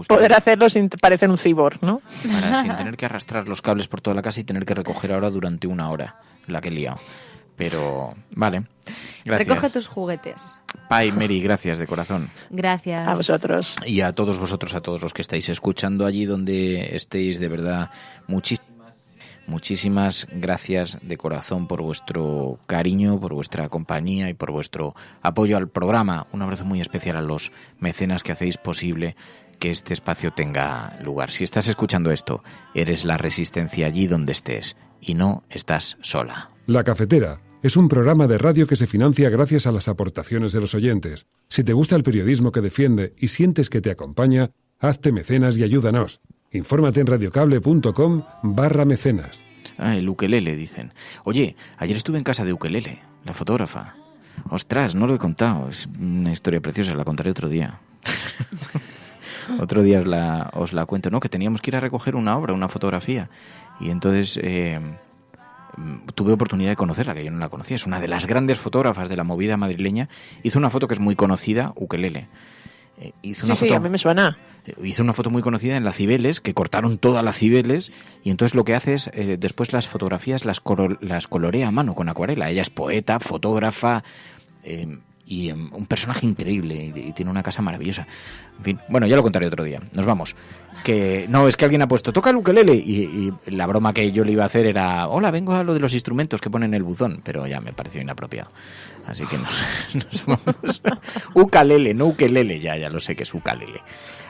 Poder hacerlo sin parecer un cyborg, ¿no? Sin tener que arrastrar los cables por toda la casa y tener que recoger ahora durante 1 hora, la que he liado. Pero, vale. Gracias. Recoge tus juguetes. Pai, Mary, gracias de corazón. Gracias. A vosotros. Y a todos vosotros, a todos los que estáis escuchando allí donde estéis, de verdad, muchísimas gracias de corazón por vuestro cariño, por vuestra compañía y por vuestro apoyo al programa. Un abrazo muy especial a los mecenas que hacéis posible que este espacio tenga lugar. Si estás escuchando esto, eres la resistencia allí donde estés y no estás sola. La Cafetera es un programa de radio que se financia gracias a las aportaciones de los oyentes. Si te gusta el periodismo que defiende y sientes que te acompaña, hazte mecenas y ayúdanos. Infórmate en radiocable.com/mecenas. El ukelele, dicen. Oye, ayer estuve en casa de Ukelele, la fotógrafa. Ostras, no lo he contado. Es una historia preciosa, la contaré otro día. Otro día os la cuento, ¿no? Que teníamos que ir a recoger una obra, una fotografía. Y entonces tuve oportunidad de conocerla, que yo no la conocía. Es una de las grandes fotógrafas de la movida madrileña. Hizo una foto que es muy conocida, Ukelele. Sí, a mí me suena. Hizo una foto muy conocida en la Cibeles, que cortaron todas las Cibeles, y entonces lo que hace es, después las fotografías las colorea a mano con acuarela. Ella es poeta, fotógrafa, y un personaje increíble, y tiene una casa maravillosa. En fin, bueno, ya lo contaré otro día. Nos vamos. Que no, es que alguien ha puesto, toca el ukelele, y la broma que yo le iba a hacer era, hola, vengo a lo de los instrumentos que ponen en el buzón, pero ya me pareció inapropiado. Así que nos vamos. Ukalele, no ukelele, ya lo sé que es ukalele.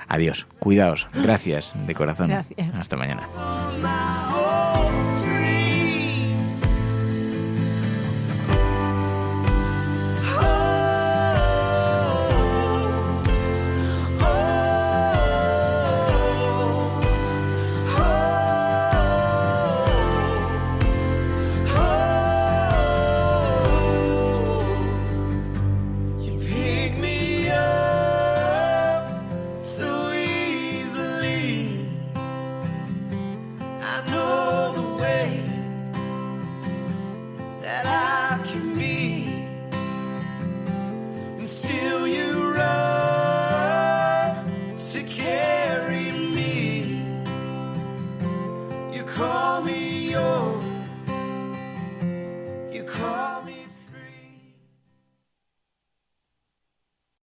Adiós, cuidaos, gracias de corazón. Gracias. Hasta mañana. Call me yours.